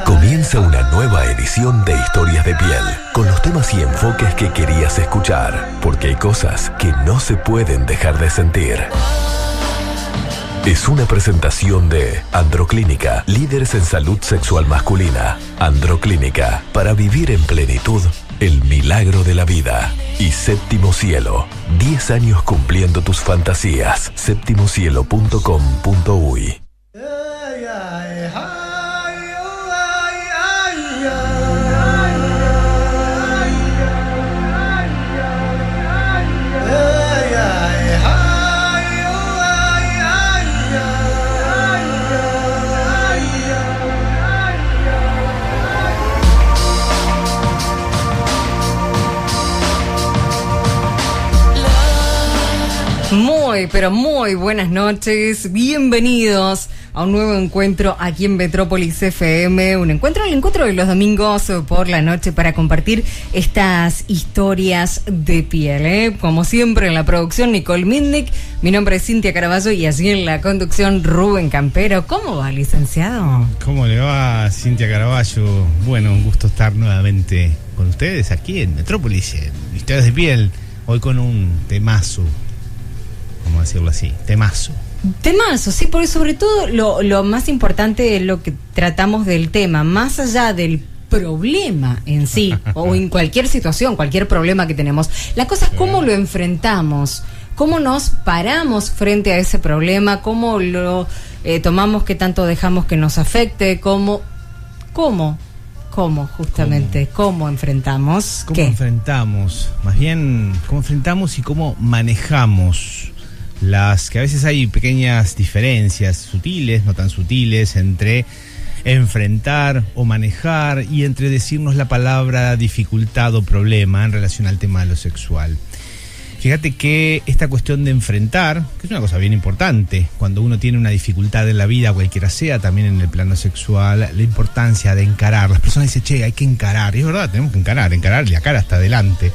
Comienza una nueva edición de Historias de Piel, con los temas y enfoques que querías escuchar, porque hay cosas que no se pueden dejar de sentir. Es una presentación de Androclínica, líderes en salud sexual masculina. Androclínica, para vivir en plenitud el milagro de la vida. Y Séptimo Cielo, 10 años cumpliendo tus fantasías. septimocielo.com.uy. Pero muy buenas noches, bienvenidos a un nuevo encuentro aquí en Metrópolis FM, el encuentro de los domingos por la noche para compartir estas historias de piel, Como siempre en la producción Nicole Mitnick, mi nombre es Cintia Caraballo y así en la conducción Rubén Campero. ¿Cómo va, licenciado? ¿Cómo le va, Cintia Caraballo? Bueno, un gusto estar nuevamente con ustedes aquí en Metrópolis, en Historias de Piel, hoy con un temazo. Vamos a decirlo así, temazo, sí, porque sobre todo lo más importante es lo que tratamos del tema, más allá del problema en sí, o en cualquier situación, cualquier problema que tenemos. La cosa es cómo lo enfrentamos, cómo nos paramos frente a ese problema, cómo lo tomamos, qué tanto dejamos que nos afecte, cómo justamente, cómo enfrentamos. ¿Cómo enfrentamos? Más bien, cómo enfrentamos y cómo manejamos que a veces hay pequeñas diferencias sutiles, no tan sutiles, entre enfrentar o manejar y entre decirnos la palabra dificultad o problema en relación al tema de lo sexual. Fíjate que esta cuestión de enfrentar, que es una cosa bien importante, cuando uno tiene una dificultad en la vida, cualquiera sea, también en el plano sexual, la importancia de encarar. Las personas dicen, che, hay que encarar, y es verdad, tenemos que encarar y la cara está adelante.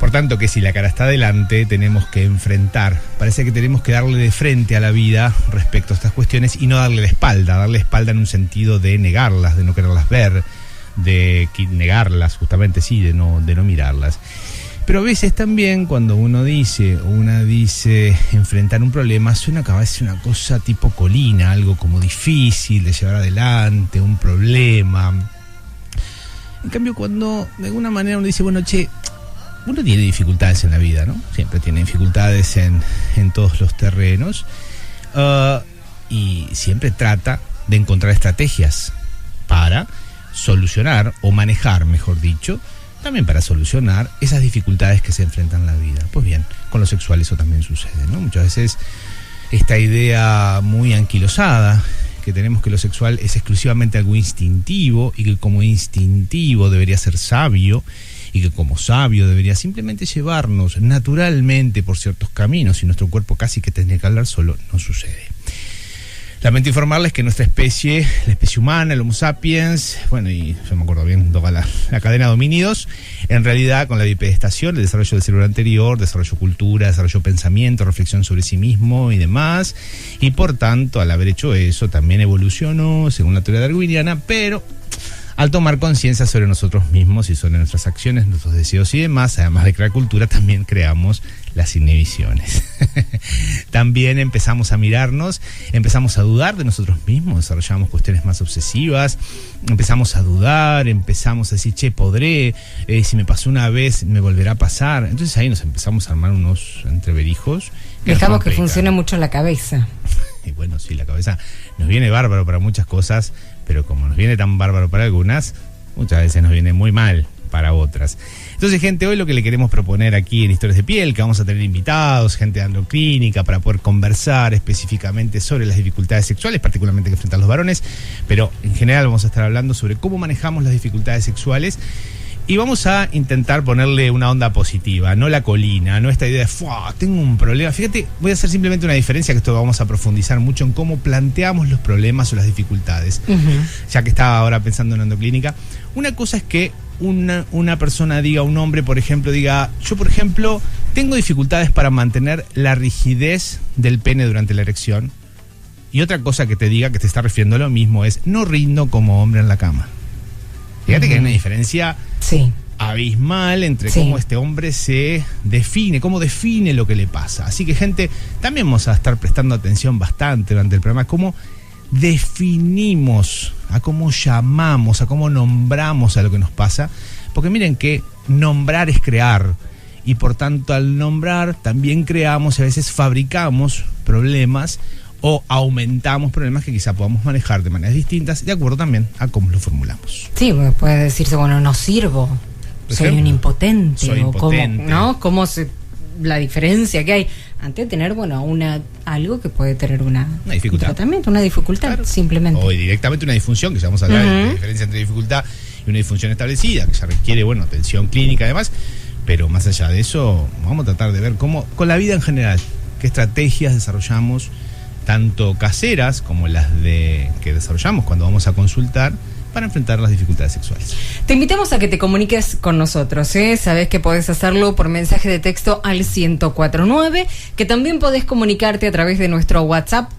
Por tanto, que si la cara está adelante, tenemos que enfrentar. Parece que tenemos que darle de frente a la vida respecto a estas cuestiones y no darle la espalda en un sentido de negarlas, de no quererlas ver, de negarlas, justamente, sí, de no mirarlas. Pero a veces también cuando una dice enfrentar un problema, suena que a veces una cosa tipo colina, algo como difícil de llevar adelante, un problema. En cambio, cuando de alguna manera uno dice, bueno, che, uno tiene dificultades en la vida, ¿no? Siempre tiene dificultades en todos los terrenos, y siempre trata de encontrar estrategias para solucionar o manejar, mejor dicho, también para solucionar esas dificultades que se enfrentan en la vida. Pues bien, con lo sexual eso también sucede, ¿no? Muchas veces esta idea muy anquilosada que tenemos que lo sexual es exclusivamente algo instintivo y que como instintivo debería ser sabio y que como sabio debería simplemente llevarnos naturalmente por ciertos caminos y nuestro cuerpo casi que tendría que hablar solo, no sucede. Lamento informarles que nuestra especie, la especie humana, el Homo sapiens, bueno, y yo me acuerdo bien toda la cadena de homínidos, en realidad con la bipedestación, el desarrollo del cerebro anterior, desarrollo cultura, desarrollo pensamiento, reflexión sobre sí mismo y demás, y por tanto, al haber hecho eso, también evolucionó, según la teoría darwiniana, pero al tomar conciencia sobre nosotros mismos y sobre nuestras acciones, nuestros deseos y demás, además de crear cultura, también creamos las inhibiciones. También empezamos a mirarnos, empezamos a dudar de nosotros mismos, desarrollamos cuestiones más obsesivas, empezamos a dudar, empezamos a decir, che, podré, si me pasó una vez, me volverá a pasar. Entonces ahí nos empezamos a armar unos entreverijos. Dejamos que funcione mucho la cabeza. Y bueno, sí, la cabeza nos viene bárbaro para muchas cosas, pero como nos viene tan bárbaro para algunas, muchas veces nos viene muy mal para otras. Entonces, gente, hoy lo que le queremos proponer aquí en Historias de Piel, que vamos a tener invitados, gente de Androclínica, para poder conversar específicamente sobre las dificultades sexuales, particularmente que enfrentan los varones, pero en general vamos a estar hablando sobre cómo manejamos las dificultades sexuales. Y vamos a intentar ponerle una onda positiva, no la colina, no esta idea de tengo un problema. Fíjate, voy a hacer simplemente una diferencia, que esto vamos a profundizar mucho en cómo planteamos los problemas o las dificultades. Ya que estaba ahora pensando en Androclínica, una cosa es que una persona diga, un hombre, por ejemplo, diga, yo, por ejemplo, tengo dificultades para mantener la rigidez del pene durante la erección. Y otra cosa que te diga que te está refiriendo a lo mismo es: no rindo como hombre en la cama. Fíjate que hay una diferencia abismal entre cómo este hombre se define, cómo define lo que le pasa. Así que, gente, también vamos a estar prestando atención bastante durante el programa cómo definimos, a cómo llamamos, a cómo nombramos a lo que nos pasa. Porque miren que nombrar es crear, y por tanto al nombrar también creamos y a veces fabricamos problemas o aumentamos problemas que quizá podamos manejar de maneras distintas, de acuerdo también a cómo lo formulamos. Sí, puede decirse, bueno, no sirvo, soy un impotente, soy impotente. ¿no? ¿Cómo la diferencia que hay ante tener, bueno, algo que puede tener una dificultad, un tratamiento, una dificultad, claro, simplemente. O directamente una disfunción, que ya vamos a hablar de la diferencia entre dificultad y una disfunción establecida, que ya requiere, bueno, atención clínica además, pero más allá de eso, vamos a tratar de ver cómo, con la vida en general, qué estrategias desarrollamos, tanto caseras como las que desarrollamos cuando vamos a consultar para enfrentar las dificultades sexuales. Te invitamos a que te comuniques con nosotros, ¿eh? Sabés que podés hacerlo por mensaje de texto al 1049, que también podés comunicarte a través de nuestro WhatsApp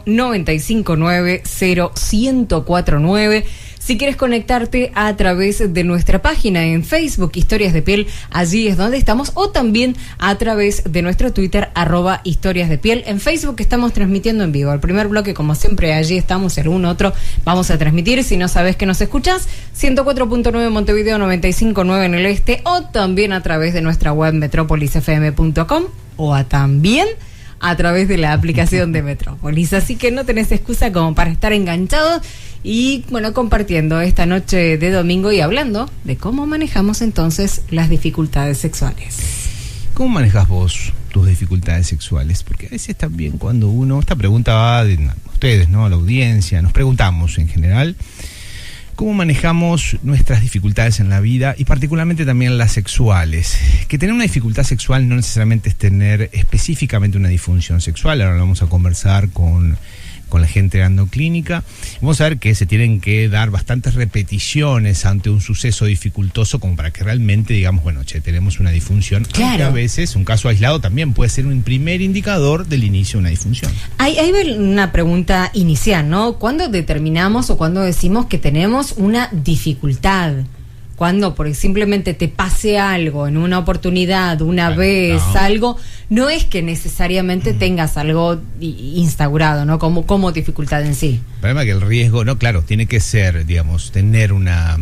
0959 0149. Si quieres conectarte a través de nuestra página en Facebook, Historias de Piel, allí es donde estamos, o también a través de nuestro Twitter, @Historias de Piel. En Facebook estamos transmitiendo en vivo. El primer bloque, como siempre, allí estamos, algún otro vamos a transmitir. Si no sabes que nos escuchás, 104.9 Montevideo, 95.9 en el este, o también a través de nuestra web metropolisfm.com, o también a través de la aplicación de Metrópolis. Así que no tenés excusa como para estar enganchados y, bueno, compartiendo esta noche de domingo y hablando de cómo manejamos entonces las dificultades sexuales. ¿Cómo manejas vos tus dificultades sexuales? Porque a veces también cuando esta pregunta va de ustedes, ¿no? A la audiencia, nos preguntamos en general cómo manejamos nuestras dificultades en la vida y particularmente también las sexuales. Que tener una dificultad sexual no necesariamente es tener específicamente una disfunción sexual. Ahora vamos a conversar con la gente de Androclínica. Vamos a ver que se tienen que dar bastantes repeticiones ante un suceso dificultoso como para que realmente digamos, bueno, tenemos una disfunción. Claro. Aunque a veces un caso aislado también puede ser un primer indicador del inicio de una disfunción. Hay una pregunta inicial, ¿no? ¿Cuándo determinamos o cuándo decimos que tenemos una dificultad? Cuando por simplemente te pase algo en una oportunidad, una vez, algo, no es que necesariamente tengas algo instaurado, ¿no? Como dificultad en sí. El problema es que el riesgo, no, claro, tiene que ser, digamos, tener una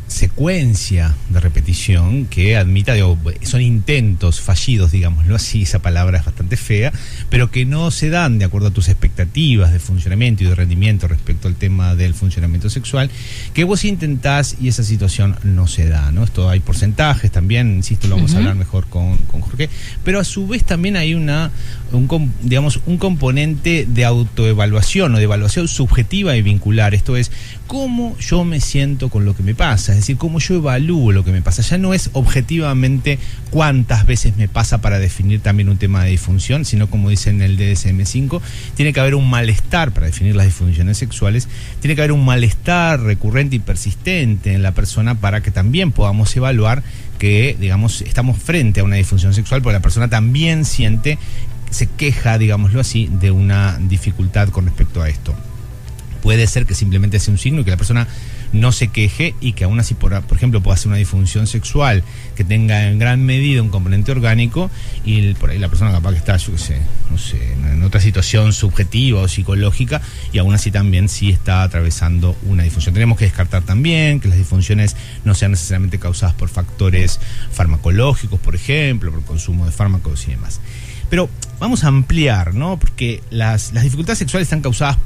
secuencia de repetición que admita, son intentos fallidos, digámoslo así, esa palabra es bastante fea, pero que no se dan de acuerdo a tus expectativas de funcionamiento y de rendimiento respecto al tema del funcionamiento sexual, que vos intentás y esa situación no se da, ¿no? Esto hay porcentajes también, insisto, lo vamos a hablar mejor con Jorge, pero a su vez también hay un componente de autoevaluación o de evaluación subjetiva y vincular, esto es, cómo yo me siento con lo que me pasa, es decir, cómo yo evalúo lo que me pasa. Ya no es objetivamente cuántas veces me pasa para definir también un tema de disfunción, sino como dice en el DSM-5, tiene que haber un malestar para definir las disfunciones sexuales, tiene que haber un malestar recurrente y persistente en la persona para que también podamos evaluar que, digamos, estamos frente a una disfunción sexual, porque la persona también siente, se queja, digámoslo así, de una dificultad con respecto a esto. Puede ser que simplemente sea un signo y que la persona no se queje y que aún así, por ejemplo, pueda ser una disfunción sexual que tenga en gran medida un componente orgánico y por ahí la persona capaz que está, yo qué sé, no sé, en otra situación subjetiva o psicológica y aún así también sí está atravesando una disfunción. Tenemos que descartar también que las disfunciones no sean necesariamente causadas por factores farmacológicos, por ejemplo, por consumo de fármacos y demás. Pero vamos a ampliar, ¿no? Porque las dificultades sexuales están causadas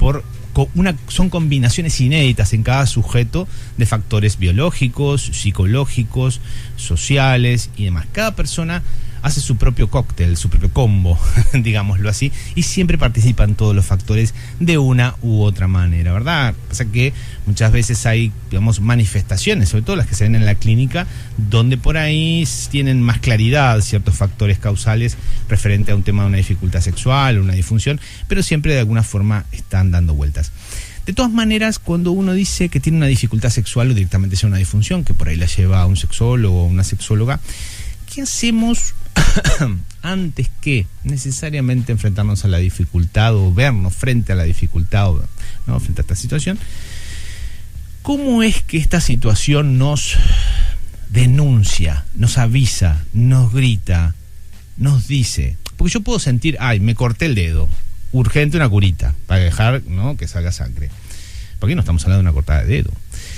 son combinaciones inéditas en cada sujeto de factores biológicos, psicológicos, sociales y demás. Cada persona hace su propio cóctel, su propio combo, digámoslo así, y siempre participan todos los factores de una u otra manera, ¿verdad? Pasa que muchas veces hay, digamos, manifestaciones, sobre todo las que se ven en la clínica, donde por ahí tienen más claridad ciertos factores causales referente a un tema de una dificultad sexual, una disfunción, pero siempre de alguna forma están dando vueltas. De todas maneras, cuando uno dice que tiene una dificultad sexual o directamente sea una disfunción, que por ahí la lleva a un sexólogo o una sexóloga, ¿qué hacemos antes que necesariamente enfrentarnos a la dificultad o vernos frente a la dificultad, ¿no? Frente a esta situación, ¿cómo es que esta situación nos denuncia, nos avisa, nos grita, nos dice? Porque yo puedo sentir, ay, me corté el dedo, urgente una curita para dejar, ¿no?, que salga sangre. ¿Por qué no estamos hablando de una cortada de dedo?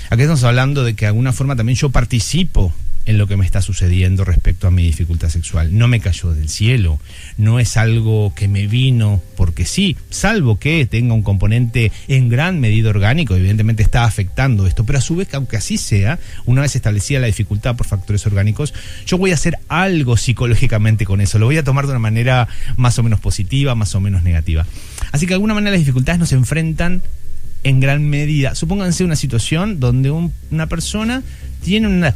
Aquí estamos hablando de que de alguna forma también yo participo en lo que me está sucediendo respecto a mi dificultad sexual. No me cayó del cielo, no es algo que me vino porque sí, salvo que tenga un componente en gran medida orgánico, evidentemente está afectando esto, pero a su vez, aunque así sea, una vez establecida la dificultad por factores orgánicos, yo voy a hacer algo psicológicamente con eso, lo voy a tomar de una manera más o menos positiva, más o menos negativa. Así que de alguna manera las dificultades nos enfrentan en gran medida. Supónganse una situación donde una persona tiene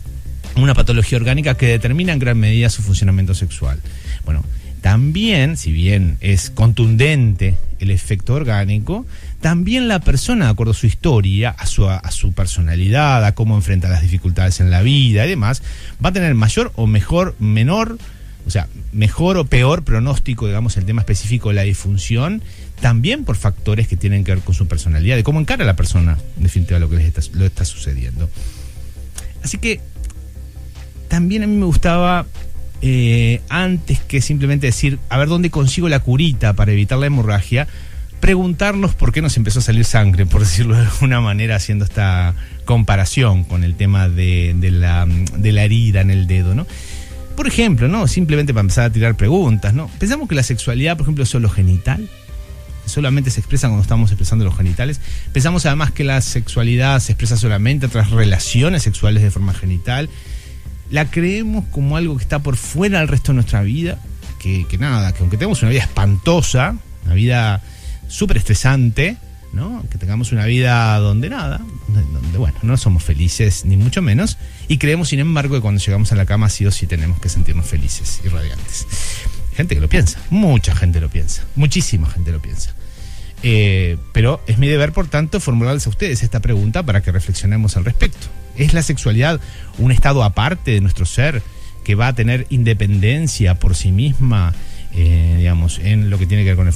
una patología orgánica que determina en gran medida su funcionamiento sexual. Bueno, también, si bien es contundente el efecto orgánico, también la persona, de acuerdo a su historia, a su personalidad, a cómo enfrenta las dificultades en la vida y demás, va a tener mayor o mejor o peor pronóstico, digamos, el tema específico de la disfunción, también por factores que tienen que ver con su personalidad, de cómo encara la persona, en definitiva, lo que le está sucediendo. Así que también a mí me gustaba, antes que simplemente decir, a ver dónde consigo la curita para evitar la hemorragia, preguntarnos por qué nos empezó a salir sangre, por decirlo de alguna manera, haciendo esta comparación con el tema de la herida en el dedo, ¿no? Por ejemplo, ¿no? Simplemente para empezar a tirar preguntas, ¿no? Pensamos que la sexualidad, por ejemplo, es solo genital, solamente se expresa cuando estamos expresando los genitales. Pensamos además que la sexualidad se expresa solamente a través de relaciones sexuales de forma genital. La creemos como algo que está por fuera del resto de nuestra vida, que aunque tengamos una vida espantosa, una vida súper estresante, ¿no? Que tengamos una vida donde bueno, no somos felices ni mucho menos, y creemos sin embargo que cuando llegamos a la cama sí o sí tenemos que sentirnos felices y radiantes. Gente que lo piensa, mucha gente lo piensa, muchísima gente lo piensa. Pero es mi deber, por tanto, formularles a ustedes esta pregunta para que reflexionemos al respecto. ¿Es la sexualidad un estado aparte de nuestro ser que va a tener independencia por sí misma, digamos, en lo que tiene que ver con el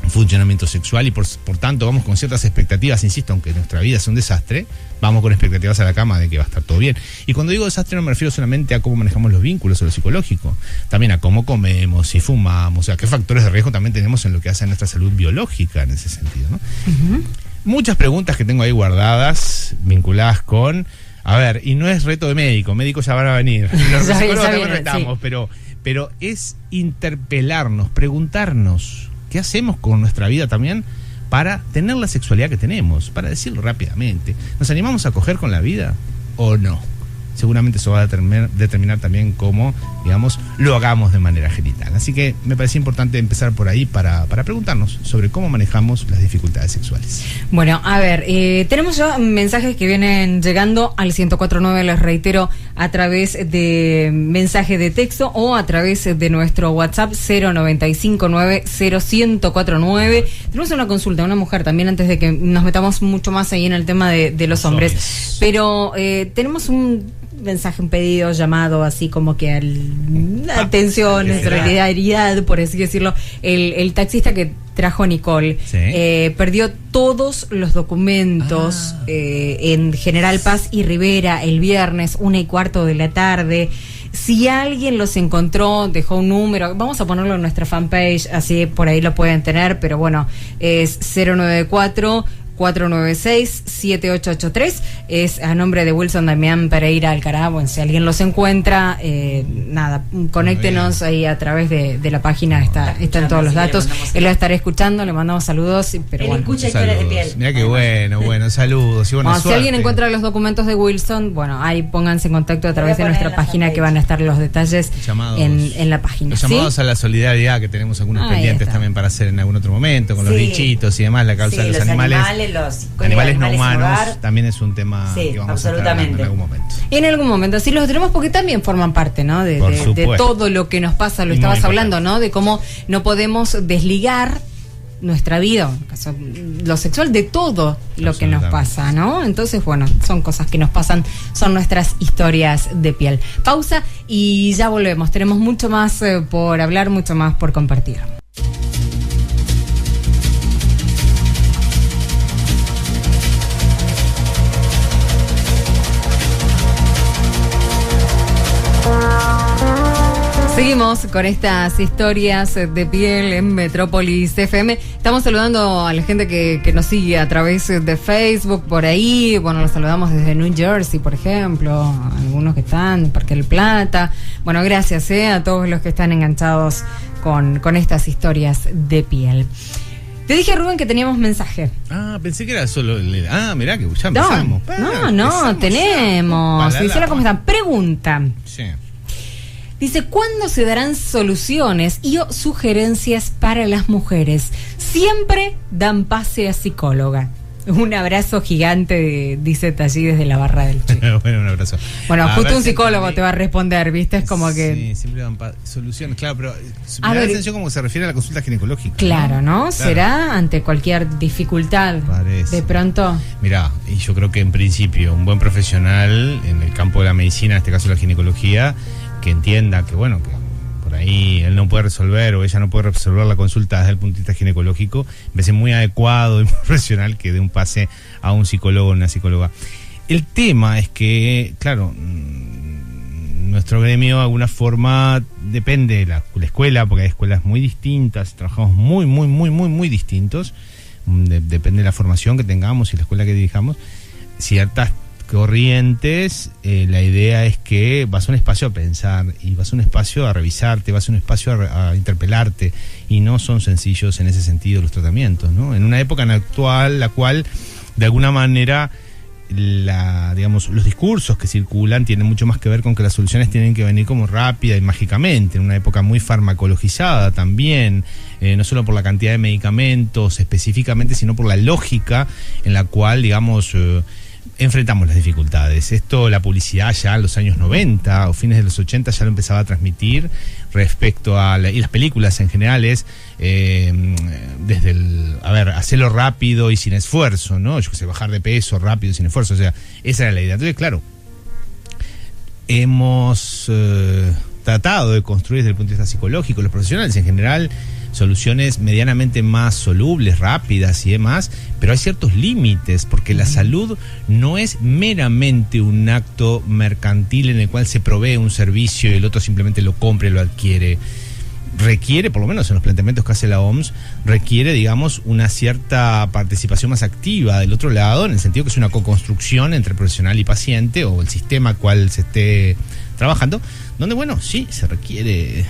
funcionamiento sexual, y por tanto vamos con ciertas expectativas, insisto, aunque nuestra vida es un desastre, vamos con expectativas a la cama de que va a estar todo bien? Y cuando digo desastre no me refiero solamente a cómo manejamos los vínculos o lo psicológico, también a cómo comemos, si fumamos, a qué factores de riesgo también tenemos en lo que hace a nuestra salud biológica en ese sentido, ¿no? Uh-huh. Muchas preguntas que tengo ahí guardadas, vinculadas con, a ver, y no es reto de médicos ya van a venir, los psicólogos también retamos, sí. pero es interpelarnos, preguntarnos ¿qué hacemos con nuestra vida también para tener la sexualidad que tenemos? Para decirlo rápidamente, ¿nos animamos a coger con la vida o no? Seguramente eso va a determinar también cómo, digamos, lo hagamos de manera genital. Así que me parece importante empezar por ahí para preguntarnos sobre cómo manejamos las dificultades sexuales. Bueno, a ver, tenemos ya mensajes que vienen llegando al 104.9, les reitero, a través de mensaje de texto o a través de nuestro WhatsApp 095901049. Tenemos una consulta, una mujer también, antes de que nos metamos mucho más ahí en el tema de los hombres. Pero tenemos un mensaje, un pedido, llamado así como que atención, solidaridad, por así decirlo. El taxista que trajo a Nicole, ¿sí? Perdió todos los documentos en General Paz y Rivera el viernes 1:15 de la tarde. Si alguien los encontró, dejó un número, vamos a ponerlo en nuestra fanpage, así por ahí lo pueden tener, pero bueno, es 094-496-7883, es a nombre de Wilson Damián Pereira Alcará. Bueno, si alguien los encuentra, conéctenos ahí a través de la página, están todos los datos. Él lo estará escuchando, le mandamos saludos, pero él escucha historias de piel. Mira qué bueno, saludos. Y si alguien encuentra los documentos de Wilson, bueno, ahí pónganse en contacto a través de nuestra página, que van a estar los detalles en la página. Los llamados a la solidaridad, que tenemos algunos pendientes también para hacer en algún otro momento, con los bichitos y demás, la causa de los animales no humanos, también es un tema que vamos a estar hablando en algún momento. En algún momento, sí los tenemos, porque también forman parte, ¿no? De todo lo que nos pasa, lo estabas hablando, ¿no? De cómo no podemos desligar nuestra vida, lo sexual, de todo lo que nos pasa, ¿no? Entonces, bueno, son cosas que nos pasan, son nuestras historias de piel. Pausa y ya volvemos. Tenemos mucho más por hablar, mucho más por compartir. Seguimos con estas historias de piel en Metrópolis FM. Estamos saludando a la gente que nos sigue a través de Facebook, por ahí. Bueno, los saludamos desde New Jersey, por ejemplo. Algunos que están en Parque del Plata. Bueno, gracias a todos los que están enganchados con estas historias de piel. Te dije, Rubén, que teníamos mensaje. Pensé que era solo... mirá, que ya empezamos. No, tenemos. Dice, ¿cómo están? Preguntan. Sí. Dice, ¿cuándo se darán soluciones y o sugerencias para las mujeres? Siempre dan pase a psicóloga. Un abrazo gigante, dice Tallí desde la Barra del Che. Bueno, un abrazo. Bueno, justo un psicólogo te va a responder, ¿viste? Es como que... Sí, siempre dan soluciones, claro, pero me da la atención como se refiere a la consulta ginecológica. Claro, ¿no? Claro. ¿Será ante cualquier dificultad? Parece. De pronto... Mirá, y yo creo que en principio un buen profesional en el campo de la medicina, en este caso la ginecología, que entienda que, bueno, que por ahí él no puede resolver o ella no puede resolver la consulta desde el punto de vista ginecológico, me parece muy adecuado y profesional que dé un pase a un psicólogo o una psicóloga. El tema es que, claro, nuestro gremio de alguna forma depende de la escuela, porque hay escuelas muy distintas, trabajamos muy distintos, depende de la formación que tengamos y la escuela que dirijamos, ciertas corrientes, la idea es que vas a un espacio a pensar y vas a un espacio a revisarte, vas a un espacio a interpelarte, y no son sencillos en ese sentido los tratamientos, ¿no? En una época actual, la cual de alguna manera los discursos que circulan tienen mucho más que ver con que las soluciones tienen que venir como rápida y mágicamente, en una época muy farmacologizada también, no solo por la cantidad de medicamentos específicamente, sino por la lógica en la cual, enfrentamos las dificultades. Esto la publicidad ya en los años 90 o fines de los 80 ya lo empezaba a transmitir respecto a y las películas en general es desde hacerlo rápido y sin esfuerzo, ¿no? Bajar de peso rápido y sin esfuerzo, o sea, esa era la idea. Entonces, claro, hemos tratado de construir desde el punto de vista psicológico, los profesionales en general, soluciones medianamente más solubles, rápidas y demás, pero hay ciertos límites, porque la salud no es meramente un acto mercantil en el cual se provee un servicio y el otro simplemente lo compra y lo adquiere. Requiere, por lo menos en los planteamientos que hace la OMS, requiere, una cierta participación más activa del otro lado, en el sentido que es una co-construcción entre profesional y paciente, o el sistema cual se esté trabajando, donde, sí, se requiere,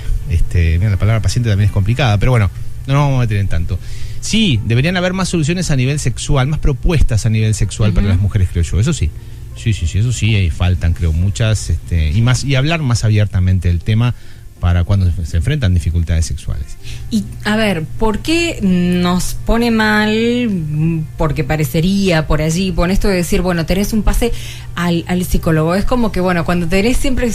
la palabra paciente también es complicada, pero bueno, no nos vamos a meter en tanto. Sí, deberían haber más soluciones a nivel sexual, más propuestas a nivel sexual para las mujeres, creo yo, eso sí. Sí, eso sí, faltan, creo, muchas, y hablar más abiertamente del tema para cuando se enfrentan dificultades sexuales. Y, a ver, ¿por qué nos pone mal? Porque parecería por allí, por esto de decir, tenés un pase al psicólogo. Es como que, cuando tenés siempre...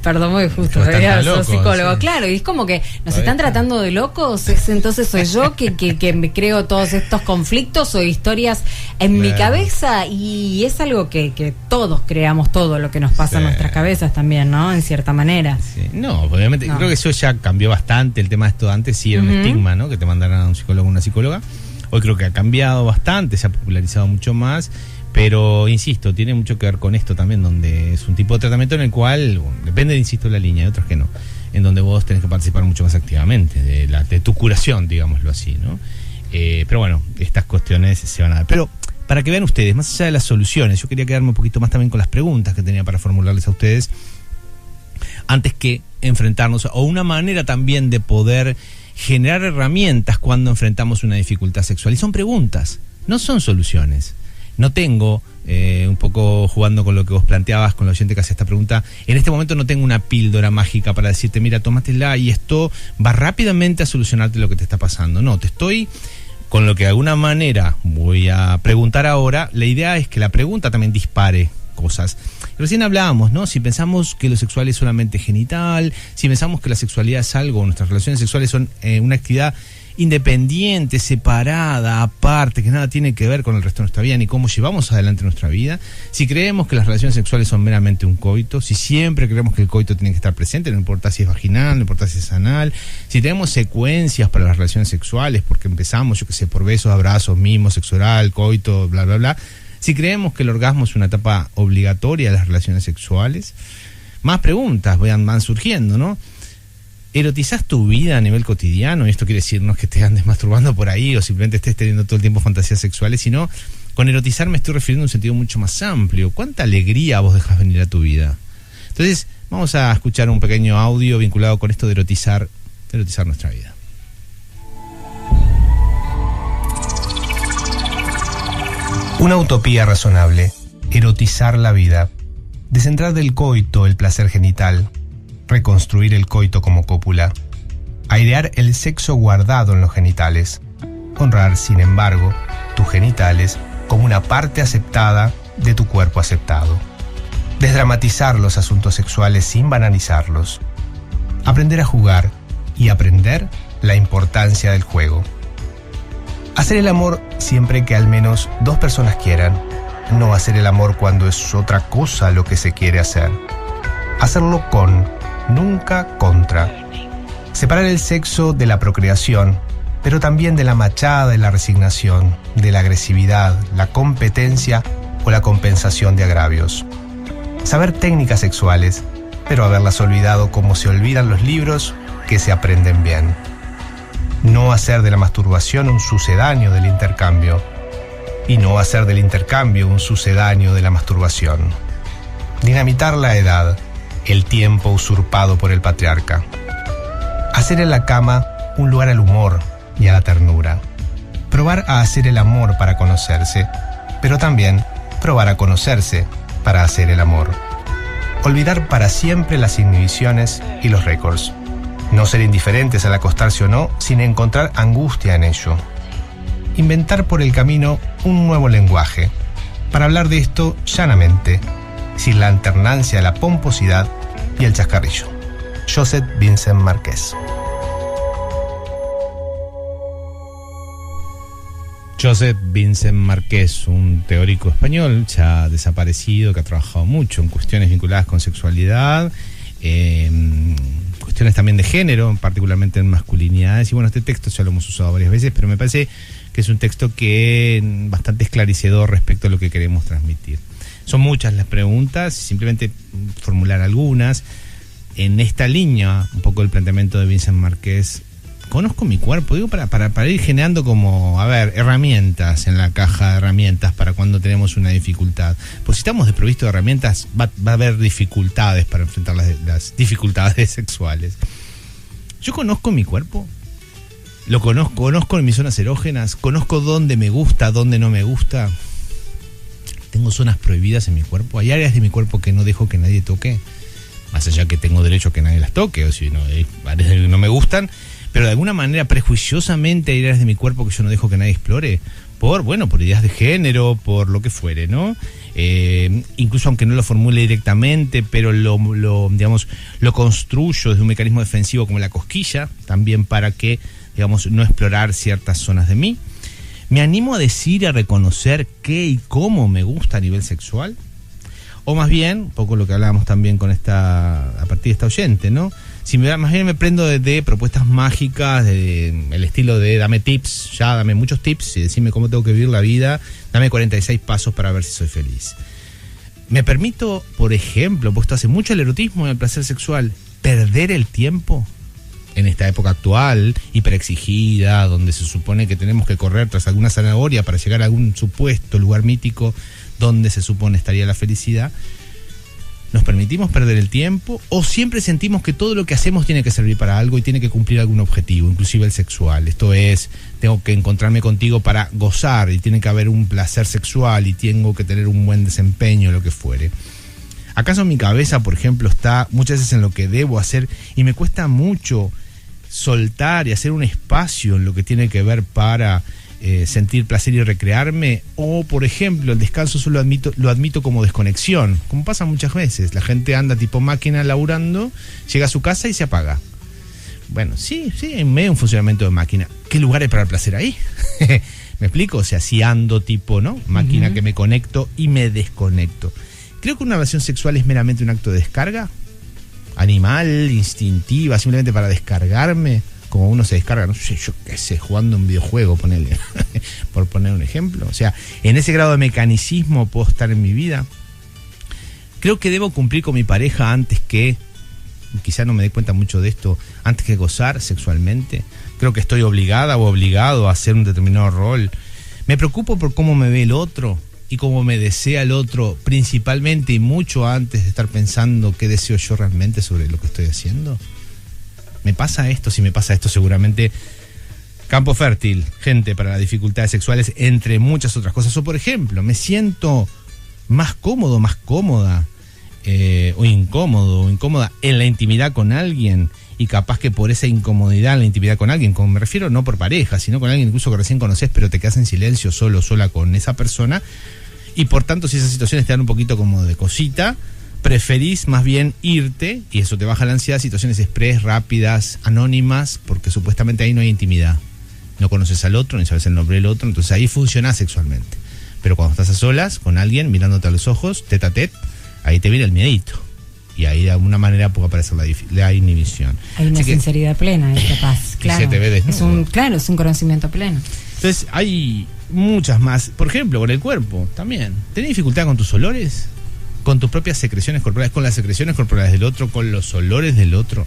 Perdón, muy justo, sos psicólogo, sí. Claro, y es como que nos están tratando de locos, entonces soy yo que me creo todos estos conflictos o historias en mi cabeza, y es algo que todos creamos todo lo que nos pasa en nuestras cabezas también, ¿no? En cierta manera. Sí. No, obviamente, creo que eso ya cambió bastante, el tema de esto antes sí era un estigma, ¿no? Que te mandaran a un psicólogo o una psicóloga. Hoy creo que ha cambiado bastante, se ha popularizado mucho más. Pero, insisto, tiene mucho que ver con esto también, donde es un tipo de tratamiento en el cual, depende, insisto, de la línea, de otros que no, en donde vos tenés que participar mucho más activamente de tu curación, digámoslo así, ¿no? Pero estas cuestiones se van a dar. Pero, para que vean ustedes, más allá de las soluciones, yo quería quedarme un poquito más también con las preguntas que tenía para formularles a ustedes, antes que enfrentarnos, o una manera también de poder generar herramientas cuando enfrentamos una dificultad sexual. Y son preguntas, no son soluciones. No tengo, un poco jugando con lo que vos planteabas, con la oyente que hace esta pregunta, en este momento no tengo una píldora mágica para decirte, mira, tómatela y esto va rápidamente a solucionarte lo que te está pasando. No, te estoy, con lo que de alguna manera voy a preguntar ahora, la idea es que la pregunta también dispare cosas. Recién hablábamos, ¿no? Si pensamos que lo sexual es solamente genital, si pensamos que la sexualidad es algo, nuestras relaciones sexuales son una actividad independiente, separada, aparte, que nada tiene que ver con el resto de nuestra vida ni cómo llevamos adelante nuestra vida, si creemos que las relaciones sexuales son meramente un coito, si siempre creemos que el coito tiene que estar presente, no importa si es vaginal, no importa si es anal, si tenemos secuencias para las relaciones sexuales, porque empezamos, yo qué sé, por besos, abrazos, mimos, sexo oral, coito, bla, bla, bla, si creemos que el orgasmo es una etapa obligatoria de las relaciones sexuales, más preguntas van surgiendo, ¿no? ¿Erotizás tu vida a nivel cotidiano? Y esto quiere decir no es que te andes masturbando por ahí o simplemente estés teniendo todo el tiempo fantasías sexuales, sino con erotizar me estoy refiriendo a un sentido mucho más amplio. ¿Cuánta alegría vos dejas venir a tu vida? Entonces, vamos a escuchar un pequeño audio vinculado con esto de erotizar nuestra vida. Una utopía razonable, erotizar la vida, descentrar del coito el placer genital, reconstruir el coito como cópula, airear el sexo guardado en los genitales, honrar, sin embargo, tus genitales como una parte aceptada de tu cuerpo aceptado, desdramatizar los asuntos sexuales sin banalizarlos, aprender a jugar y aprender la importancia del juego. Hacer el amor siempre que al menos 2 personas quieran, no hacer el amor cuando es otra cosa lo que se quiere hacer. Hacerlo con, nunca contra. Separar el sexo de la procreación, pero también de la machada, de la resignación, de la agresividad, la competencia o la compensación de agravios. Saber técnicas sexuales, pero haberlas olvidado como se olvidan los libros que se aprenden bien. No hacer de la masturbación un sucedáneo del intercambio, y no hacer del intercambio un sucedáneo de la masturbación. Dinamitar la edad, el tiempo usurpado por el patriarca. Hacer en la cama un lugar al humor y a la ternura. Probar a hacer el amor para conocerse, pero también probar a conocerse para hacer el amor. Olvidar para siempre las inhibiciones y los récords. No ser indiferentes al acostarse o no, sin encontrar angustia en ello. Inventar por el camino un nuevo lenguaje, para hablar de esto llanamente, sin la alternancia de la pomposidad y el chascarrillo. Joseph Vincent Marqués. Joseph Vincent Marqués, un teórico español ya desaparecido que ha trabajado mucho en cuestiones vinculadas con sexualidad, cuestiones también de género, particularmente en masculinidades. Y bueno, este texto ya lo hemos usado varias veces, pero me parece que es un texto que bastante esclarecedor respecto a lo que queremos transmitir. Son muchas las preguntas, simplemente formular algunas. En esta línea, un poco el planteamiento de Vincent Marqués, conozco mi cuerpo, digo, para ir generando como, herramientas en la caja de herramientas para cuando tenemos una dificultad. Porque si estamos desprovistos de herramientas, va a haber dificultades para enfrentar las dificultades sexuales. Yo conozco mi cuerpo, lo conozco en mis zonas erógenas, conozco dónde me gusta, dónde no me gusta. Tengo zonas prohibidas en mi cuerpo, hay áreas de mi cuerpo que no dejo que nadie toque, más allá que tengo derecho a que nadie las toque, o si no, hay áreas que no me gustan, pero de alguna manera prejuiciosamente hay áreas de mi cuerpo que yo no dejo que nadie explore, por ideas de género, por lo que fuere, ¿no? Incluso aunque no lo formule directamente, pero lo construyo desde un mecanismo defensivo como la cosquilla, también para que, no explorar ciertas zonas de mí. ¿Me animo a decir, a reconocer qué y cómo me gusta a nivel sexual? O más bien, un poco lo que hablábamos también a partir de esta oyente, ¿no? Si más bien me prendo de propuestas mágicas, el estilo de dame tips, dame muchos tips y decime cómo tengo que vivir la vida, dame 46 pasos para ver si soy feliz. ¿Me permito, por ejemplo, puesto hace mucho el erotismo y el placer sexual, perder el tiempo? En esta época actual, hiperexigida, donde se supone que tenemos que correr tras alguna zanahoria para llegar a algún supuesto lugar mítico donde se supone estaría la felicidad, ¿nos permitimos perder el tiempo? ¿O siempre sentimos que todo lo que hacemos tiene que servir para algo y tiene que cumplir algún objetivo, inclusive el sexual? Esto es, tengo que encontrarme contigo para gozar y tiene que haber un placer sexual y tengo que tener un buen desempeño, lo que fuere. ¿Acaso mi cabeza, por ejemplo, está muchas veces en lo que debo hacer y me cuesta mucho soltar y hacer un espacio en lo que tiene que ver para sentir placer y recrearme? O, por ejemplo, el descanso solo lo admito como desconexión, como pasa muchas veces. La gente anda tipo máquina laburando, llega a su casa y se apaga. Bueno, sí, en medio de un funcionamiento de máquina. ¿Qué lugar hay para el placer ahí? ¿Me explico? O sea, si ando tipo, ¿no? Máquina que me conecto y me desconecto. Creo que una relación sexual es meramente un acto de descarga animal, instintiva, simplemente para descargarme, como uno se descarga, no sé, yo qué sé, jugando un videojuego, ponele, por poner un ejemplo. O sea, en ese grado de mecanicismo puedo estar en mi vida. Creo que debo cumplir con mi pareja antes que, quizá no me dé cuenta mucho de esto, antes que gozar sexualmente. Creo que estoy obligada o obligado a hacer un determinado rol. Me preocupo por cómo me ve el otro y cómo me desea el otro, principalmente y mucho antes de estar pensando qué deseo yo realmente sobre lo que estoy haciendo. ¿Me pasa esto? Si me pasa esto, seguramente campo fértil, gente, para las dificultades sexuales, entre muchas otras cosas. O por ejemplo, me siento más cómodo, más cómoda, o incómodo o incómoda en la intimidad con alguien, y capaz que por esa incomodidad en la intimidad con alguien, como me refiero no por pareja, sino con alguien incluso que recién conoces, pero te quedas en silencio, solo, sola con esa persona, y por tanto si esas situaciones te dan un poquito como de cosita, preferís más bien irte, y eso te baja la ansiedad, situaciones express, rápidas, anónimas, porque supuestamente ahí no hay intimidad, no conoces al otro, ni sabes el nombre del otro, entonces ahí funcionás sexualmente. Pero cuando estás a solas con alguien, mirándote a los ojos, tete a tete, ahí te viene el miedito. Y ahí de alguna manera puede aparecer la inhibición. Hay una sinceridad plena, es capaz. Claro. Se te ve desnudo. Es un conocimiento pleno. Entonces hay muchas más. Por ejemplo, con el cuerpo también. ¿Tenés dificultad con tus olores? Con tus propias secreciones corporales, con las secreciones corporales del otro, con los olores del otro.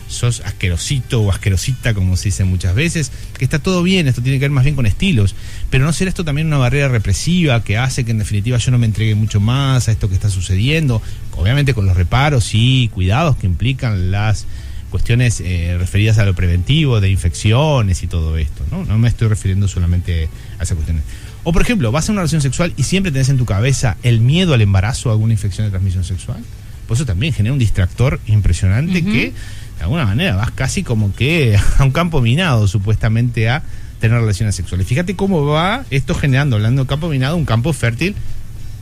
Sos asquerosito o asquerosita, como se dice muchas veces, que está todo bien, esto tiene que ver más bien con estilos, pero ¿no será esto también una barrera represiva que hace que en definitiva yo no me entregue mucho más a esto que está sucediendo? Obviamente con los reparos y cuidados que implican las cuestiones referidas a lo preventivo, de infecciones y todo esto, ¿no? No me estoy refiriendo solamente a esas cuestiones. O por ejemplo, vas a una relación sexual y siempre tenés en tu cabeza el miedo al embarazo o a alguna infección de transmisión sexual. Por eso también genera un distractor impresionante que de alguna manera vas casi como que a un campo minado supuestamente a tener relaciones sexuales. Fíjate cómo va esto generando, hablando de campo minado, un campo fértil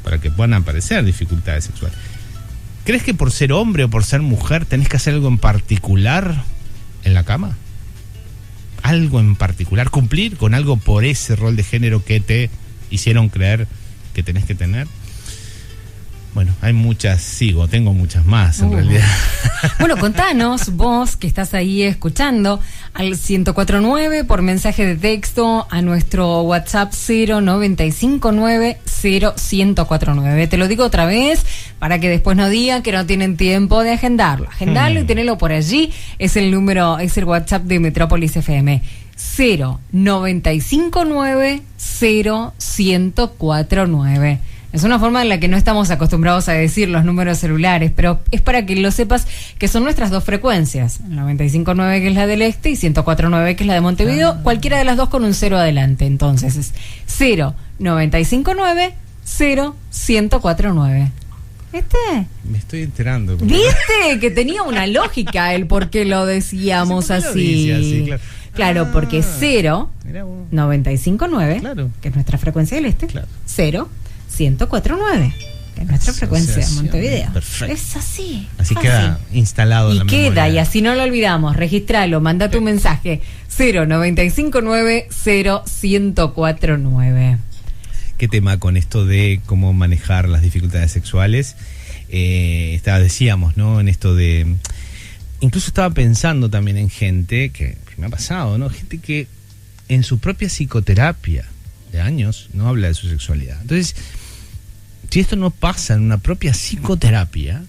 para que puedan aparecer dificultades sexuales. ¿Crees que por ser hombre o por ser mujer tenés que hacer algo en particular en la cama? Algo en particular, cumplir con algo por ese rol de género que te hicieron creer que tenés que tener. Bueno, hay muchas, tengo muchas más en realidad. Bueno, contanos, vos que estás ahí escuchando, al 1049 por mensaje de texto, a nuestro WhatsApp 095901049. Te lo digo otra vez, para que después no digan que no tienen tiempo de agendarlo. Agendarlo y tenerlo por allí, es el WhatsApp de Metrópolis FM. 095901049. Es una forma en la que no estamos acostumbrados a decir los números celulares, pero es para que lo sepas que son nuestras dos frecuencias, 95.9 que es la del este y 104.9 que es la de Montevideo, cualquiera de las dos con un 0 adelante. Entonces es 095901049. ¿Viste? Me estoy enterando. ¿Viste? Que tenía una lógica el por qué lo decíamos así. Claro, porque 095.9, claro, que es nuestra frecuencia del este, claro. 104.9, que es nuestra frecuencia de Montevideo. Perfecto. Es así. Así fácil. Queda instalado en la memoria. Y queda, y así no lo olvidamos. Registralo, manda tu mensaje. 095901049. ¿Qué tema con esto de cómo manejar las dificultades sexuales? Decíamos, ¿no? En esto de... Incluso estaba pensando también en gente que me ha pasado, ¿no? Gente que en su propia psicoterapia de años no habla de su sexualidad. Entonces, si esto no pasa en una propia psicoterapia,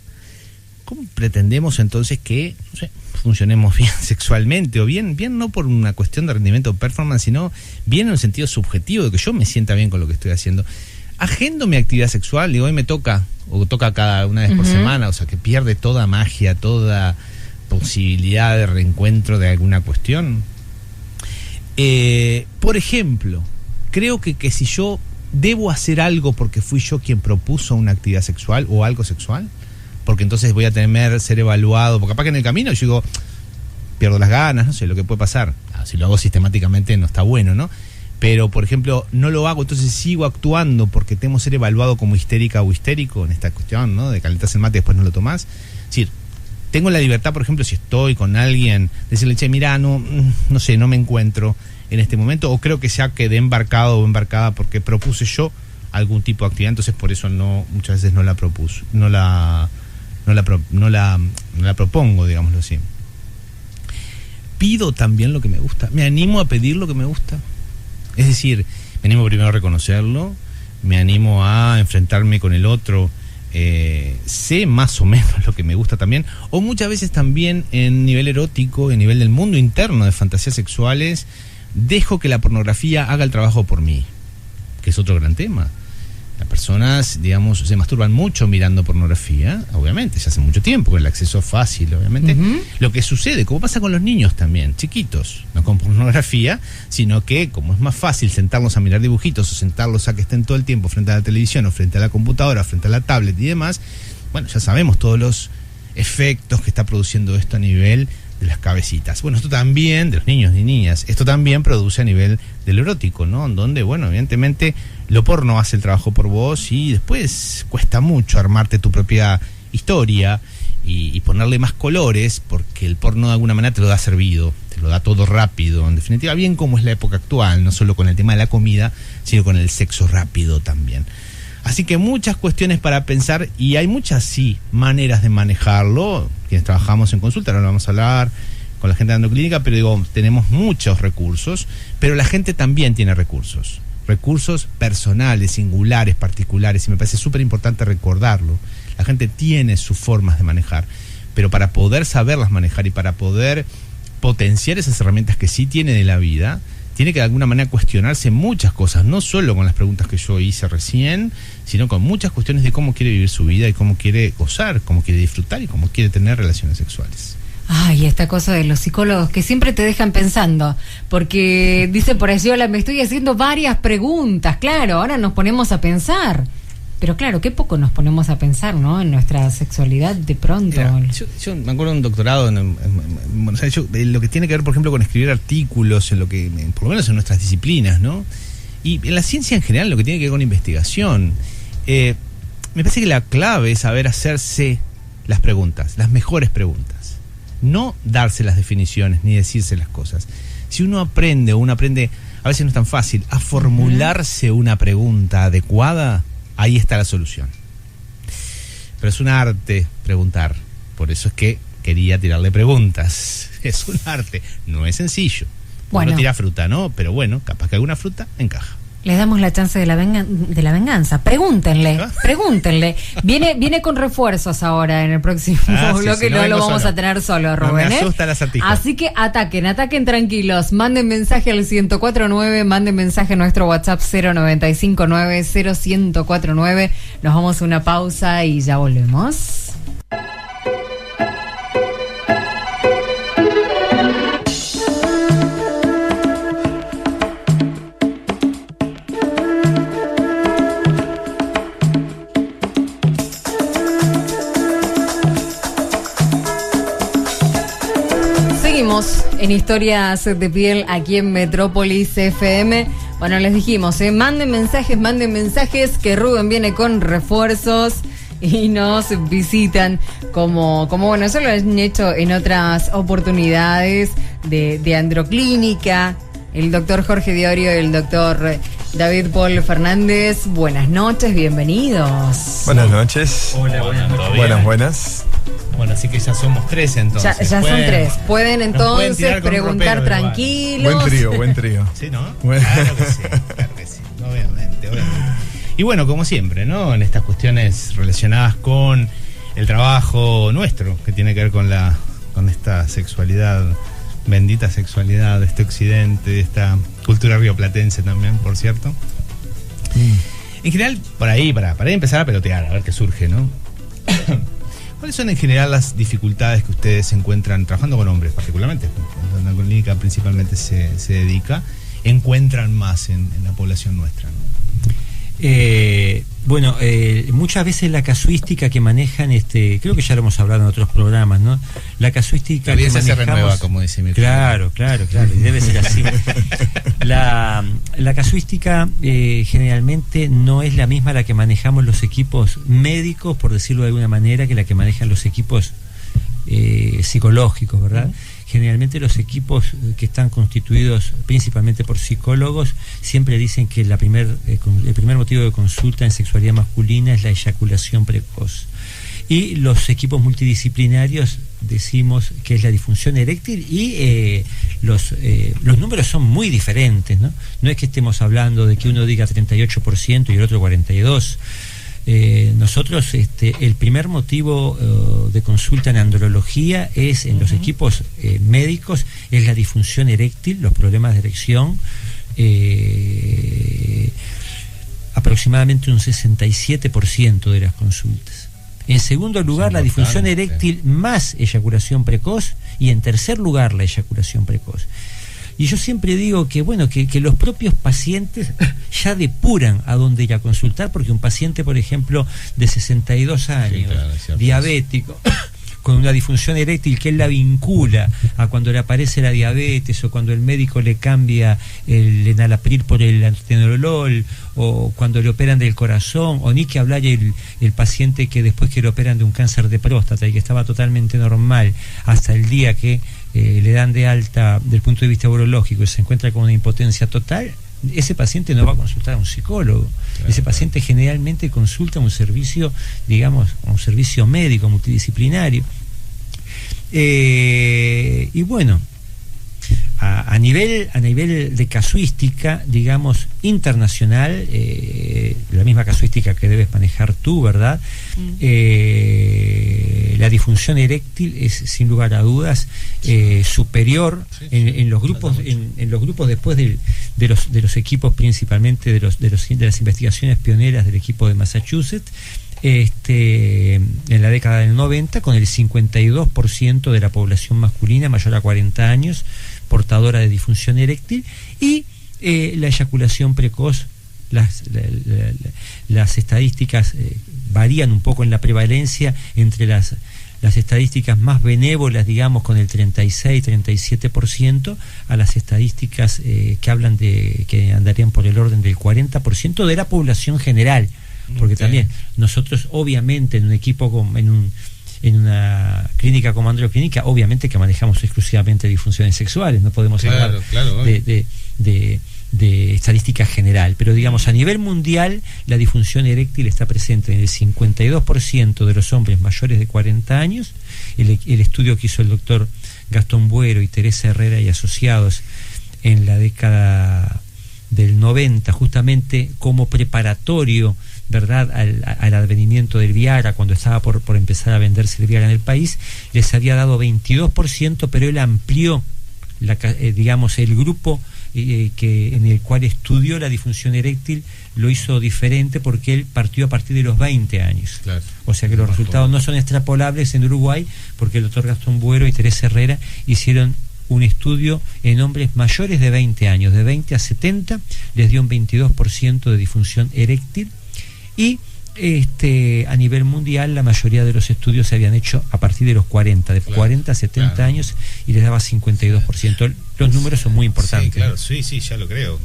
¿cómo pretendemos entonces que, no sé, funcionemos bien sexualmente? O bien no por una cuestión de rendimiento o performance, sino bien en un sentido subjetivo, de que yo me sienta bien con lo que estoy haciendo. Agendo mi actividad sexual, digo, hoy me toca, o toca cada una vez por semana, o sea, que pierde toda magia, toda posibilidad de reencuentro de alguna cuestión. Por ejemplo, creo que si yo debo hacer algo porque fui yo quien propuso una actividad sexual o algo sexual, porque entonces voy a ser evaluado, porque capaz que en el camino yo digo, pierdo las ganas, no sé, lo que puede pasar. Si lo hago sistemáticamente no está bueno, ¿no? Pero, por ejemplo, no lo hago, entonces sigo actuando porque temo ser evaluado como histérica o histérico en esta cuestión, ¿no? De calentarse el mate y después no lo tomás. Es decir, tengo la libertad, por ejemplo, si estoy con alguien, decirle, che, mira, no sé, no me encuentro en este momento, o creo que ya quedé embarcado o embarcada porque propuse yo algún tipo de actividad, entonces por eso muchas veces no la propongo, digámoslo así. Pido también lo que me gusta, me animo a pedir lo que me gusta, es decir, me animo primero a reconocerlo, me animo a enfrentarme con el otro, sé más o menos lo que me gusta también, o muchas veces también en nivel erótico, en nivel del mundo interno de fantasías sexuales, dejo que la pornografía haga el trabajo por mí, que es otro gran tema. Las personas, digamos, se masturban mucho mirando pornografía, obviamente, ya hace mucho tiempo, con el acceso fácil, obviamente. Lo que sucede, como pasa con los niños también, chiquitos, no con pornografía, sino que como es más fácil sentarlos a mirar dibujitos o sentarlos a que estén todo el tiempo frente a la televisión o frente a la computadora, frente a la tablet y demás, bueno, ya sabemos todos los efectos que está produciendo esto a nivel de las cabecitas. Bueno, esto también, de los niños y niñas, esto también produce a nivel del erótico, ¿no? Donde, bueno, evidentemente lo porno hace el trabajo por vos y después cuesta mucho armarte tu propia historia y ponerle más colores, porque el porno de alguna manera te lo da servido, te lo da todo rápido, en definitiva, bien como es la época actual, no solo con el tema de la comida, sino con el sexo rápido también. Así que muchas cuestiones para pensar y hay muchas, sí, maneras de manejarlo. Quienes trabajamos en consulta, ahora lo vamos a hablar con la gente de Androclínica, pero digo, tenemos muchos recursos, pero la gente también tiene recursos personales, singulares, particulares, y me parece súper importante recordarlo. La gente tiene sus formas de manejar, pero para poder saberlas manejar y para poder potenciar esas herramientas que sí tiene de la vida, tiene que de alguna manera cuestionarse muchas cosas, no solo con las preguntas que yo hice recién, sino con muchas cuestiones de cómo quiere vivir su vida y cómo quiere gozar, cómo quiere disfrutar y cómo quiere tener relaciones sexuales. Ay, esta cosa de los psicólogos que siempre te dejan pensando, porque dice por allí, hola, me estoy haciendo varias preguntas, claro, ahora nos ponemos a pensar. Pero claro, qué poco nos ponemos a pensar, ¿no? En nuestra sexualidad de pronto. Mira, yo me acuerdo de un doctorado en lo que tiene que ver, por ejemplo, con escribir artículos, en lo que, por lo menos en nuestras disciplinas, ¿no? Y en la ciencia en general, lo que tiene que ver con investigación. Me parece que la clave es saber hacerse las preguntas, las mejores preguntas. No darse las definiciones ni decirse las cosas. Si uno aprende, a veces no es tan fácil, a formularse una pregunta adecuada, ahí está la solución. Pero es un arte preguntar. Por eso es que quería tirarle preguntas. Es un arte. No es sencillo. Bueno. Uno tira fruta, ¿no? Pero bueno, capaz que alguna fruta encaja. Les damos la chance de la venganza. Pregúntenle. Viene con refuerzos ahora en el próximo bloque. Sí, no lo vamos a tener solo, Rubén. No me asusta la acertijo. Así que ataquen tranquilos. Manden mensaje al 1049, manden mensaje a nuestro WhatsApp 0959-0149. Nos vamos a una pausa y ya volvemos. En Historias de Piel aquí en Metrópolis FM. Bueno, les dijimos, manden mensajes que Rubén viene con refuerzos y nos visitan como bueno, eso lo han hecho en otras oportunidades de Androclínica, el doctor Jorge Diorio y el doctor David Paul Fernández. Buenas noches, bienvenidos. Buenas noches. Hola, buenas. Bueno, así que ya somos 3 entonces. Ya son 3. Pueden entonces preguntar tranquilos. Buen trío. Sí, ¿no? Claro que sí. Obviamente. Y bueno, como siempre, ¿no? En estas cuestiones relacionadas con el trabajo nuestro, que tiene que ver con esta sexualidad, bendita sexualidad de este occidente, de esta cultura rioplatense también, por cierto. En general, por ahí, para empezar a pelotear, a ver qué surge, ¿no? ¿Cuáles son en general las dificultades que ustedes encuentran trabajando con hombres, particularmente, donde la clínica principalmente se dedica, encuentran más en la población nuestra, ¿no? Muchas veces la casuística que manejan, creo que ya lo hemos hablado en otros programas, ¿no? La casuística que manejamos, se renueva, como dice mi Claro, y debe ser así. La casuística generalmente no es la misma la que manejamos los equipos médicos, por decirlo de alguna manera, que la que manejan los equipos psicológicos, ¿verdad? Generalmente los equipos que están constituidos principalmente por psicólogos siempre dicen que el primer motivo de consulta en sexualidad masculina es la eyaculación precoz. Y los equipos multidisciplinarios decimos que es la disfunción eréctil, y los números son muy diferentes, ¿no? No es que estemos hablando de que uno diga 38% y el otro 42%. Nosotros el primer motivo de consulta en andrología es en los equipos médicos, es la disfunción eréctil, los problemas de erección, aproximadamente un 67% de las consultas. En segundo lugar, la disfunción eréctil más eyaculación precoz, y en tercer lugar la eyaculación precoz. Y yo siempre digo que los propios pacientes ya depuran a dónde ir a consultar, porque un paciente, por ejemplo, de 62 años, diabético, con una disfunción eréctil que él la vincula a cuando le aparece la diabetes, o cuando el médico le cambia el enalapril por el atenolol, o cuando le operan del corazón, o ni que hablar el paciente que después que le operan de un cáncer de próstata y que estaba totalmente normal hasta el día que le dan de alta del punto de vista urológico y se encuentra con una impotencia total, ese paciente no va a consultar a un psicólogo. Ese paciente generalmente consulta un servicio, digamos, un servicio médico multidisciplinario. Y bueno, a nivel de casuística, digamos, internacional, la misma casuística que debes manejar tú, ¿verdad? La disfunción eréctil es, sin lugar a dudas, superior en los grupos, en los grupos después de los equipos, principalmente de las investigaciones pioneras del equipo de Massachusetts, en la década del 90, con el 52% de la población masculina mayor a 40 años portadora de disfunción eréctil, y la eyaculación precoz. Las estadísticas varían un poco en la prevalencia entre las estadísticas más benévolas, digamos, con el 36-37%, a las estadísticas que hablan de que andarían por el orden del 40% de la población general. Porque también nosotros, obviamente, en un equipo en una clínica como Androclínica, obviamente que manejamos exclusivamente disfunciones sexuales, no podemos hablar de estadística general, pero digamos, a nivel mundial la disfunción eréctil está presente en el 52% de los hombres mayores de 40 años. El estudio que hizo el doctor Gastón Buero y Teresa Herrera y asociados en la década del 90, justamente como preparatorio, ¿verdad?, al advenimiento del Viagra, cuando estaba por empezar a venderse el Viagra en el país, les había dado 22%, pero él amplió digamos, el grupo en el cual estudió la disfunción eréctil, lo hizo diferente porque él partió a partir de los 20 años. Claro. O sea que los resultados no son extrapolables en Uruguay, porque el doctor Gastón Buero y Teresa Herrera hicieron un estudio en hombres mayores de 20 años, de 20 a 70, les dio un 22% de disfunción eréctil, y a nivel mundial la mayoría de los estudios se habían hecho a partir de los 40, de 40 a 70 años, y les daba 52%. Los números son muy importantes. Sí, claro, sí, ya lo creo.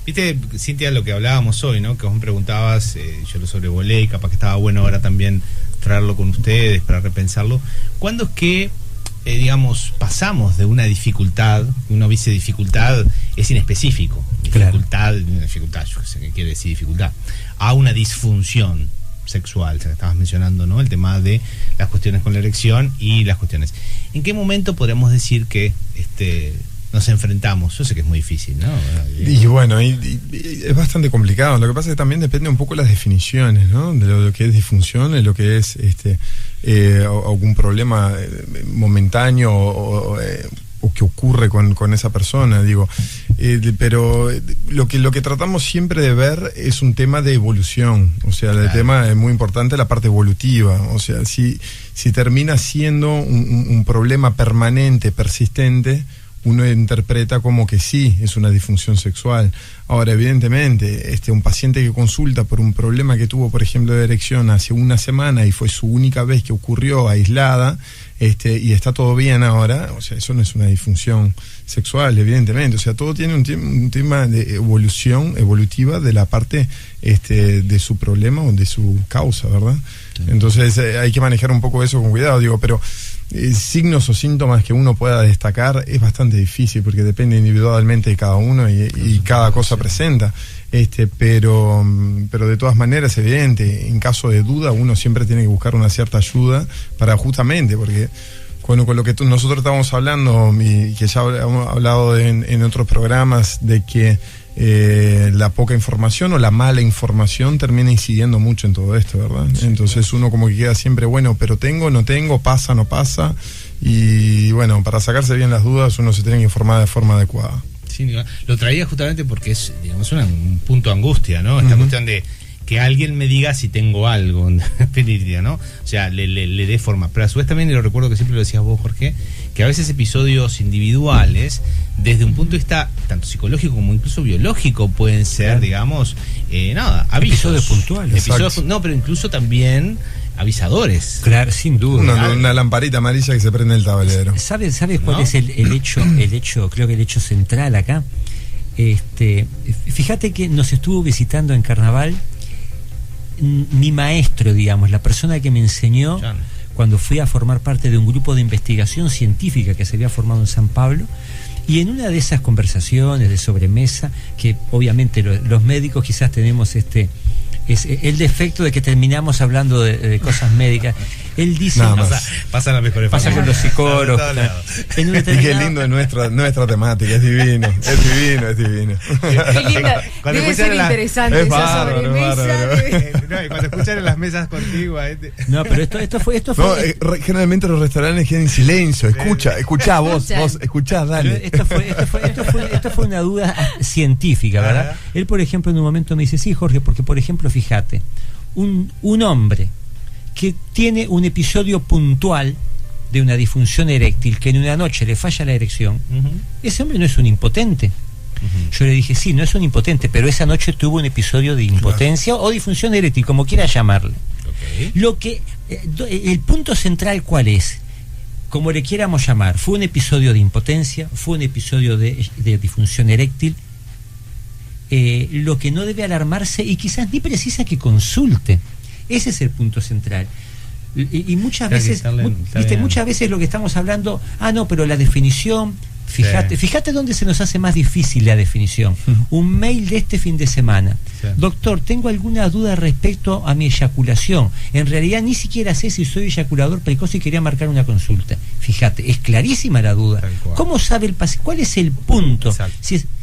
Viste, Cintia, lo que hablábamos hoy, ¿no? Que vos me preguntabas, yo lo sobrevolé y capaz que estaba bueno ahora también traerlo con ustedes para repensarlo. ¿Cuándo es que, digamos, pasamos de una dificultad, uno dice dificultad, es inespecífico, dificultad, yo sé qué quiere decir dificultad, a una disfunción sexual? Se estabas mencionando, ¿no? El tema de las cuestiones con la erección y las cuestiones. ¿En qué momento podemos decir que nos enfrentamos? Yo sé que es muy difícil, ¿no? Y bueno, y es bastante complicado. Lo que pasa es que también depende un poco de las definiciones, ¿no? De lo que es disfunción, de lo que es algún problema momentáneo o que ocurre con esa persona, digo. Pero lo que tratamos siempre de ver es un tema de evolución. O sea, el tema es muy importante, la parte evolutiva. O sea, si termina siendo un problema permanente, persistente, uno interpreta como que sí, es una disfunción sexual. Ahora, evidentemente, un paciente que consulta por un problema que tuvo, por ejemplo, de erección hace una semana y fue su única vez que ocurrió, aislada, y está todo bien ahora, o sea, eso no es una disfunción sexual, evidentemente. O sea, todo tiene un tema de evolutiva de la parte de su problema o de su causa, ¿verdad? Sí. Entonces hay que manejar un poco eso con cuidado, digo, pero signos o síntomas que uno pueda destacar es bastante difícil porque depende individualmente de cada uno y cada cosa presenta. Pero de todas maneras es evidente, en caso de duda uno siempre tiene que buscar una cierta ayuda para justamente, porque con lo que nosotros estábamos hablando y que ya hemos hablado en otros programas, de que la poca información o la mala información termina incidiendo mucho en todo esto, ¿verdad? Sí, entonces uno como que queda siempre, bueno, pero tengo, no tengo, pasa, no pasa, y bueno, para sacarse bien las dudas uno se tiene que informar de forma adecuada. Sí, lo traía justamente porque es, digamos, un punto de angustia, ¿no? Esta cuestión de que alguien me diga si tengo algo, ¿no? O sea, le dé forma. Pero a su vez también, y lo recuerdo que siempre lo decías vos, Jorge, que a veces episodios individuales, desde un punto de vista tanto psicológico como incluso biológico, pueden ser, digamos, avisos. Episodios puntuales. No, pero incluso también avisadores. Claro, sin duda. Una lamparita amarilla que se prende en el tablero. ¿Sabes cuál es el hecho? Creo que el hecho central acá. Fíjate que nos estuvo visitando en Carnaval mi maestro, digamos, la persona que me enseñó cuando fui a formar parte de un grupo de investigación científica que se había formado en San Pablo. Y en una de esas conversaciones de sobremesa, que obviamente los médicos quizás tenemos es el defecto de que terminamos hablando de cosas médicas. Él dice, pasa las mejores, pasa con los psicólogos. Y qué lindo es nuestra temática, es divino. Qué linda, debe ser interesante esa sobremesa. Y cuando escuchan en las mesas contiguas. No, pero esto fue. Generalmente los restaurantes quedan en silencio. Escuchá vos, escuchá, dale. Esto fue una duda científica, ¿verdad? Él, por ejemplo, en un momento me dice, sí, Jorge, porque, por ejemplo, fíjate, un hombre que tiene un episodio puntual de una disfunción eréctil, que en una noche le falla la erección, ese hombre no es un impotente. Yo le dije, sí, no es un impotente, pero esa noche tuvo un episodio de impotencia o disfunción eréctil, como quiera llamarle. Lo que el punto central, ¿cuál es? Como le quieramos llamar, fue un episodio de impotencia, fue un episodio de disfunción eréctil. Lo que no debe alarmarse y quizás ni precisa que consulte. Ese es el punto central. Y muchas veces, muchas veces lo que estamos hablando, no, pero la definición, fíjate dónde se nos hace más difícil la definición. Un mail de este fin de semana. Doctor, tengo alguna duda respecto a mi eyaculación. En realidad ni siquiera sé si soy eyaculador precoz y quería marcar una consulta. Fíjate, es clarísima la duda. ¿Cómo sabe el paciente? ¿Cuál es el punto?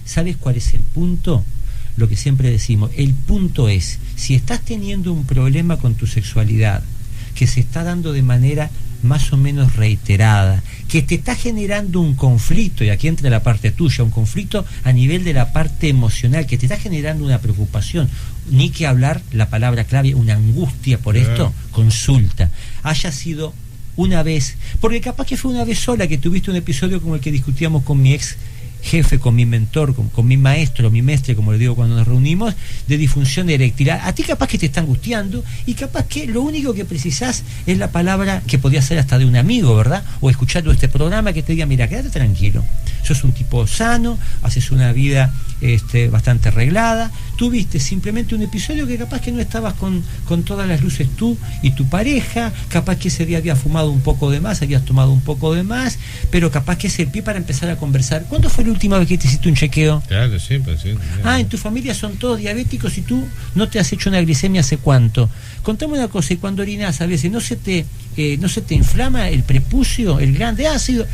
¿Sabes cuál es el punto? Lo que siempre decimos, el punto es, si estás teniendo un problema con tu sexualidad, que se está dando de manera más o menos reiterada, que te está generando un conflicto, y aquí entra la parte tuya, un conflicto a nivel de la parte emocional, que te está generando una preocupación, ni que hablar, la palabra clave, una angustia por esto, consulta. Haya sido una vez, porque capaz que fue una vez sola que tuviste un episodio como el que discutíamos con mi ex jefe, con mi mentor, con mi maestro, mi mestre, como le digo cuando nos reunimos, de disfunción eréctil. A ti capaz que te está angustiando y capaz que lo único que precisás es la palabra que podía ser hasta de un amigo, ¿verdad? O escuchando este programa que te diga, mira, quédate tranquilo, sos un tipo sano, haces una vida bastante arreglada, tuviste simplemente un episodio que capaz que no estabas con todas las luces tú y tu pareja, capaz que ese día habías fumado un poco de más, habías tomado un poco de más, pero capaz que es el pie para empezar a conversar. ¿Cuándo fue la última vez que te hiciste un chequeo? Claro, sí, pues sí. En tu familia son todos diabéticos y tú no te has hecho una glicemia ¿hace cuánto? Contame una cosa, y cuando orinas a veces no se te inflama el prepucio, el glande ácido.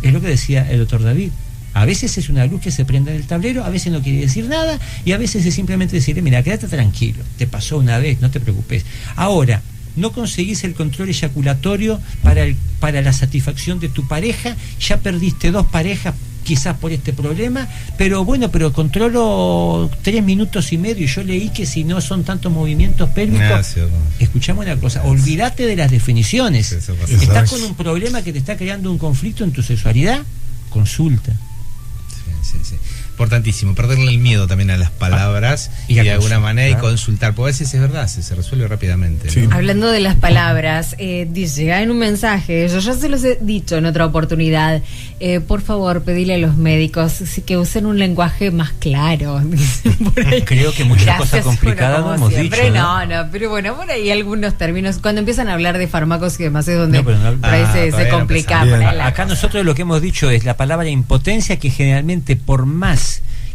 Es lo que decía el doctor David. A veces es una luz que se prende en el tablero, a veces no quiere decir nada, y a veces es simplemente decirle, mira, quédate tranquilo, te pasó una vez, no te preocupes. Ahora, no conseguís el control eyaculatorio para la satisfacción de tu pareja, ya perdiste 2 parejas quizás por este problema, pero controlo 3 minutos y medio, y yo leí que si no son tantos movimientos pélvicos, escuchame una cosa, olvídate de las definiciones. Estás con un problema que te está creando un conflicto en tu sexualidad, consulta. Sí. Importantísimo, perderle el miedo también a las palabras y de alguna manera y consultar, porque a veces es verdad, se resuelve rápidamente. Sí. ¿no? Hablando de las palabras, dice en un mensaje, yo ya se los he dicho en otra oportunidad, por favor, pedile a los médicos que usen un lenguaje más claro. Por ahí. Creo que muchas cosas complicadas no hemos dicho. No, pero bueno, por ahí algunos términos, cuando empiezan a hablar de fármacos y demás, es donde por ahí se complica. Acá nosotros lo que hemos dicho es la palabra impotencia, que generalmente por más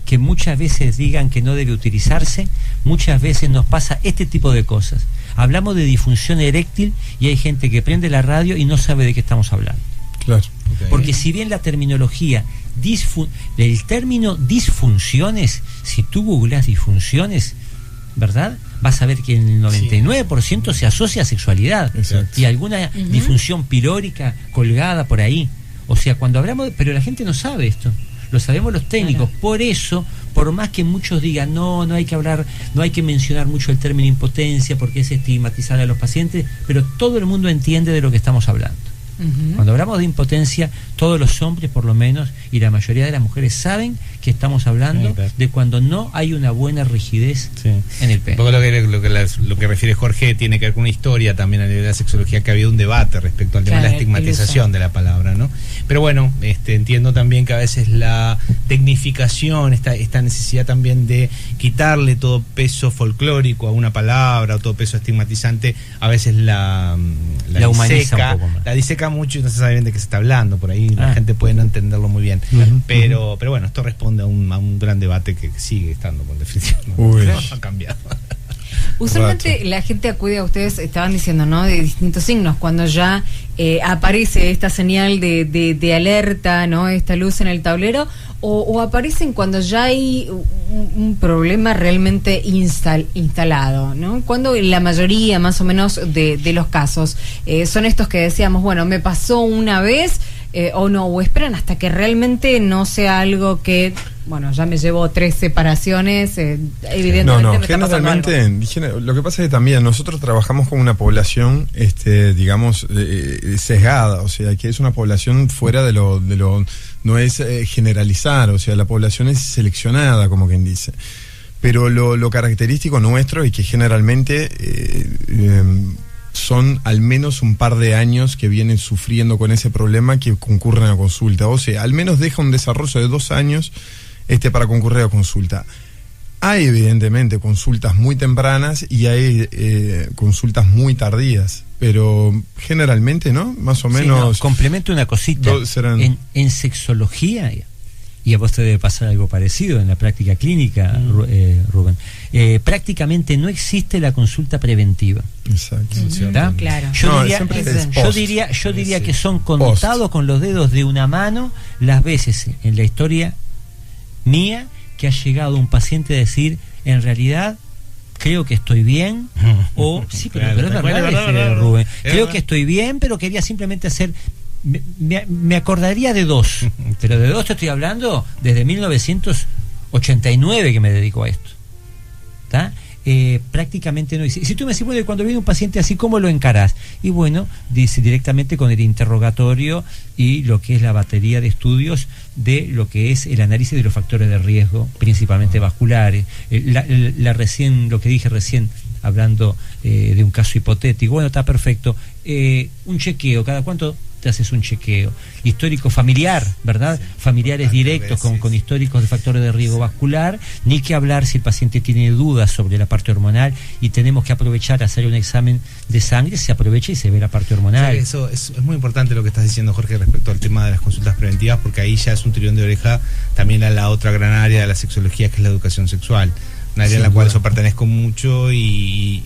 que muchas veces digan que no debe utilizarse, muchas veces nos pasa este tipo de cosas. Hablamos de disfunción eréctil y hay gente que prende la radio y no sabe de qué estamos hablando. Claro. Okay. Porque si bien la terminología, el término disfunciones, si tú googleas disfunciones, ¿verdad? Vas a ver que en el 99% se asocia a sexualidad. Exacto. Y alguna disfunción pilórica colgada por ahí. O sea, cuando hablamos, pero la gente no sabe esto. Lo sabemos los técnicos. Claro. Por eso, por más que muchos digan no hay que hablar, no hay que mencionar mucho el término impotencia porque es estigmatizar a los pacientes, pero todo el mundo entiende de lo que estamos hablando. Cuando hablamos de impotencia, todos los hombres por lo menos y la mayoría de las mujeres saben que estamos hablando de cuando no hay una buena rigidez en el pene. Un poco lo que refiere Jorge tiene que ver con una historia también a nivel de la sexología, que ha habido un debate respecto al tema de la estigmatización de la palabra, ¿no? Pero bueno, entiendo también que a veces la tecnificación, esta necesidad también de quitarle todo peso folclórico a una palabra o todo peso estigmatizante, a veces la humaniza un poco más. La diseca mucho y no se sabe bien de qué se está hablando, por ahí la gente puede no entenderlo muy bien. Pero bueno, esto responde a un gran debate que sigue estando, por definición. No ha cambiado. Usualmente la gente acude a ustedes, estaban diciendo, ¿no? De distintos signos, cuando ya aparece esta señal de alerta, ¿no? Esta luz en el tablero, o aparecen cuando ya hay un problema realmente instalado, ¿no? Cuando la mayoría, más o menos, de los casos son estos que decíamos, bueno, me pasó una vez, o no, o esperan hasta que realmente no sea algo que, bueno, ya me llevo 3 separaciones, evidentemente no, me está pasando generalmente, lo que pasa es que también nosotros trabajamos con una población, digamos, sesgada, o sea, que es una población fuera de lo no es generalizar, o sea, la población es seleccionada, como quien dice. Pero lo característico nuestro es que generalmente son al menos un par de años que vienen sufriendo con ese problema que concurren a consulta. O sea, al menos deja un desarrollo de 2 años para concurrir a consulta. Hay evidentemente consultas muy tempranas y hay consultas muy tardías, pero generalmente, ¿no? Más o menos... Complemento una cosita. En sexología, y a vos te debe pasar algo parecido en la práctica clínica, Rubén, prácticamente no existe la consulta preventiva. Exacto. Claro. Yo diría que son contados con los dedos de una mano las veces en la historia mía que ha llegado un paciente a decir, en realidad creo que estoy bien, o sí, pero es verdad, Rubén, creo que estoy bien, pero quería simplemente hacer... Me acordaría de 2, pero de 2 te estoy hablando desde 1989 que me dedico a esto. ¿Está? Prácticamente no existe. Si tú me decís, bueno, cuando viene un paciente así, ¿cómo lo encarás? Y bueno, dice directamente con el interrogatorio y lo que es la batería de estudios de lo que es el análisis de los factores de riesgo, principalmente vasculares. Lo que dije recién, hablando de un caso hipotético. Bueno, está perfecto. Un chequeo, ¿cada cuánto te haces un chequeo? Histórico familiar, ¿verdad? Familiares directos con históricos de factores de riesgo vascular, ni que hablar si el paciente tiene dudas sobre la parte hormonal y tenemos que aprovechar a hacer un examen de sangre, se aprovecha y se ve la parte hormonal. Sí, eso es muy importante lo que estás diciendo, Jorge, respecto al tema de las consultas preventivas, porque ahí ya es un tirón de oreja también a la otra gran área de la sexología, que es la educación sexual. Una área en la cual yo pertenezco mucho y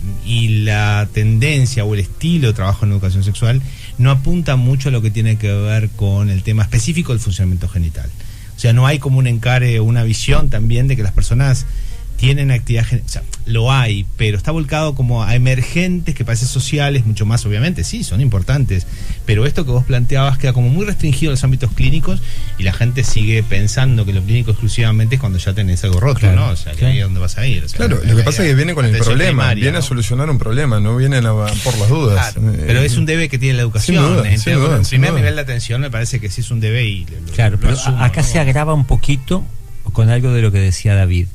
la tendencia o el estilo de trabajo en educación sexual no apunta mucho a lo que tiene que ver con el tema específico del funcionamiento genital. O sea, no hay como un encare o una visión también de que las personas tienen actividad genital. O sea, lo hay, pero está volcado como a emergentes que parecen sociales, mucho más obviamente, sí, son importantes, pero esto que vos planteabas queda como muy restringido a los ámbitos clínicos y la gente sigue pensando que lo clínico exclusivamente es cuando ya tenés algo roto, claro, ¿no? O sea, que ahí es donde vas a ir. O sea, claro, lo que pasa es que viene con el problema, primaria, viene, ¿no?, a solucionar un problema, no viene por las dudas. Claro, pero es un debe que tiene la educación. Sin duda, el primer nivel de atención me parece que sí es un debe y claro, pero acá se agrava un poquito con algo de lo que decía David.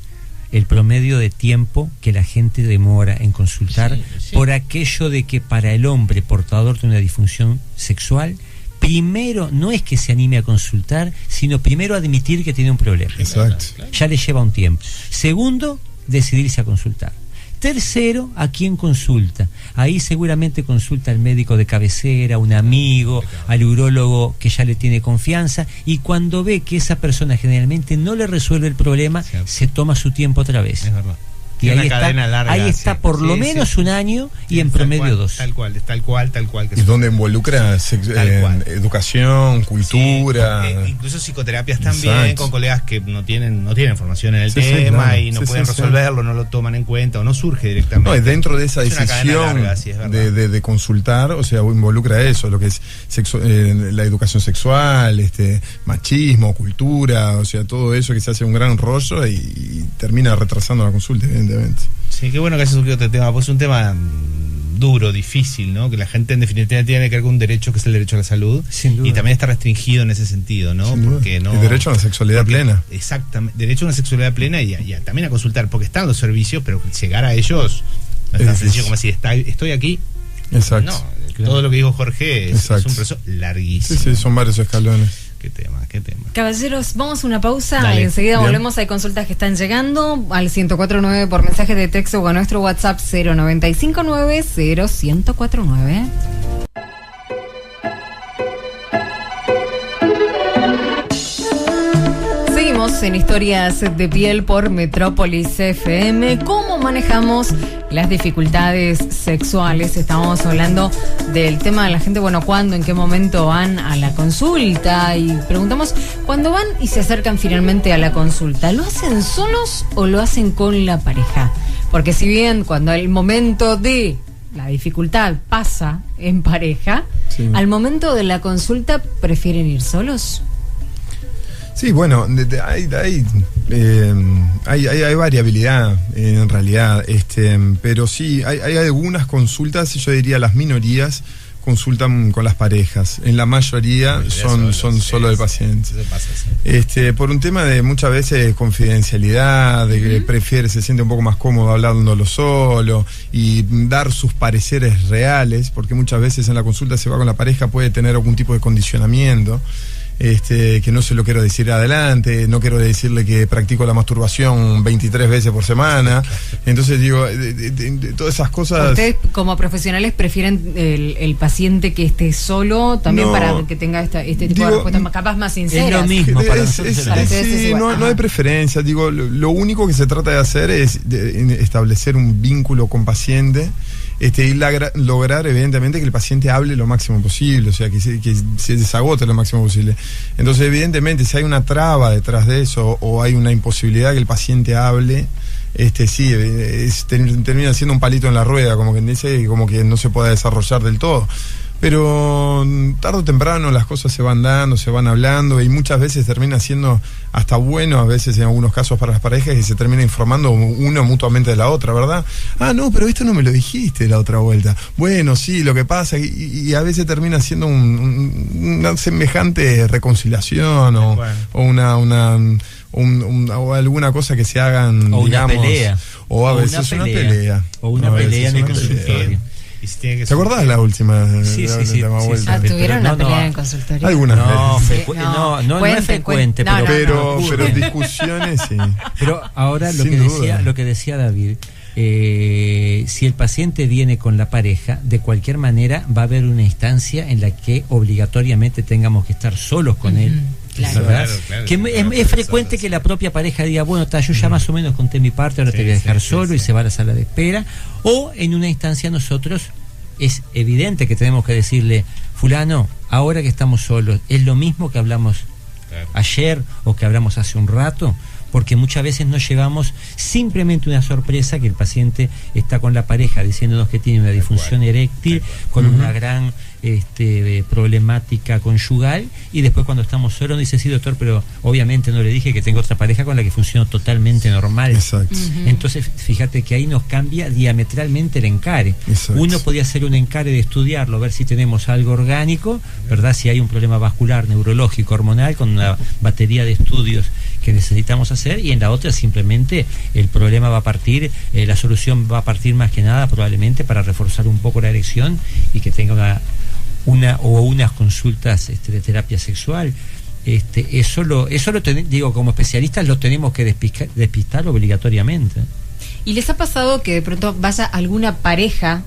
El promedio de tiempo que la gente demora en consultar por aquello de que para el hombre portador de una disfunción sexual, primero no es que se anime a consultar, sino primero admitir que tiene un problema. Exacto. Ya le lleva un tiempo. Segundo, decidirse a consultar. Tercero, ¿a quién consulta? Ahí seguramente consulta al médico de cabecera, un amigo, al urólogo que ya le tiene confianza, y cuando ve que esa persona generalmente no le resuelve el problema, se toma su tiempo otra vez. Es verdad. Y ahí está por lo menos un año y en promedio 2. Tal cual. Y donde involucra educación, cultura. Incluso psicoterapias también, con colegas que no tienen formación en el tema y no pueden resolverlo, no lo toman en cuenta o no surge directamente. No, y dentro de esa decisión de consultar, o sea, involucra eso, lo que es la educación sexual, machismo, cultura, o sea, todo eso que se hace un gran rollo y termina retrasando la consulta, evidentemente. Sí, qué bueno que hayas surgido este tema, pues es un tema duro, difícil, ¿no? Que la gente en definitiva tiene que ver con un derecho que es el derecho a la salud. Sin duda. Y también está restringido en ese sentido, ¿no? Porque no, el derecho a una sexualidad plena. Exactamente, derecho a una sexualidad plena y también a consultar, porque están los servicios, pero llegar a ellos no es tan sencillo como decir, estoy aquí. Exacto. No, todo lo que dijo Jorge es un proceso larguísimo. Sí, son varios escalones. Qué tema. Caballeros, vamos a una pausa. Dale. Y enseguida Bien. volvemos. Hay consultas que están llegando al 1049 por mensaje de texto o a nuestro WhatsApp 0959 0149. Seguimos en Historias de Piel por Metrópolis FM. ¿Cómo manejamos las dificultades sexuales? Estamos hablando del tema de la gente, bueno, cuándo, en qué momento van a la consulta, y preguntamos, cuando van y se acercan finalmente a la consulta, ¿lo hacen solos o lo hacen con la pareja? Porque si bien cuando el momento de la dificultad pasa en pareja, al momento de la consulta prefieren ir solos. Sí, bueno, hay variabilidad en realidad, pero sí, hay algunas consultas, yo diría las minorías consultan con las parejas, en la mayoría son solo del paciente. Por un tema de muchas veces confidencialidad, de que se siente un poco más cómodo hablándolo solo y dar sus pareceres reales, porque muchas veces en la consulta se va con la pareja, puede tener algún tipo de condicionamiento. Que no se lo quiero decir adelante, no quiero decirle que practico la masturbación 23 veces por semana. Entonces digo, de todas esas cosas. ¿Ustedes como profesionales prefieren el paciente que esté solo también para que tenga este tipo de respuestas capaz más sinceras? Es lo mismo para nosotros. No hay preferencia. Digo, lo único que se trata de hacer es establecer un vínculo con paciente. Y lograr evidentemente que el paciente hable lo máximo posible, o sea, que se desagote lo máximo posible. Entonces, evidentemente, si hay una traba detrás de eso o hay una imposibilidad que el paciente hable, termina siendo un palito en la rueda, como quien dice, y como que no se pueda desarrollar del todo. Pero tarde o temprano las cosas se van dando, se van hablando, y muchas veces termina siendo hasta bueno, a veces en algunos casos para las parejas, que se termina informando uno mutuamente de la otra, ¿verdad? Ah, no, pero esto no me lo dijiste la otra vuelta. Bueno, sí, lo que pasa, y a veces termina siendo una semejante reconciliación o alguna cosa que se hagan, o digamos, una pelea, o a veces una pelea. O una pelea en el consultorio. ¿Te acordás la última? Sí. ¿Tuvieron una pelea en el consultorio? Algunas veces. No es frecuente, pero discusiones sí. Pero ahora lo que decía David, si el paciente viene con la pareja, de cualquier manera va a haber una instancia en la que obligatoriamente tengamos que estar solos con él. Claro. Es frecuente que la propia pareja diga, bueno, yo ya más o menos conté mi parte, ahora te voy a dejar solo, y se va a la sala de espera. O en una instancia nosotros es evidente que tenemos que decirle, fulano, ahora que estamos solos, ¿es lo mismo que hablamos ayer o que hablamos hace un rato? Porque muchas veces nos llevamos simplemente una sorpresa, que el paciente está con la pareja diciéndonos que tiene una disfunción eréctil con una gran problemática conyugal, y después cuando estamos solos dice, sí doctor, pero obviamente no le dije que tengo otra pareja con la que funciono totalmente normal. Exacto. Entonces fíjate que ahí nos cambia diametralmente el encare. Exacto. Uno podía hacer un encare de estudiarlo, ver si tenemos algo orgánico, ¿verdad? Si hay un problema vascular, neurológico, hormonal, con una batería de estudios que necesitamos hacer, y en la otra simplemente el problema va a partir, la solución va a partir más que nada probablemente para reforzar un poco la erección y que tenga unas consultas de terapia sexual. Eso lo digo, como especialistas lo tenemos que despistar obligatoriamente. ¿Y les ha pasado que de pronto vaya alguna pareja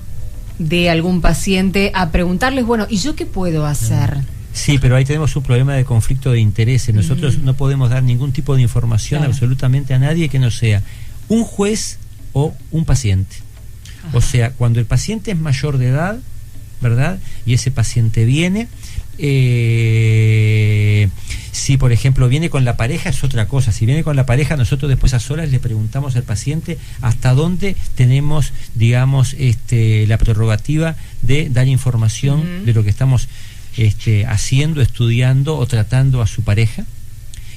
de algún paciente a preguntarles, bueno, ¿y yo qué puedo hacer? Sí, pero ahí tenemos un problema de conflicto de intereses. Nosotros no podemos dar ningún tipo de información absolutamente a nadie que no sea un juez o un paciente. Ajá. O sea, cuando el paciente es mayor de edad, ¿verdad? Y ese paciente viene, si por ejemplo viene con la pareja es otra cosa. Si viene con la pareja, nosotros después a solas le preguntamos al paciente hasta dónde tenemos, digamos, la prerrogativa de dar información de lo que estamos haciendo, estudiando o tratando a su pareja.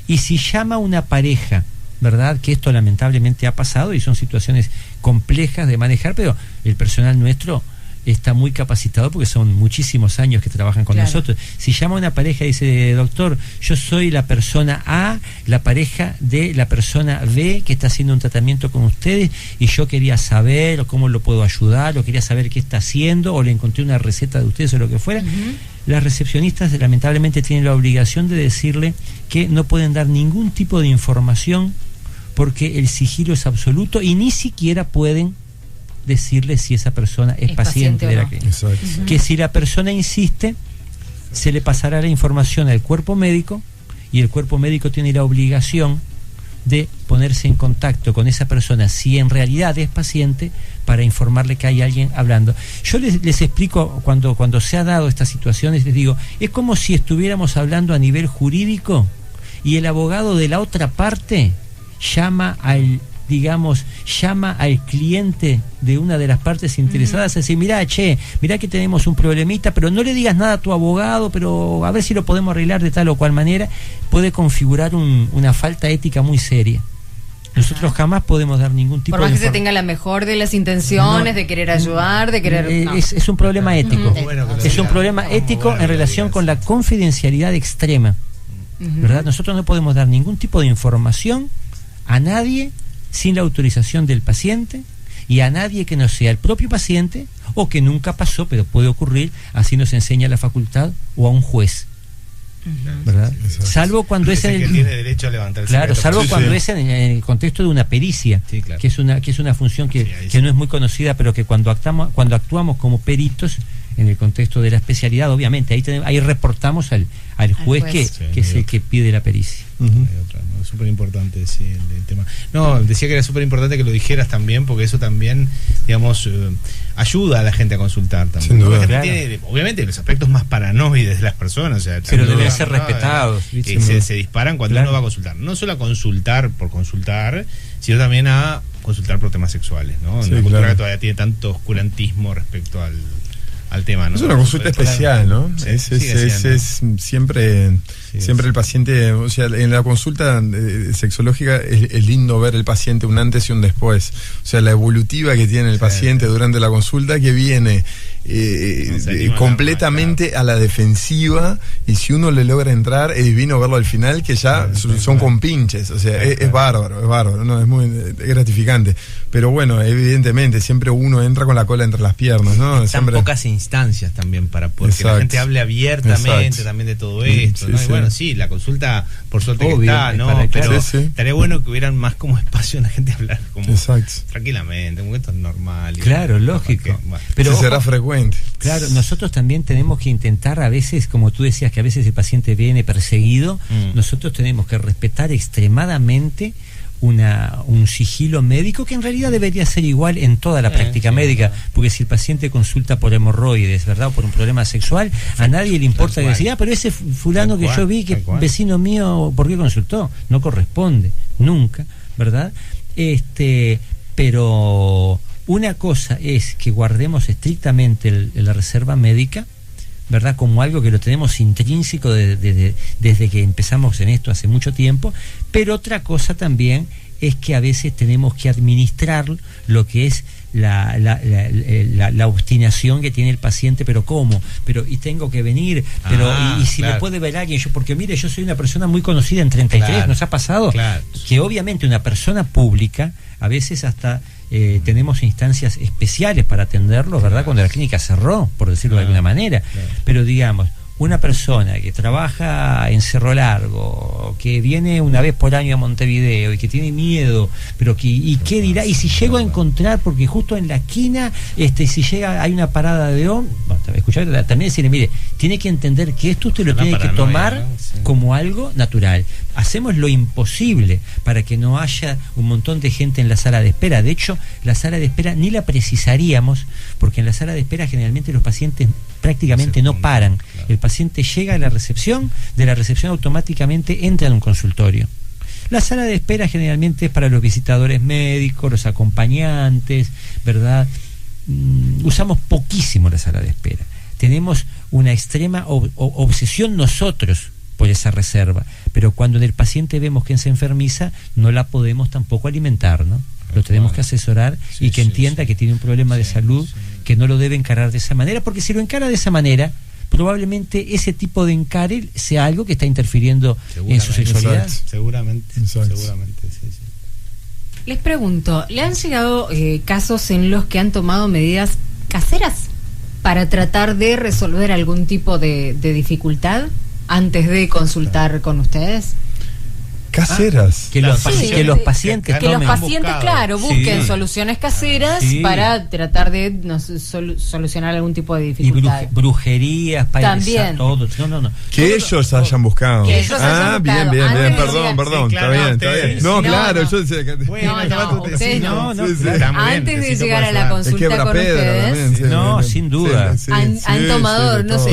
Y si llama a una pareja, ¿verdad? Que esto lamentablemente ha pasado y son situaciones complejas de manejar, pero el personal nuestro está muy capacitado porque son muchísimos años que trabajan con nosotros. Si llama a una pareja y dice, doctor, yo soy la persona A, la pareja de la persona B que está haciendo un tratamiento con ustedes y yo quería saber cómo lo puedo ayudar, o quería saber qué está haciendo, o le encontré una receta de ustedes o lo que fuera, las recepcionistas lamentablemente tienen la obligación de decirle que no pueden dar ningún tipo de información porque el sigilo es absoluto y ni siquiera pueden decirle si esa persona es paciente de la clínica. Que si la persona insiste, se le pasará la información al cuerpo médico y el cuerpo médico tiene la obligación de ponerse en contacto con esa persona si en realidad es paciente, para informarle que hay alguien hablando. Yo les explico, cuando se ha dado estas situaciones, les digo, es como si estuviéramos hablando a nivel jurídico y el abogado de la otra parte llama al cliente de una de las partes interesadas a decir, mirá que tenemos un problemita, pero no le digas nada a tu abogado, pero a ver si lo podemos arreglar de tal o cual manera. Puede configurar una falta ética muy seria. Nosotros jamás podemos dar ningún tipo de... Por más que se tenga la mejor de las intenciones, de querer ayudar, de querer... Es un problema ético. Es un problema ético en relación con la confidencialidad extrema. ¿Verdad? Nosotros no podemos dar ningún tipo de información a nadie sin la autorización del paciente, y a nadie que no sea el propio paciente o que nunca pasó, pero puede ocurrir, así nos enseña la facultad, o a un juez. ¿Verdad? Salvo cuando es en el, tiene derecho a levantar el claro, salvo cuando es en el contexto de una pericia, que es una función que no es muy conocida, pero que cuando actuamos como peritos en el contexto de la especialidad, obviamente ahí reportamos al juez que es el que pide la pericia. Es súper importante, sí, el tema. No, decía que era súper importante que lo dijeras también, porque eso también, digamos, ayuda a la gente a consultar también. Sin duda. Tiene, obviamente, los aspectos más paranoides de las personas, o sea, pero deben ser respetados. Se disparan cuando uno va a consultar. No solo a consultar por consultar, sino también a consultar por temas sexuales, ¿no? Una cultura que todavía tiene tanto oscurantismo respecto al tema, ¿no? Es una consulta especial, ¿no? Es siempre el paciente, o sea, en la consulta sexológica es lindo ver el paciente un antes y un después. O sea, la evolutiva que tiene el paciente durante la consulta, que viene completamente a la defensiva, y si uno le logra entrar, es divino verlo al final, que ya son compinches. O sea, es bárbaro, ¿no? Es muy gratificante. Pero bueno, evidentemente, siempre uno entra con la cola entre las piernas, ¿no? Están pocas instancias también para poder que la gente hable abiertamente también de todo esto, ¿no? Y bueno, sí, la consulta, por suerte, obvio, que está, ¿no? Pero estaría bueno que hubieran más como espacio en la gente a hablar como tranquilamente, como que esto es normal. Claro, lógico. Pero será frecuente. Claro, nosotros también tenemos que intentar, a veces, como tú decías, que a veces el paciente viene perseguido, nosotros tenemos que respetar extremadamente un sigilo médico, que en realidad debería ser igual en toda la práctica médica, porque si el paciente consulta por hemorroides, ¿verdad?, o por un problema sexual, a nadie le importa decir, pero ese fulano que yo vi, que vecino mío, ¿por qué consultó? No corresponde, nunca, ¿verdad? Pero una cosa es que guardemos estrictamente la reserva médica, ¿verdad? Como algo que lo tenemos intrínseco desde que empezamos en esto hace mucho tiempo, pero otra cosa también es que a veces tenemos que administrar lo que es la obstinación que tiene el paciente, pero ¿cómo? Y tengo que venir, y si me puede ver alguien, porque mire, yo soy una persona muy conocida en 33, nos ha pasado que obviamente una persona pública, a veces hasta tenemos instancias especiales para atenderlo, ¿verdad? Cuando la clínica cerró, por decirlo de alguna manera, pero digamos, una persona que trabaja en Cerro Largo, que viene una vez por año a Montevideo y que tiene miedo, ¿qué dirá? Y si llego a encontrar, porque justo en la esquina, si llega, hay una parada de escuchar, también decirle, mire, tiene que entender que esto usted lo tiene que tomar como algo natural. Hacemos lo imposible para que no haya un montón de gente en la sala de espera. De hecho, la sala de espera ni la precisaríamos, porque en la sala de espera generalmente los pacientes prácticamente no paran. El paciente llega a la recepción, de la recepción automáticamente entra en un consultorio. La sala de espera generalmente es para los visitadores médicos, los acompañantes, ¿verdad? Usamos poquísimo la sala de espera. Tenemos una extrema obsesión nosotros por esa reserva, pero cuando en el paciente vemos que se enfermiza, no la podemos tampoco alimentar, ¿no? Lo tenemos que asesorar y que entienda que tiene un problema de salud, que no lo debe encarar de esa manera, porque si lo encara de esa manera, probablemente ese tipo de encare sea algo que está interfiriendo en su sexualidad. Seguramente. Les pregunto, ¿le han llegado casos en los que han tomado medidas caseras para tratar de resolver algún tipo de dificultad antes de consultar con ustedes? Caseras. Que los pacientes busquen soluciones caseras para tratar de solucionar algún tipo de dificultad. Y brujerías, también. Todo. No. Que ellos hayan buscado. Bien. Perdón, está bien. No, claro, yo decía que... Antes de llegar a la consulta con ustedes, sin duda. Han tomado, no sé,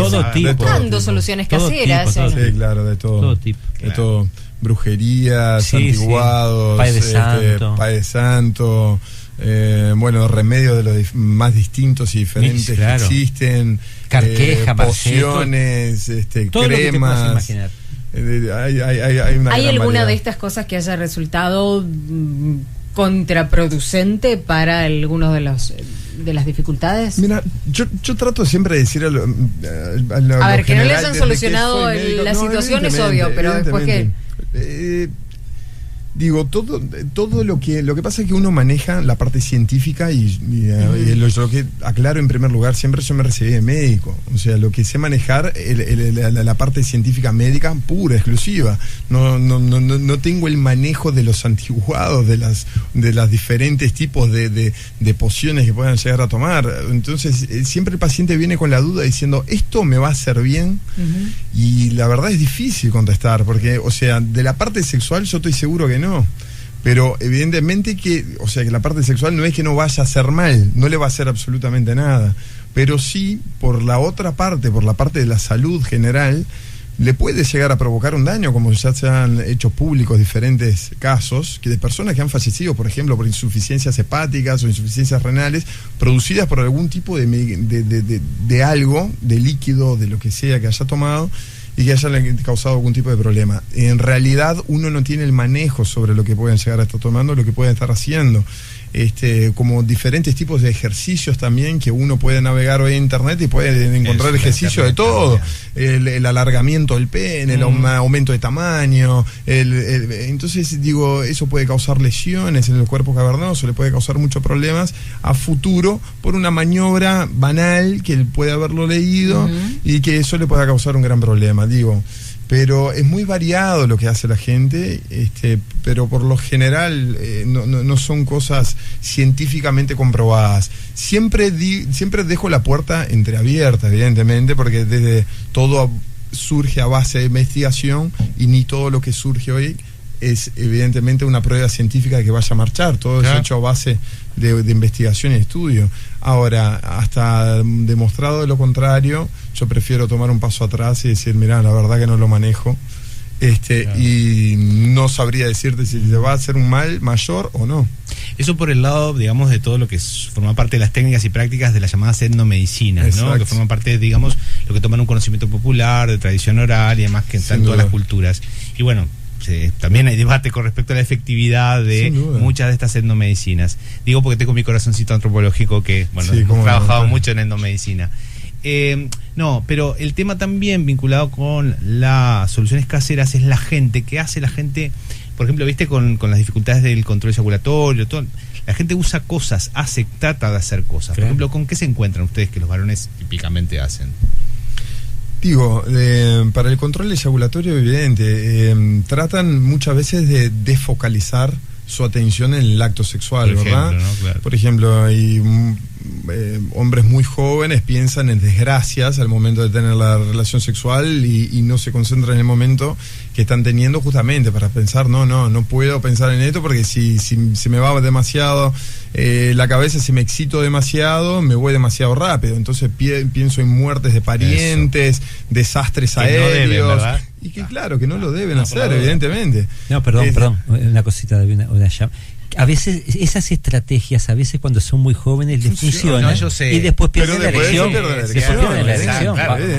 buscando soluciones caseras. Sí, claro, de todo. De todo. Brujerías, antiguados, Padre Santo, remedios de los más distintos y diferentes que existen, carqueja, pociones, cremas. ¿Hay alguna de estas cosas que haya resultado contraproducente para algunos de las dificultades? Mira, yo trato siempre de decir a ver, que no le hayan solucionado la situación es obvio, pero después que... todo lo que pasa es que uno maneja la parte científica y lo que aclaro en primer lugar, siempre yo me recibí de médico, o sea, lo que sé manejar la parte científica médica pura, exclusiva. No tengo el manejo de los antiguados, de las diferentes tipos de pociones que puedan llegar a tomar. Entonces siempre el paciente viene con la duda diciendo, ¿esto me va a hacer bien? Y la verdad es difícil contestar, porque, o sea, de la parte sexual yo estoy seguro que no. Pero evidentemente que la parte sexual no es que no vaya a hacer mal, no le va a hacer absolutamente nada, pero sí por la otra parte, por la parte de la salud general, le puede llegar a provocar un daño, como ya se han hecho públicos diferentes casos que de personas que han fallecido, por ejemplo, por insuficiencias hepáticas o insuficiencias renales producidas por algún tipo de algo, de líquido, de lo que sea que haya tomado, y que hayan causado algún tipo de problema. En realidad uno no tiene el manejo sobre lo que pueden llegar a estar tomando, lo que pueden estar haciendo. Como diferentes tipos de ejercicios también que uno puede navegar hoy en internet y puede encontrar ejercicios de todo, el alargamiento del pene, el aumento de tamaño, entonces digo, eso puede causar lesiones en el cuerpo cavernoso, le puede causar muchos problemas a futuro por una maniobra banal que él puede haberlo leído y que eso le pueda causar un gran problema, pero es muy variado lo que hace la gente, pero por lo general no son cosas científicamente comprobadas. Siempre dejo la puerta entreabierta, evidentemente, porque desde todo surge a base de investigación y ni todo lo que surge hoy es evidentemente una prueba científica que vaya a marchar, todo es hecho a base de investigación y estudio. Ahora, hasta demostrado de lo contrario, yo prefiero tomar un paso atrás y decir, mirá, la verdad que no lo manejo, Claro. Y no sabría decirte si te va a hacer un mal mayor o no. Eso por el lado, digamos, de todo lo que forma parte de las técnicas y prácticas de las llamadas etnomedicinas, ¿no? Que forman parte, digamos, lo que toman un conocimiento popular, de tradición oral y demás que están en todas las culturas. Y bueno, también hay debate con respecto a la efectividad de muchas de estas etnomedicinas. Digo porque tengo mi corazoncito antropológico que, bueno, hemos trabajado mucho en etnomedicina. No, pero el tema también vinculado con las soluciones caseras es la gente. ¿Qué hace la gente? Por ejemplo, viste, con las dificultades del control eyaculatorio, todo, la gente usa cosas, trata de hacer cosas. Por ejemplo, ¿con qué se encuentran ustedes que los varones típicamente hacen? Digo, para el control eyaculatorio, evidente, tratan muchas veces de desfocalizar su atención en el acto sexual, por ejemplo, ¿verdad? ¿No? Claro. Por ejemplo, hay hombres muy jóvenes piensan en desgracias al momento de tener la relación sexual y no se concentran en el momento que están teniendo, justamente para pensar, no puedo pensar en esto porque si se me va demasiado la cabeza, si me excito demasiado, me voy demasiado rápido. Entonces pienso en muertes de parientes, desastres que aéreos. No deben, ¿verdad? Y que claro, que no lo deben hacer, evidentemente. No, perdón, una cosita de una llama. A veces esas estrategias, cuando son muy jóvenes les funcionan, y después pierden la elección.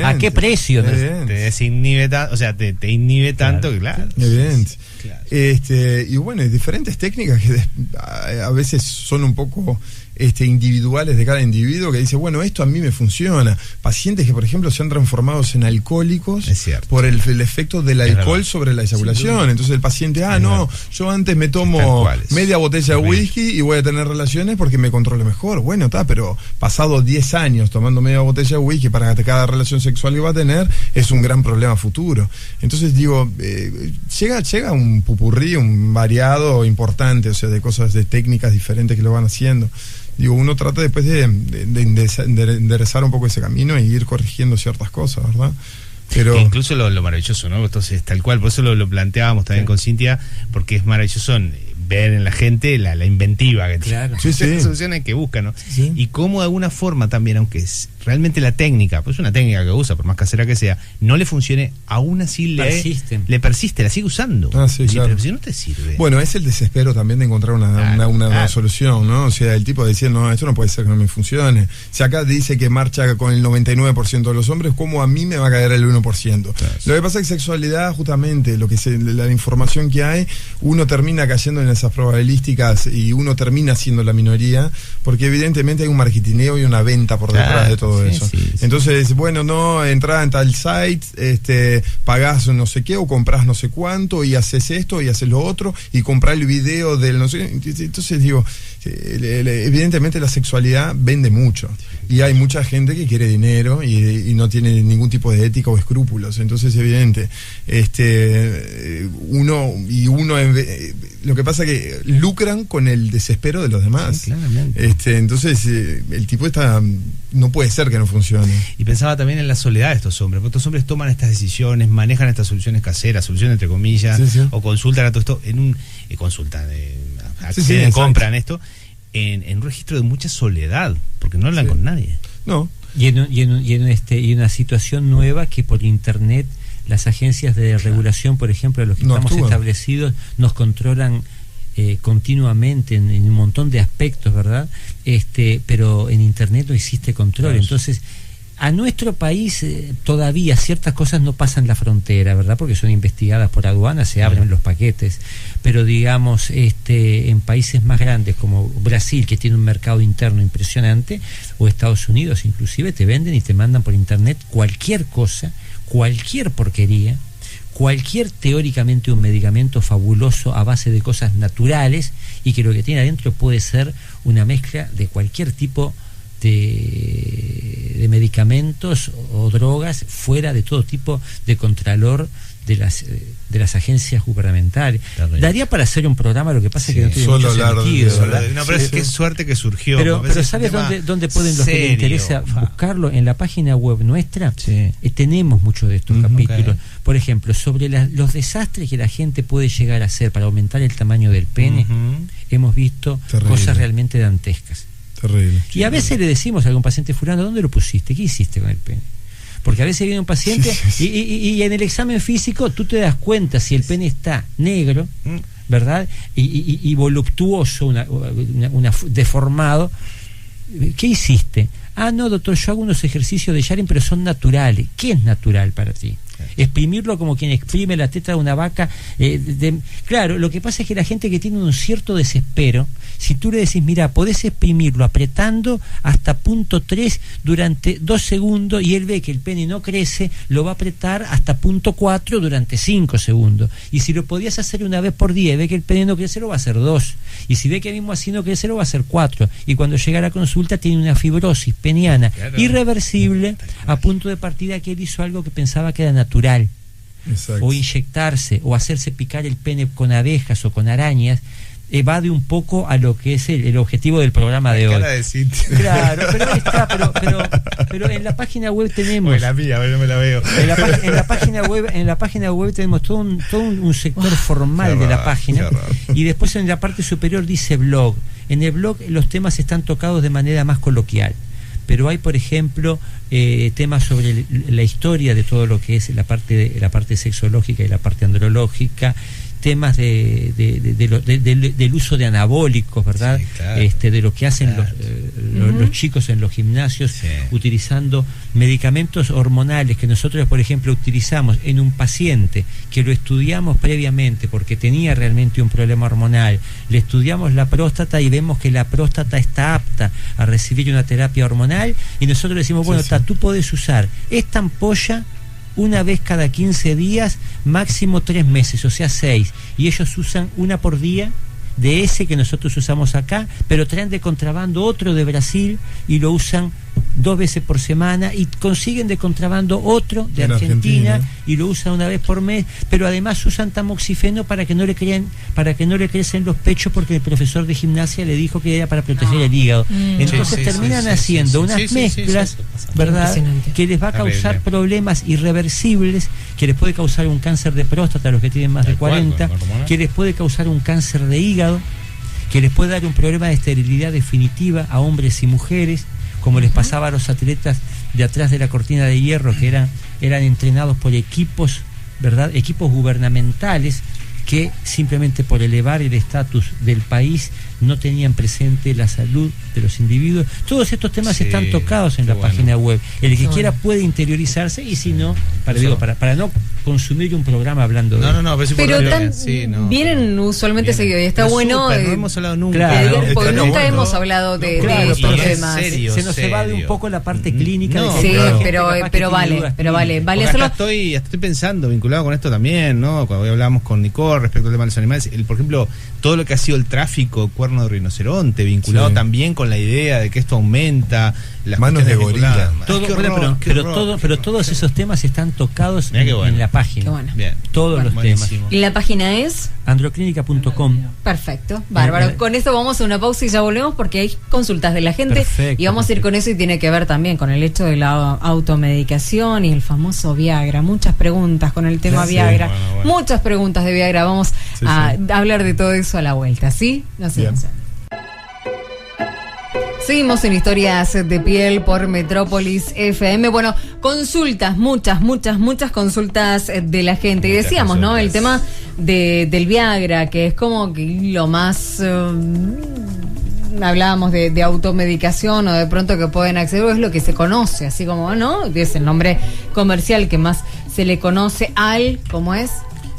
¿A qué precio? Te desinhibe, te inhibe tanto, claro. Evidente. Claro. Y bueno, hay diferentes técnicas que a veces son un poco individuales de cada individuo, que dice, bueno, esto a mí me funciona. Pacientes que, por ejemplo, se han transformado en alcohólicos por el efecto del alcohol sobre la eyaculación. Entonces el paciente, yo antes me tomo media botella de whisky y voy a tener relaciones porque me controlo mejor. Bueno, pero pasado 10 años tomando media botella de whisky para cada relación sexual que va a tener, es un gran problema futuro. Entonces digo, llega un pupurrí, un variado importante, de cosas, de técnicas diferentes que lo van haciendo. Digo, uno trata después de enderezar un poco ese camino e ir corrigiendo ciertas cosas, ¿verdad? Pero que incluso lo maravilloso, ¿no? Entonces, tal cual, por eso lo planteábamos también con Cintia, porque es maravilloso ver en la gente la inventiva que tiene, las soluciones que buscan, ¿no? Sí. Y cómo de alguna forma también, aunque es realmente la técnica, pues es una técnica que usa, por más casera que sea, no le funcione, aún así le persiste, la sigue usendo. Claro. Pero si no te sirve. Bueno, es el desespero también de encontrar una solución, ¿no? O sea, el tipo de decir, no, esto no puede ser que no me funcione. Si acá dice que marcha con el 99% de los hombres, ¿cómo a mí me va a caer el 1%? Claro. Lo que pasa es que sexualidad, justamente, la información que hay, uno termina cayendo en esas probabilísticas y uno termina siendo la minoría, porque evidentemente hay un marketineo y una venta por detrás de todo eso. Sí. Entonces, entrá en tal site, pagás no sé qué o comprás no sé cuánto y haces esto y haces lo otro y comprás el video del no sé. Entonces digo, evidentemente la sexualidad vende mucho y hay mucha gente que quiere dinero y no tiene ningún tipo de ética o escrúpulos. Entonces, evidente, uno lo que pasa es que lucran con el desespero de los demás. Sí, claramente. Entonces el tipo no puede ser que no funcione. Y pensaba también en la soledad de estos hombres, porque estos hombres toman estas decisiones, manejan estas soluciones caseras, soluciones entre comillas, o consultan a todo esto acceden, compran esto en un registro de mucha soledad, porque no hablan con nadie. No. Y en una situación nueva que por internet las agencias de regulación, por ejemplo, a los que estamos establecidos, nos controlan continuamente en un montón de aspectos, ¿verdad? Pero en internet no existe control. Claro. Entonces, a nuestro país todavía ciertas cosas no pasan la frontera, ¿verdad? Porque son investigadas por aduanas, se abren los paquetes. Pero digamos, en países más grandes como Brasil, que tiene un mercado interno impresionante, o Estados Unidos inclusive, te venden y te mandan por internet cualquier cosa, cualquier porquería, cualquier teóricamente un medicamento fabuloso a base de cosas naturales, y que lo que tiene adentro puede ser una mezcla de cualquier tipo de medicamentos o drogas fuera de todo tipo de contralor de las agencias gubernamentales. Daría para hacer un programa, lo que pasa es que no tiene mucho sentido, ¿verdad? No, pero es que suerte que surgió. Pero ¿sabes dónde pueden los que les interesa buscarlo? En la página web nuestra tenemos muchos de estos capítulos. Por ejemplo, sobre los desastres que la gente puede llegar a hacer para aumentar el tamaño del pene, hemos visto cosas realmente dantescas. Terrible. Y a veces le decimos a algún paciente fulano, ¿dónde lo pusiste? ¿Qué hiciste con el pene? Porque a veces viene un paciente y en el examen físico tú te das cuenta si el pene está negro, ¿verdad? Y voluptuoso, deformado. ¿Qué hiciste? Ah, no, doctor, yo hago unos ejercicios de Yarin, pero son naturales. ¿Qué es natural para ti? Exprimirlo como quien exprime la teta de una vaca. Claro, lo que pasa es que la gente que tiene un cierto desespero, si tú le decís, mira, podés exprimirlo apretando hasta punto 3 durante 2 segundos y él ve que el pene no crece, lo va a apretar hasta punto 4 durante 5 segundos. Y si lo podías hacer una vez por día y ve que el pene no crece, lo va a hacer 2. Y si ve que mismo así no crece, lo va a hacer 4. Y cuando llega a la consulta tiene una fibrosis peniana irreversible, a punto de partida que él hizo algo que pensaba que era natural. Exacto. O inyectarse o hacerse picar el pene con abejas o con arañas evade un poco a lo que es el objetivo del programa de hoy. Claro, pero ahí está, pero en la página web tenemos. Oye, la mía, no me la veo. En la página web tenemos todo un sector formal de la página, y después en la parte superior dice blog. En el blog los temas están tocados de manera más coloquial. Pero hay, por ejemplo, temas sobre la historia de todo lo que es la parte sexológica y la parte andrológica, temas del uso de anabólicos, ¿verdad? Sí, claro. De lo que hacen los chicos en los gimnasios, utilizando medicamentos hormonales que nosotros, por ejemplo, utilizamos en un paciente que lo estudiamos previamente porque tenía realmente un problema hormonal. Le estudiamos la próstata y vemos que la próstata está apta a recibir una terapia hormonal, y nosotros le decimos, bueno, tú podés usar esta ampolla una vez cada 15 días, máximo 3 meses, o sea 6. Y ellos usan una por día de ese que nosotros usamos acá, pero traen de contrabando otro de Brasil y lo usan 2 veces por semana, y consiguen de contrabando otro de Argentina y lo usan una vez por mes, pero además usan tamoxifeno para que no le crecen los pechos, porque el profesor de gimnasia le dijo que era para proteger el hígado. Entonces terminan haciendo unas mezclas, ¿verdad?, que les va a causar problemas irreversibles, que les puede causar un cáncer de próstata a los que tienen más de 40, que les puede causar un cáncer de hígado, que les puede dar un problema de esterilidad definitiva a hombres y mujeres, como les pasaba a los atletas de atrás de la cortina de hierro, que eran entrenados por equipos, ¿verdad?, equipos gubernamentales, que simplemente por elevar el estatus del país no tenían presente la salud de los individuos. Todos estos temas están tocados en la página web. El que quiera puede interiorizarse, y si no, para no consumir un programa hablando de pero vienen usualmente seguido, y está bueno. No hemos hablado nunca. Claro, porque nunca hemos hablado de estos temas. Se nos evade un poco la parte clínica. Pero vale hacerlo. Estoy pensando, vinculado con esto también, ¿no? Cuando hoy hablamos con Nicole respecto al tema de los animales, por ejemplo, todo lo que ha sido el tráfico cuerno de rinoceronte, vinculado también con la idea de que esto aumenta las manos de gorila. Pero todos esos temas están tocados en la página. Bueno. Todos los temas. ¿Y la página es? androclinica.com. Perfecto, bárbaro. Con eso vamos a una pausa y ya volvemos, porque hay consultas de la gente. Y vamos a ir con eso, y tiene que ver también con el hecho de la automedicación y el famoso Viagra. Muchas preguntas con el tema Viagra. Bueno. Muchas preguntas de Viagra. Vamos a hablar de todo eso a la vuelta, ¿sí? No sé. Seguimos en Historias de Piel por Metrópolis FM. Bueno, consultas, muchas consultas de la gente. Y decíamos, ¿no? El tema del Viagra, que es como que lo más... hablábamos de automedicación, o de pronto que pueden acceder, es lo que se conoce, así como, ¿no? Es el nombre comercial que más se le conoce al... ¿Cómo es?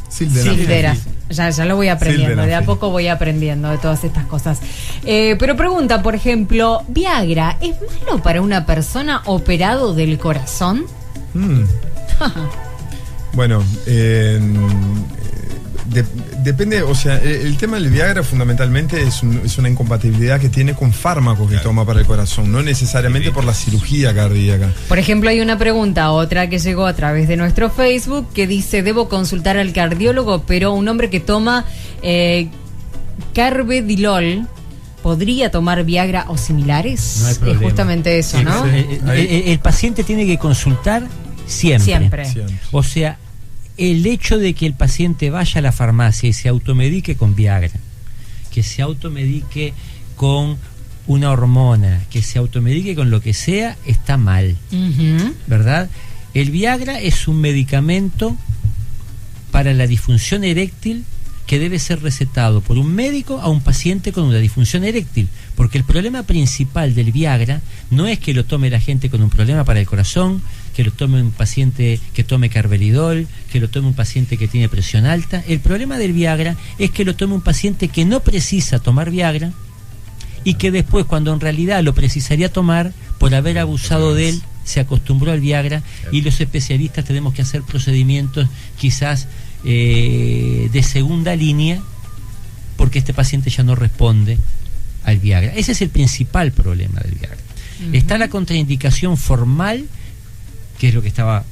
Sildenafil. Ya lo voy aprendiendo, de a poco voy aprendiendo de todas estas cosas. Pero pregunta, por ejemplo, ¿Viagra es malo para una persona operado del corazón? Bueno, depende, o sea, el tema del Viagra fundamentalmente es una incompatibilidad que tiene con fármacos que toma para el corazón, no necesariamente por la cirugía cardíaca. Por ejemplo, hay una pregunta, otra que llegó a través de nuestro Facebook, que dice: debo consultar al cardiólogo, pero un hombre que toma Carvedilol, ¿podría tomar Viagra o similares? No hay problema. Es justamente eso, ¿no? El paciente tiene que consultar siempre. O sea, el hecho de que el paciente vaya a la farmacia y se automedique con Viagra, que se automedique con una hormona, que se automedique con lo que sea, está mal, ¿verdad? El Viagra es un medicamento para la disfunción eréctil que debe ser recetado por un médico a un paciente con una disfunción eréctil, porque el problema principal del Viagra no es que lo tome la gente con un problema para el corazón, que lo tome un paciente que tome carvedilol, que lo tome un paciente que tiene presión alta. El problema del Viagra es que lo tome un paciente que no precisa tomar Viagra y que después, cuando en realidad lo precisaría tomar, por haber abusado de él, se acostumbró al Viagra, y los especialistas tenemos que hacer procedimientos quizás de segunda línea porque este paciente ya no responde al Viagra. Ese es el principal problema del Viagra. Está la contraindicación formal, que es lo que estaba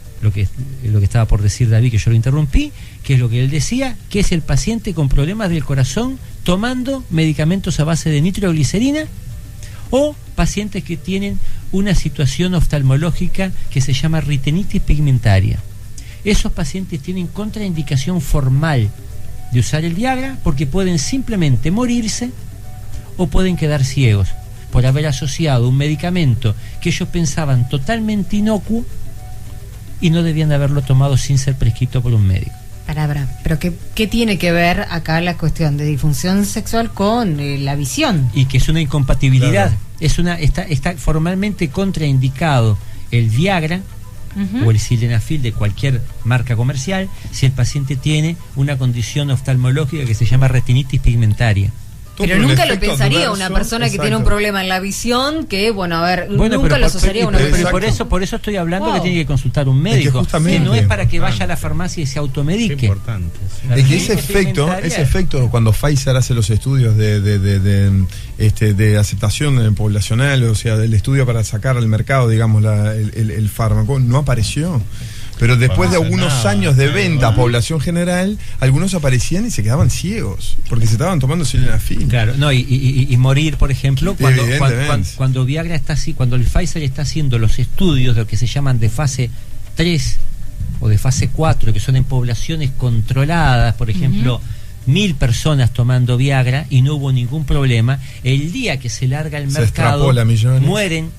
por decir David, que yo lo interrumpí, que es lo que él decía, que es el paciente con problemas del corazón tomando medicamentos a base de nitroglicerina, o pacientes que tienen una situación oftalmológica que se llama retinitis pigmentaria. Esos pacientes tienen contraindicación formal de usar el Viagra porque pueden simplemente morirse o pueden quedar ciegos por haber asociado un medicamento que ellos pensaban totalmente inocuo y no debían de haberlo tomado sin ser prescrito por un médico. Pero ¿qué tiene que ver acá la cuestión de disfunción sexual con la visión? Y que es una incompatibilidad. Claro. Está formalmente contraindicado el Viagra o el sildenafil de cualquier marca comercial si el paciente tiene una condición oftalmológica que se llama retinitis pigmentaria. Pero nunca lo pensaría una persona que tiene un problema en la visión, que nunca lo asociaría a una persona. Por eso estoy hablando que tiene que consultar un médico, que no es para que vaya a la farmacia y se automedique. Qué importante. Es que ese efecto cuando Pfizer hace los estudios de aceptación poblacional, o sea, del estudio para sacar al mercado, digamos, el fármaco, no apareció. Pero después de algunos años de venta a población general, algunos aparecían y se quedaban ciegos, porque se estaban tomando sildenafil. Claro, no, y morir, por ejemplo, cuando Viagra está así, cuando el Pfizer está haciendo los estudios de lo que se llaman de fase 3 o de fase 4, que son en poblaciones controladas, por ejemplo, 1000 personas tomando Viagra y no hubo ningún problema, el día que se larga al mercado, mueren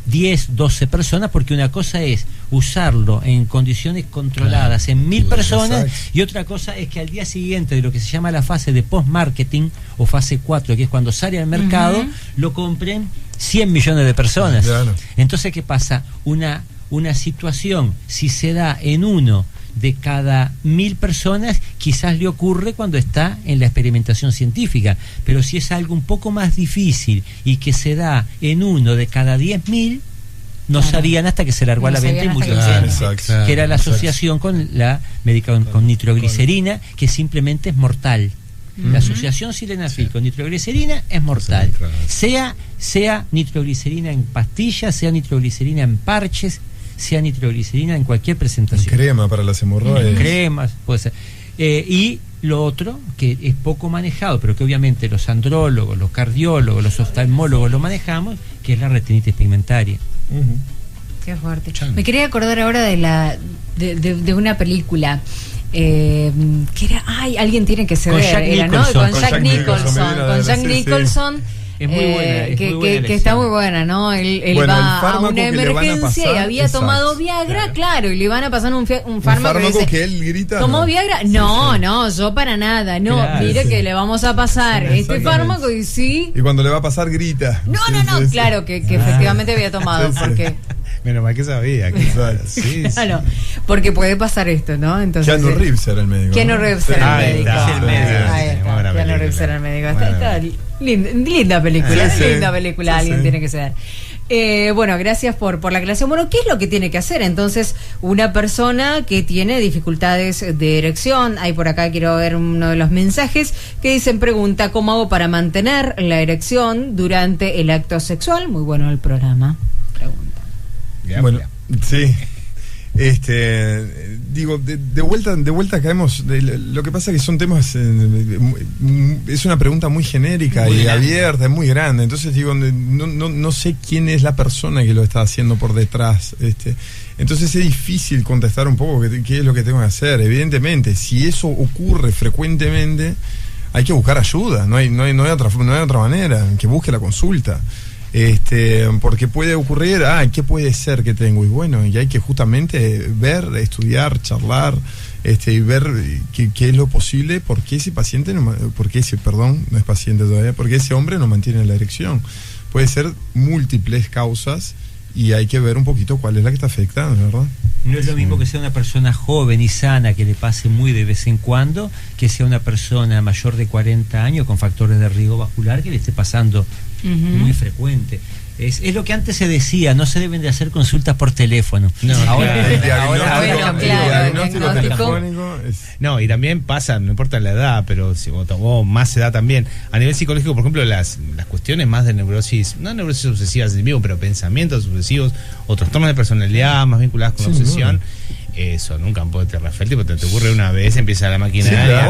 10, 12 personas, porque una cosa es usarlo en condiciones controladas en 1000 personas, y otra cosa es que al día siguiente de lo que se llama la fase de post-marketing o fase 4, que es cuando sale al mercado, lo compren 100 millones de personas. Claro. Entonces, ¿qué pasa? Una situación, si se da en uno de cada 1000 personas, quizás le ocurre cuando está en la experimentación científica, pero si es algo un poco más difícil y que se da en uno de cada 10.000, no sabían hasta que se largó a la venta y murió gente, que era la asociación con la con nitroglicerina, que simplemente es mortal. La asociación sildenafil con nitroglicerina es mortal, sea nitroglicerina en pastillas, sea nitroglicerina en parches, sea nitroglicerina en cualquier presentación. Crema para las hemorroides. Cremas, puede ser. Y lo otro, que es poco manejado, pero que obviamente los andrólogos, los cardiólogos, los oftalmólogos lo manejamos, que es la retinitis pigmentaria. Qué fuerte. Me quería acordar ahora de una película. Que era, alguien tiene que ceder, con Jack Nicholson. Es muy buena, que está muy buena, ¿no? Él va a una emergencia y había tomado Viagra, claro, y le van a pasar un fármaco que él grita. ¿Tomó Viagra? No, yo para nada. No, claro, mire que le vamos a pasar este fármaco y sí. Y cuando le va a pasar, grita. No, claro, que efectivamente había tomado, porque... Menos mal que sabía. Claro, porque puede pasar esto, ¿no? Entonces, Keanu Reeves era el médico. Keanu Reeves era el médico. Keanu Reeves era el médico. Está linda película, linda película, alguien tiene que ser. Bueno, gracias por la aclaración. Bueno, ¿qué es lo que tiene que hacer entonces una persona que tiene dificultades de erección? Ahí por acá quiero ver uno de los mensajes que dicen, pregunta, ¿cómo hago para mantener la erección durante el acto sexual? Muy bueno el programa. Pregunta. Bueno, sí. Digo, de vuelta caemos. Lo que pasa es que son temas. Es una pregunta muy genérica y abierta, es muy grande. Entonces, digo, no sé quién es la persona que lo está haciendo por detrás. Entonces, es difícil contestar un poco qué es lo que tengo que hacer. Evidentemente, si eso ocurre frecuentemente, hay que buscar ayuda. No hay otra manera. Que busque la consulta. Porque puede ocurrir, ¿qué puede ser que tengo? Y bueno, y hay que justamente ver, estudiar, charlar, y ver qué es lo posible, porque ese paciente, no es paciente todavía, porque ese hombre no mantiene la erección. Puede ser múltiples causas y hay que ver un poquito cuál es la que está afectando, ¿verdad? No es lo mismo que sea una persona joven y sana que le pase muy de vez en cuando, que sea una persona mayor de 40 años con factores de riesgo vascular que le esté pasando muy frecuente. Es lo que antes se decía, no se deben de hacer consultas por teléfono. No, ahora el diagnóstico telefónico No, y también pasa, no importa la edad, pero si o más edad también. A nivel psicológico, por ejemplo, las cuestiones más de neurosis, no neurosis obsesivas pero pensamientos obsesivos o trastornos de personalidad más vinculados con la obsesión. Eso, en un campo de tierra fértil, porque te ocurre una vez, empieza la maquinaria,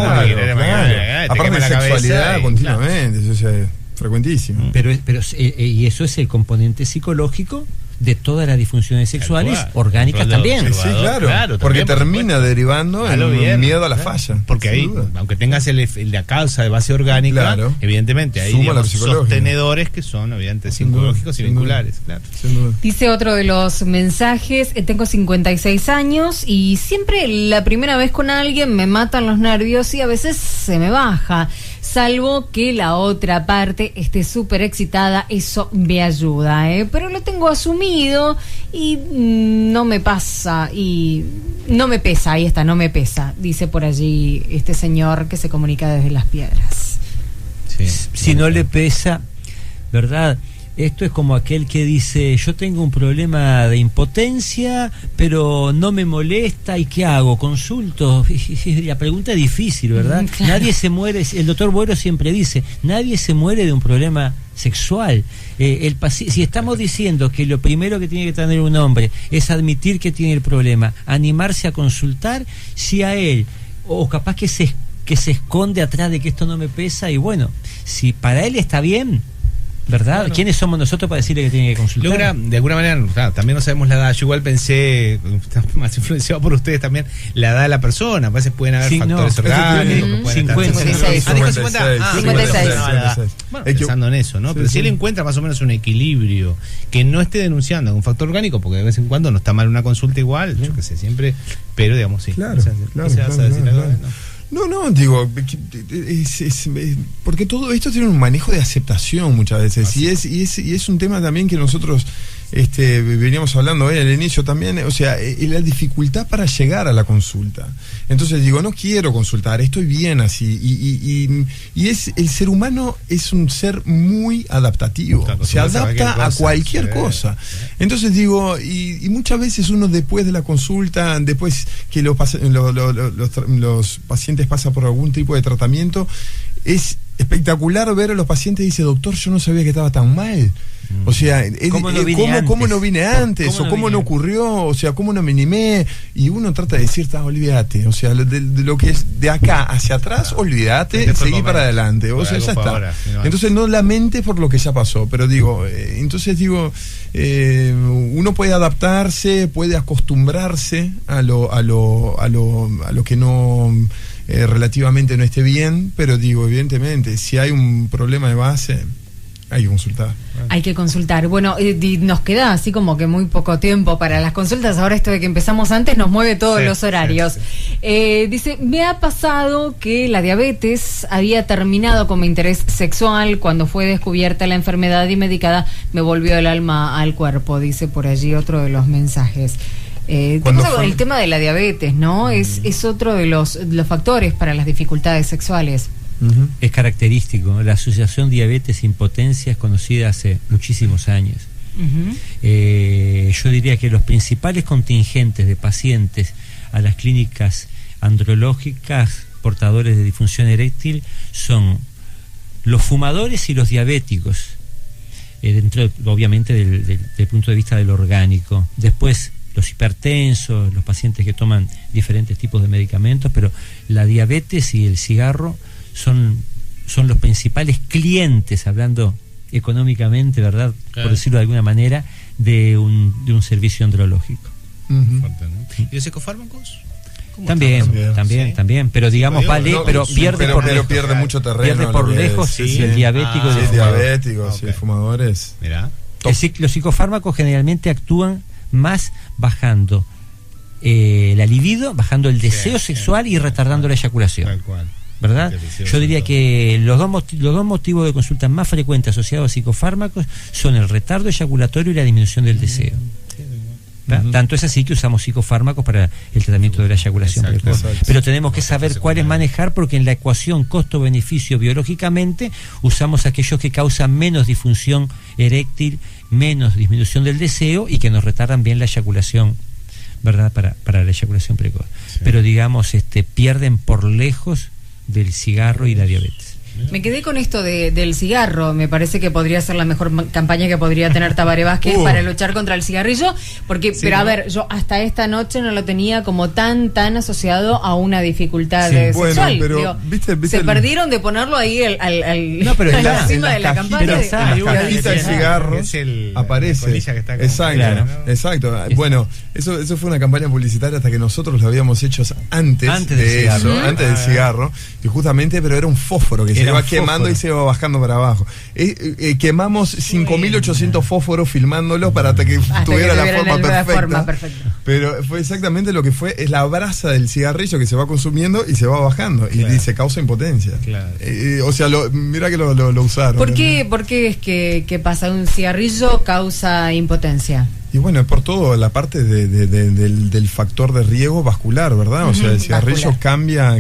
aparte de sexualidad continuamente, o sea, frecuentísimo. Pero y eso es el componente psicológico de todas las disfunciones sexuales orgánicas también. Sí, claro, porque termina derivando en un miedo a la falla. Porque ahí, aunque tengas la causa de base orgánica, evidentemente hay sostenedores que son evidentemente psicológicos y vinculares. Dice otro de los mensajes: tengo 56 años y siempre la primera vez con alguien me matan los nervios y a veces se me baja. Salvo que la otra parte esté súper excitada, eso me ayuda, pero lo tengo asumido y no me pasa, y no me pesa, ahí está, no me pesa, dice por allí este señor que se comunica desde Las Piedras. Sí, si no le pesa, ¿verdad? Esto es como aquel que dice, yo tengo un problema de impotencia, pero no me molesta, ¿y qué hago? ¿Consulto? La pregunta es difícil, ¿verdad? Claro. Nadie se muere, el doctor Boero siempre dice, nadie se muere de un problema sexual. Si estamos diciendo que lo primero que tiene que tener un hombre es admitir que tiene el problema, animarse a consultar, si a él, o capaz que se esconde atrás de que esto no me pesa, y bueno, si para él está bien, ¿verdad? Bueno. ¿Quiénes somos nosotros para decirle que tiene que consultar? Logra, de alguna manera, también no sabemos la edad. Yo igual pensé, más influenciado por ustedes también, la edad de la persona. A veces pueden haber factores orgánicos. 56. 56. Bueno, pensando en eso, ¿no? Pero si él encuentra más o menos un equilibrio, que no esté denunciando un factor orgánico, porque de vez en cuando no está mal una consulta igual, yo qué sé, siempre, pero digamos, sí. Claro. No, digo, porque todo esto tiene un manejo de aceptación muchas veces, y es un tema también que nosotros veníamos hablando hoy al inicio también, o sea, la dificultad para llegar a la consulta. Entonces digo, no quiero consultar, estoy bien así, y el ser humano es un ser muy adaptativo, se adapta a cualquier cosa. Entonces digo, y muchas veces uno después de la consulta, después que los pacientes pasan por algún tipo de tratamiento, es espectacular ver a los pacientes y dice, doctor, yo no sabía que estaba tan mal. O sea, ¿cómo no vine antes? ¿Cómo no ocurrió? O sea, ¿cómo no me animé? Y uno trata de decir, olvídate. O sea, de lo que es de acá hacia atrás, olvídate, seguí para adelante. O sea, ya está. Ahora, entonces no lamentes por lo que ya pasó. Pero digo, uno puede adaptarse, puede acostumbrarse a lo que no relativamente no esté bien, pero digo, evidentemente, si hay un problema de base, hay que consultar. Hay que consultar. Bueno, nos queda así como que muy poco tiempo para las consultas. Ahora esto de que empezamos antes nos mueve todos los horarios. Dice, me ha pasado que la diabetes había terminado con mi interés sexual. Cuando fue descubierta la enfermedad y medicada, me volvió el alma al cuerpo, dice por allí otro de los mensajes. El tema de la diabetes, ¿no? Es otro de los factores para las dificultades sexuales. Es característico, la asociación diabetes-impotencia es conocida hace muchísimos años. Yo diría que los principales contingentes de pacientes a las clínicas andrológicas portadores de disfunción eréctil son los fumadores y los diabéticos, dentro obviamente del punto de vista del orgánico. Después los hipertensos, los pacientes que toman diferentes tipos de medicamentos, pero la diabetes y el cigarro son los principales clientes, hablando económicamente, ¿verdad? Claro. Por decirlo de alguna manera, de un servicio andrológico. ¿Y los psicofármacos? También, pero digamos pierde mucho terreno. Pierde por lejos el diabético. El fumador es. Mirá. Los psicofármacos generalmente actúan más bajando la libido, bajando el deseo sexual y retardando la eyaculación. Tal cual. ¿Verdad? Yo diría que los dos motivos de consulta más frecuentes asociados a psicofármacos son el retardo eyaculatorio y la disminución del deseo. Tanto es así que usamos psicofármacos para el tratamiento de la eyaculación precoz. Pero tenemos que saber cuáles manejar, porque en la ecuación costo-beneficio biológicamente usamos aquellos que causan menos disfunción eréctil, menos disminución del deseo y que nos retardan bien la eyaculación, ¿verdad? Para la eyaculación precoz. Sí. Pero digamos, pierden por lejos del cigarro y la diabetes. Me quedé con esto del cigarro. Me parece que podría ser la mejor campaña que podría tener Tabaré Vázquez para luchar contra el cigarrillo, porque, a ver, yo hasta esta noche no lo tenía como tan asociado a una dificultad sexual. Pero, digo, ¿viste se perdieron de ponerlo ahí encima de la campaña. En la cajita de cigarros aparece. Exacto. Claro. Bueno, eso fue una campaña publicitaria hasta que nosotros lo habíamos hecho antes del cigarro, y justamente, pero era un fósforo que se va quemando y se va bajando para abajo. Quemamos 5.800 fósforos filmándolo para que tuviera la forma perfecta. Pero fue exactamente lo que fue, es la brasa del cigarrillo que se va consumiendo y se va bajando, y se causa impotencia. Claro. Mira que lo usaron. ¿Por qué es que pasa? ¿Un cigarrillo causa impotencia? Y bueno, por todo la parte del factor de riesgo vascular, ¿verdad? O sea, el cigarrillo cambia,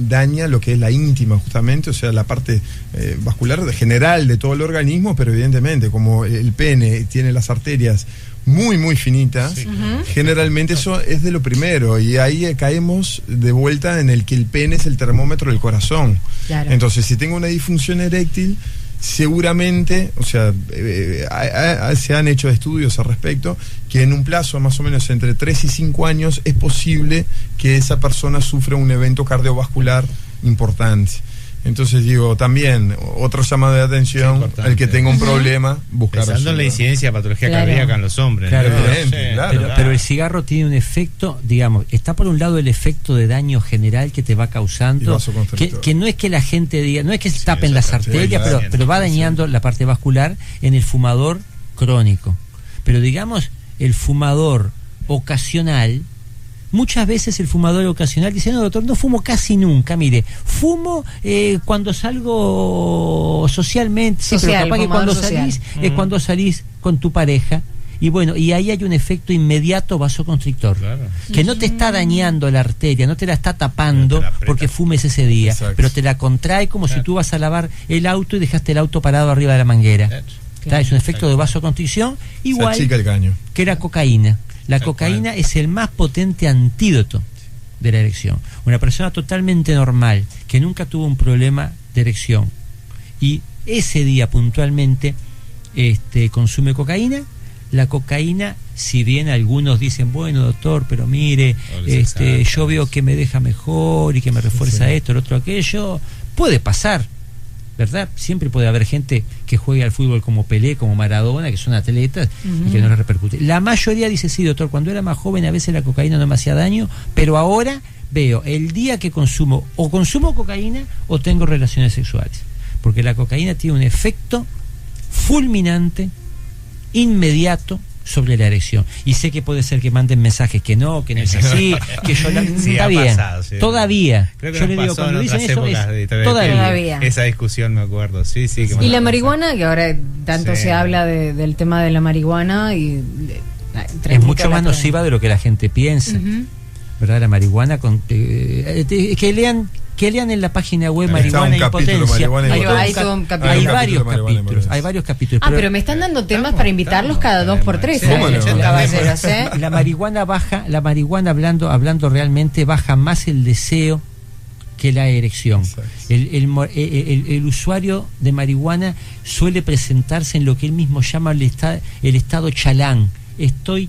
daña lo que es la íntima, justamente, o sea, la parte vascular general de todo el organismo, pero evidentemente, como el pene tiene las arterias muy, muy finitas, generalmente eso es de lo primero, y ahí caemos de vuelta en el que el pene es el termómetro del corazón. Claro. Entonces, si tengo una disfunción eréctil, seguramente, o sea, se han hecho estudios al respecto, que en un plazo más o menos entre 3 y 5 años es posible que esa persona sufra un evento cardiovascular importante. Entonces digo, también, otro llamado de atención, el que tenga un problema, buscar pensando en la incidencia de patología cardíaca en los hombres. Pero el cigarro tiene un efecto, digamos, está por un lado el efecto de daño general que te va causando, que no es que la gente diga, no es que se tapen las arterias, pero va dañando la parte vascular en el fumador crónico. Pero digamos, el fumador ocasional, muchas veces el fumador ocasional dice, no, doctor, no fumo casi nunca, mire, fumo cuando salgo socialmente, pero capaz que cuando salís es cuando salís con tu pareja, y bueno, y ahí hay un efecto inmediato vasoconstrictor, que no te está dañando la arteria, no te la está tapando porque fumes ese día, pero te la contrae como si tú vas a lavar el auto y dejaste el auto parado arriba de la manguera. Es un efecto de vasoconstricción igual que la cocaína. La cocaína es el más potente antídoto de la erección. Una persona totalmente normal, que nunca tuvo un problema de erección, y ese día puntualmente consume cocaína, la cocaína, si bien algunos dicen, bueno, doctor, pero mire, yo veo que me deja mejor y que me refuerza esto, lo otro, aquello, puede pasar, ¿verdad? Siempre puede haber gente que juegue al fútbol como Pelé, como Maradona, que son atletas y que no les repercute. La mayoría dice, sí, doctor, cuando era más joven a veces la cocaína no me hacía daño, pero ahora veo el día que consumo cocaína o tengo relaciones sexuales, porque la cocaína tiene un efecto fulminante, inmediato, sobre la erección. Y sé que puede ser que manden mensajes que no es así, que yo está bien, todavía. Creo que yo le digo, cuando dicen eso, todavía. Esa discusión me acuerdo, sí. Y la marihuana, que ahora tanto se habla del tema de la marihuana, y es mucho más nociva de lo que la gente piensa, ¿verdad? La marihuana, que lean en la página web Marihuana e Impotencia. Hay varios capítulos. Pero me están dando temas para invitarlos cada 2 por 3, caballeros. La marihuana baja, hablando realmente, baja más el deseo que la erección. El usuario de marihuana suele presentarse en lo que él mismo llama el estado chalán. Estoy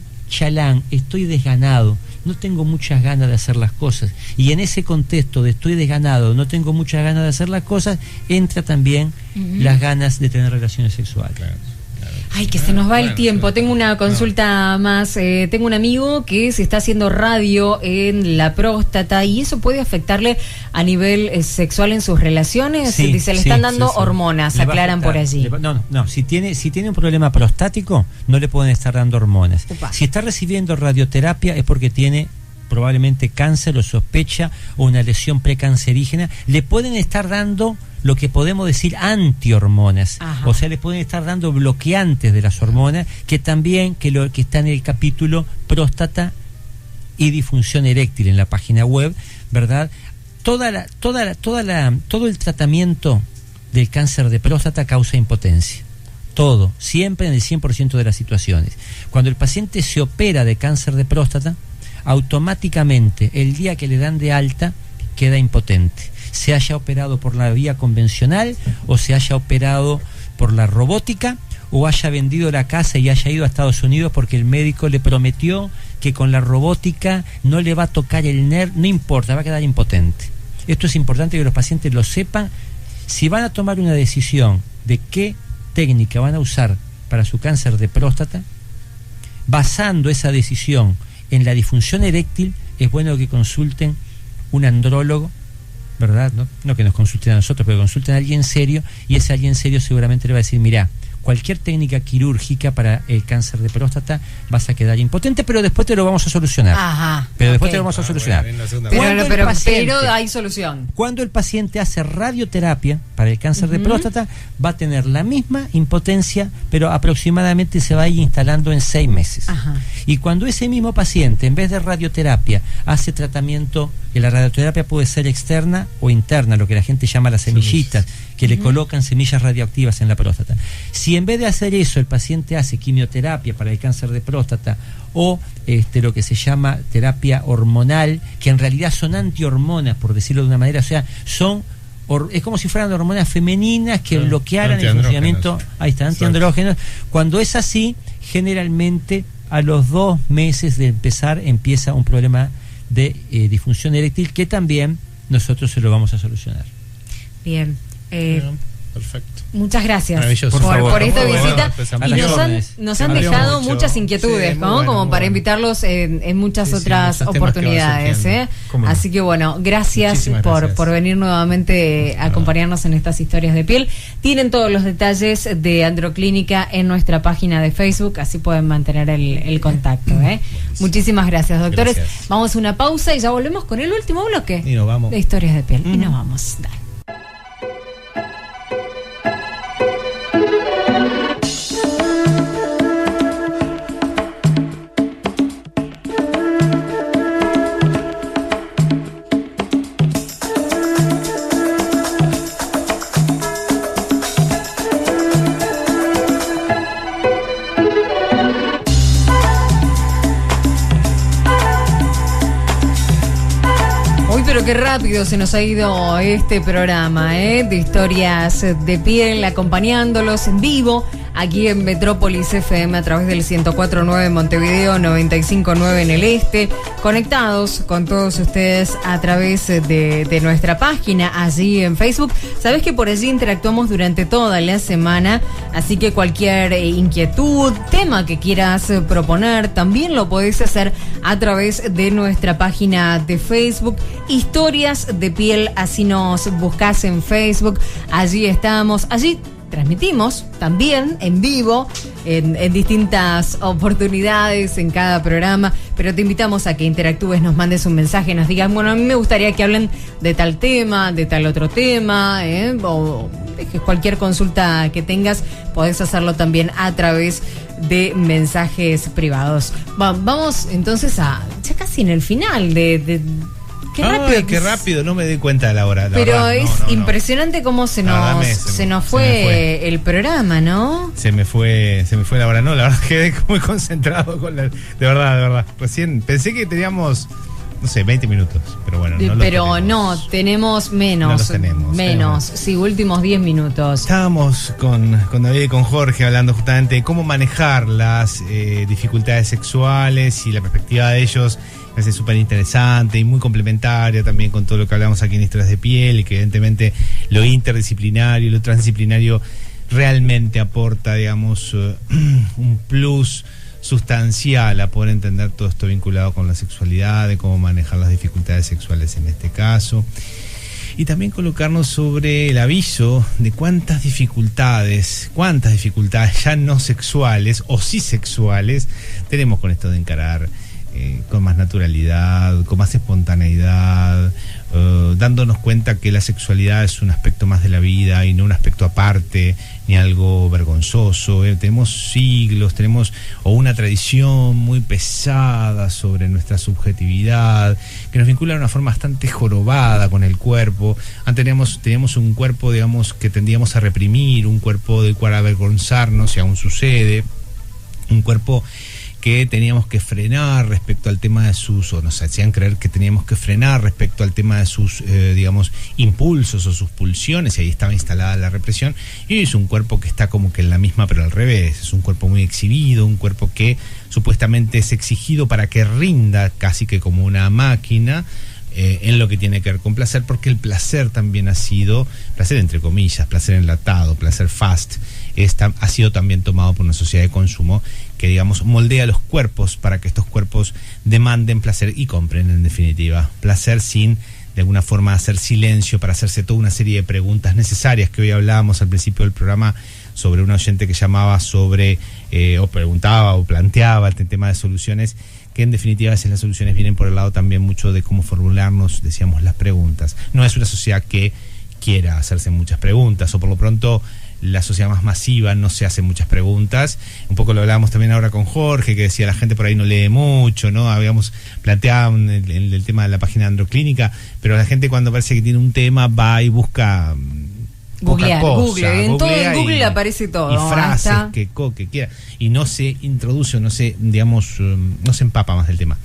desganado, no tengo muchas ganas de hacer las cosas, y en ese contexto de estoy desganado, no tengo muchas ganas de hacer las cosas, entra también las ganas de tener relaciones sexuales. Ay, que se nos va el tiempo. Tengo una consulta más. Tengo un amigo que se está haciendo radio en la próstata y eso puede afectarle a nivel sexual en sus relaciones. Sí, Dice, le están dando hormonas, aclaran por allí. No, si tiene un problema prostático, no le pueden estar dando hormonas. Upa. Si está recibiendo radioterapia es porque tiene probablemente cáncer o sospecha o una lesión precancerígena. Le pueden estar dando lo que podemos decir antihormonas. Ajá. O sea, le pueden estar dando bloqueantes de las hormonas, que también, que está en el capítulo próstata y disfunción eréctil en la página web, ¿verdad? Todo el tratamiento del cáncer de próstata causa impotencia. Todo, siempre en el 100% de las situaciones. Cuando el paciente se opera de cáncer de próstata, automáticamente el día que le dan de alta queda impotente, se haya operado por la vía convencional o se haya operado por la robótica o haya vendido la casa y haya ido a Estados Unidos porque el médico le prometió que con la robótica no le va a tocar el nervio, no importa, va a quedar impotente. Esto es importante que los pacientes lo sepan. Si van a tomar una decisión de qué técnica van a usar para su cáncer de próstata, basando esa decisión en la disfunción eréctil, es bueno que consulten un andrólogo, ¿verdad? No que nos consulten a nosotros, pero consulten a alguien serio, y ese alguien serio seguramente le va a decir, mira, cualquier técnica quirúrgica para el cáncer de próstata vas a quedar impotente, pero después te lo vamos a solucionar. Ajá. Pero después te lo vamos a solucionar. Pero hay solución. Cuando el paciente hace radioterapia para el cáncer de próstata, va a tener la misma impotencia, pero aproximadamente se va a ir instalando en 6 meses. Ajá. Y cuando ese mismo paciente, en vez de radioterapia, hace tratamiento, que la radioterapia puede ser externa o interna, lo que la gente llama las semillitas, que le colocan semillas radioactivas en la próstata. Si en vez de hacer eso el paciente hace quimioterapia para el cáncer de próstata o lo que se llama terapia hormonal, que en realidad son antihormonas, por decirlo de una manera, o sea, es como si fueran hormonas femeninas que bloquearan el funcionamiento, ahí está, antiandrógenos. Cuando es así, generalmente a los 2 meses de empezar empieza un problema de disfunción eréctil, que también nosotros se lo vamos a solucionar. Bien. Perfecto. Muchas gracias por esta visita. Bueno, y nos han dejado muchas inquietudes, ¿no? Como para invitarlos en muchas otras oportunidades. Así que bueno, gracias por venir nuevamente a acompañarnos en estas historias de piel. Tienen todos los detalles de Androclínica en nuestra página de Facebook, así pueden mantener el contacto. Muchísimas gracias, doctores. Gracias. Vamos a una pausa y ya volvemos con el último bloque y nos vamos. De historias de piel. Y nos vamos. Dale. Qué rápido se nos ha ido este programa de historias de piel, acompañándolos en vivo aquí en Metrópolis FM a través del 104.9 en Montevideo, 95.9 en el este, conectados con todos ustedes a través de nuestra página allí en Facebook. Sabes que por allí interactuamos durante toda la semana, así que cualquier inquietud, tema que quieras proponer, también lo podés hacer a través de nuestra página de Facebook, Historias de Piel, así nos buscás en Facebook, allí estamos, allí transmitimos también en vivo, en distintas oportunidades, en cada programa, pero te invitamos a que interactúes, nos mandes un mensaje, nos digas, bueno, a mí me gustaría que hablen de tal tema, de tal otro tema, o cualquier consulta que tengas, podés hacerlo también a través de mensajes privados. Vamos entonces ya casi en el final de Qué rápido, no me di cuenta de la hora. Pero es impresionante cómo se nos fue el programa, ¿no? Se me fue la hora, no, la verdad quedé muy concentrado con de verdad. Recién pensé que teníamos, no sé, 20 minutos, pero bueno, tenemos menos. No los tenemos. Menos, sí, últimos 10 minutos. Estábamos con David y con Jorge hablando justamente de cómo manejar las dificultades sexuales y la perspectiva de ellos. Me parece súper interesante y muy complementaria también con todo lo que hablamos aquí en Historias de Piel, y que evidentemente lo interdisciplinario y lo transdisciplinario realmente aporta, digamos, un plus sustancial a poder entender todo esto vinculado con la sexualidad, de cómo manejar las dificultades sexuales en este caso. Y también colocarnos sobre el aviso de cuántas dificultades ya no sexuales o sí sexuales tenemos con esto de encarar con más naturalidad, con más espontaneidad, dándonos cuenta que la sexualidad es un aspecto más de la vida y no un aspecto aparte ni algo vergonzoso. Tenemos siglos, tenemos una tradición muy pesada sobre nuestra subjetividad que nos vincula de una forma bastante jorobada con el cuerpo. Antes teníamos un cuerpo, digamos, que tendíamos a reprimir, un cuerpo del cual avergonzarnos, y aún sucede, un cuerpo que teníamos que frenar respecto al tema de sus, o nos hacían creer que teníamos que frenar respecto al tema de sus, digamos, impulsos o sus pulsiones, y ahí estaba instalada la represión. Y es un cuerpo que está como que en la misma, pero al revés. Es un cuerpo muy exhibido, un cuerpo que supuestamente es exigido para que rinda casi que como una máquina, en lo que tiene que ver con placer, porque el placer también ha sido, placer entre comillas, placer enlatado, placer fast, ha sido también tomado por una sociedad de consumo que, digamos, moldea los cuerpos para que estos cuerpos demanden placer y compren, en definitiva, placer sin de alguna forma hacer silencio para hacerse toda una serie de preguntas necesarias que hoy hablábamos al principio del programa sobre un oyente que llamaba sobre, o preguntaba o planteaba el tema de soluciones, que en definitiva a veces las soluciones vienen por el lado también mucho de cómo formularnos, decíamos, las preguntas. No es una sociedad que quiera hacerse muchas preguntas, o por lo pronto la sociedad más masiva no se hace muchas preguntas. Un poco lo hablábamos también ahora con Jorge, que decía la gente por ahí no lee mucho, ¿no? Habíamos planteado el tema de la página de Androclínica, pero la gente cuando parece que tiene un tema va y busca Google, en Google aparece todo. Y frases que quiera. Y no se introduce, no se empapa más del tema.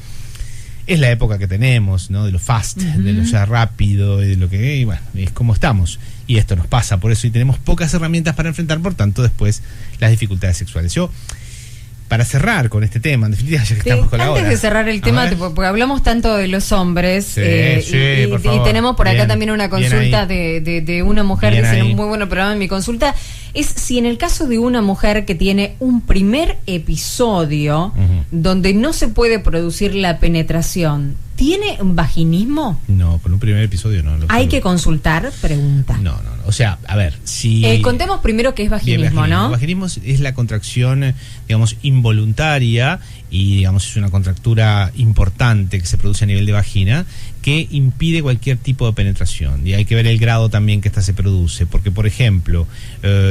Es la época que tenemos, ¿no? De lo fast, de lo ya rápido, de lo que, y bueno, es como estamos. Y esto nos pasa, por eso, y tenemos pocas herramientas para enfrentar, por tanto, después las dificultades sexuales. Yo, para cerrar con este tema, en definitiva, ya que estamos con la hora. Antes de cerrar el tema, porque hablamos tanto de los hombres, y tenemos por acá también una consulta de una mujer, bien, dice en un muy buen programa. Mi consulta es si en el caso de una mujer que tiene un primer episodio donde no se puede producir la penetración, ¿tiene un vaginismo? No, con un primer episodio no. ¿Hay que consultar? Pregunta. No. O sea, a ver, si... contemos primero qué es vaginismo, ¿no? El vaginismo es la contracción, digamos, involuntaria, y, digamos, es una contractura importante que se produce a nivel de vagina, que impide cualquier tipo de penetración. Y hay que ver el grado también que esta se produce, porque, por ejemplo,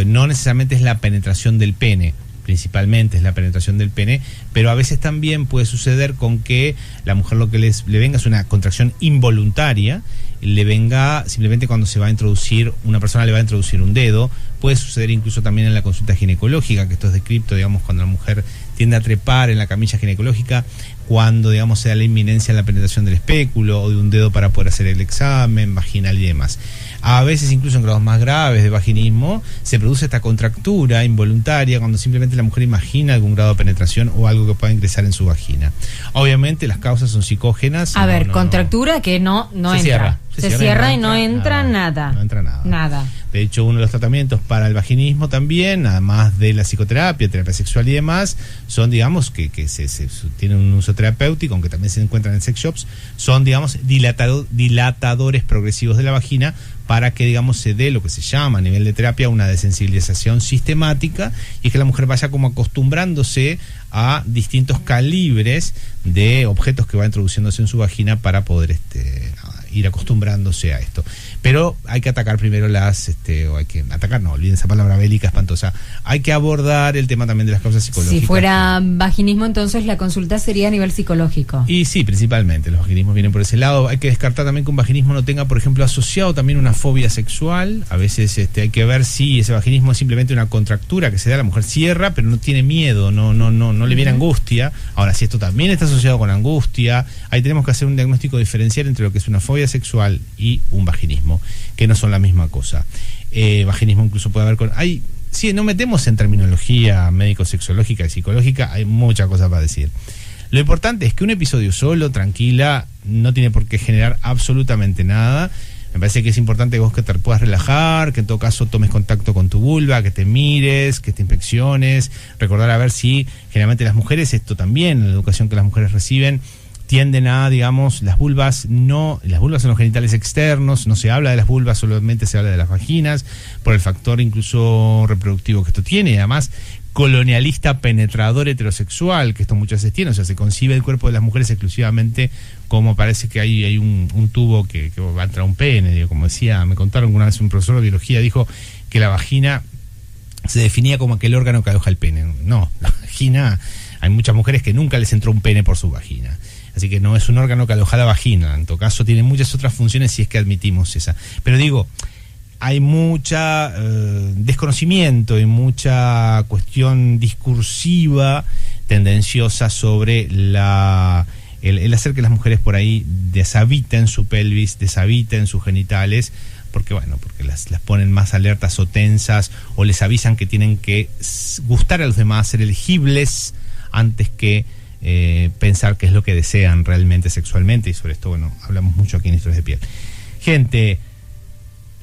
no necesariamente es la penetración del pene, principalmente es la penetración del pene, pero a veces también puede suceder con que la mujer lo que le venga es una contracción involuntaria, le venga simplemente cuando se va a introducir, una persona le va a introducir un dedo. Puede suceder incluso también en la consulta ginecológica, que esto es descripto, digamos, cuando la mujer tiende a trepar en la camilla ginecológica, cuando, digamos, se da la inminencia en la penetración del espéculo o de un dedo para poder hacer el examen vaginal y demás. A veces, incluso en grados más graves de vaginismo, se produce esta contractura involuntaria cuando simplemente la mujer imagina algún grado de penetración o algo que pueda ingresar en su vagina. Obviamente las causas son psicógenas. Contractura que no entra. Se cierra y no entra nada. No entra nada. Nada. De hecho, uno de los tratamientos para el vaginismo también, además de la psicoterapia, terapia sexual y demás, son, digamos, que se tienen un uso terapéutico, aunque también se encuentran en sex shops, son, digamos, dilatadores progresivos de la vagina, para que, digamos, se dé lo que se llama a nivel de terapia una desensibilización sistemática, y es que la mujer vaya como acostumbrándose a distintos calibres de objetos que va introduciéndose en su vagina para poder ir acostumbrándose a esto. Pero hay que atacar primero olviden esa palabra bélica espantosa, hay que abordar el tema también de las causas psicológicas. Si fuera vaginismo, entonces la consulta sería a nivel psicológico. Y sí, principalmente, los vaginismos vienen por ese lado. Hay que descartar también que un vaginismo no tenga, por ejemplo, asociado también una fobia sexual. A veces hay que ver si ese vaginismo es simplemente una contractura que se da, la mujer cierra, pero no tiene miedo, no le viene angustia. Ahora, si esto también está asociado con angustia, ahí tenemos que hacer un diagnóstico diferencial entre lo que es una fobia sexual y un vaginismo, que no son la misma cosa. Vaginismo incluso puede haber si nos metemos en terminología médico-sexológica y psicológica, hay muchas cosas para decir. Lo importante es que un episodio solo, tranquila, no tiene por qué generar absolutamente nada. Me parece que es importante vos que te puedas relajar, que en todo caso tomes contacto con tu vulva, que te mires, que te inspecciones, recordar a ver si generalmente las mujeres, esto también, la educación que las mujeres reciben, tienden a, digamos, las vulvas son los genitales externos, no se habla de las vulvas, solamente se habla de las vaginas, por el factor incluso reproductivo que esto tiene, y además colonialista, penetrador, heterosexual, que esto muchas veces tiene, o sea, se concibe el cuerpo de las mujeres exclusivamente como parece que hay un tubo que va a entrar un pene, digo, como decía, me contaron una vez un profesor de biología, dijo que la vagina se definía como aquel órgano que aloja el pene. No, la vagina, hay muchas mujeres que nunca les entró un pene por su vagina. Así que no es un órgano que aloja la vagina, en todo caso tiene muchas otras funciones si es que admitimos esa. Pero digo, hay mucha desconocimiento y mucha cuestión discursiva tendenciosa sobre el hacer que las mujeres por ahí deshabiten su pelvis, deshabiten sus genitales, porque las ponen más alertas o tensas, o les avisan que tienen que gustar a los demás, ser elegibles antes que pensar qué es lo que desean realmente sexualmente. Y sobre esto, hablamos mucho aquí en Historias de Piel. Gente,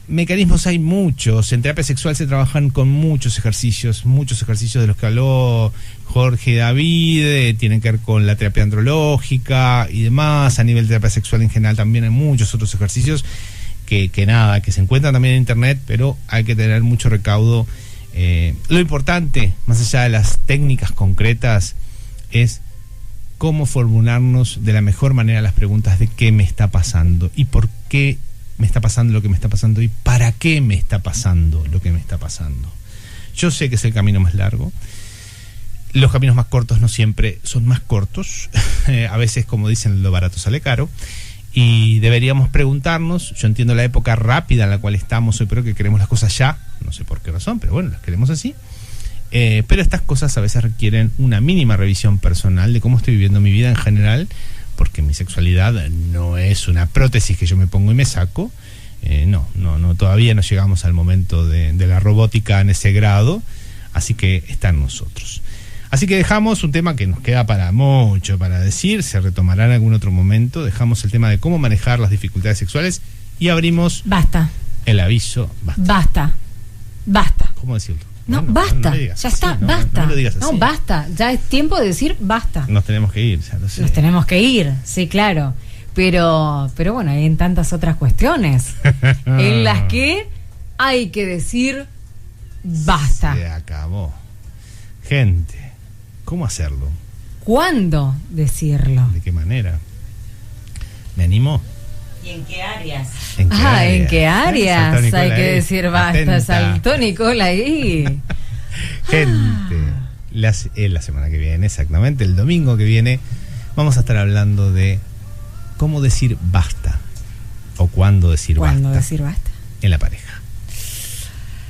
mecanismos hay muchos. En terapia sexual se trabajan con muchos ejercicios de los que habló Jorge David, tienen que ver con la terapia andrológica y demás. A nivel de terapia sexual en general también hay muchos otros ejercicios que se encuentran también en internet, pero hay que tener mucho recaudo. Lo importante, más allá de las técnicas concretas, es cómo formularnos de la mejor manera las preguntas de qué me está pasando y por qué me está pasando lo que me está pasando y para qué me está pasando lo que me está pasando. Yo sé que es el camino más largo. Los caminos más cortos no siempre son más cortos. A veces, como dicen, lo barato sale caro. Y deberíamos preguntarnos, yo entiendo la época rápida en la cual estamos hoy, pero que queremos las cosas ya, no sé por qué razón, pero bueno, las queremos así. Pero estas cosas a veces requieren una mínima revisión personal de cómo estoy viviendo mi vida en general, porque mi sexualidad no es una prótesis que yo me pongo y me saco. No, todavía no llegamos al momento de la robótica en ese grado, así que está en nosotros. Así que dejamos un tema que nos queda para mucho para decir, se retomará en algún otro momento. Dejamos el tema de cómo manejar las dificultades sexuales y abrimos basta. El aviso. Basta. ¿Cómo decirlo? No, basta, ya está, basta. No me lo digas así. No, basta, ya es tiempo de decir basta. Nos tenemos que ir, ya lo sé. Nos tenemos que ir, sí, claro. Pero bueno, hay en tantas otras cuestiones en las que hay que decir basta. Se acabó. Gente, ¿cómo hacerlo? ¿Cuándo decirlo? ¿De qué manera? ¿Me animó? ¿Y en qué áreas? ¿En qué áreas hay que decir basta? Atenta. Saltó Nicola ahí. Gente, la semana que viene, exactamente, el domingo que viene, vamos a estar hablando de cómo decir basta o cuándo decir ¿Cuándo basta. decir basta? En la pareja.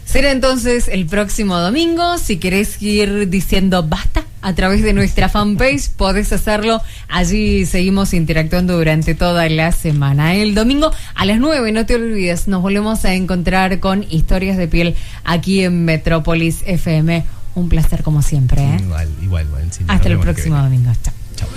Será entonces el próximo domingo. Si querés ir diciendo basta a través de nuestra fanpage, podés hacerlo. Allí seguimos interactuando durante toda la semana. El domingo a las 9, no te olvides, nos volvemos a encontrar con Historias de Piel aquí en Metrópolis FM. Un placer como siempre, ¿eh? Igual. Sí, hasta el próximo domingo. Chao.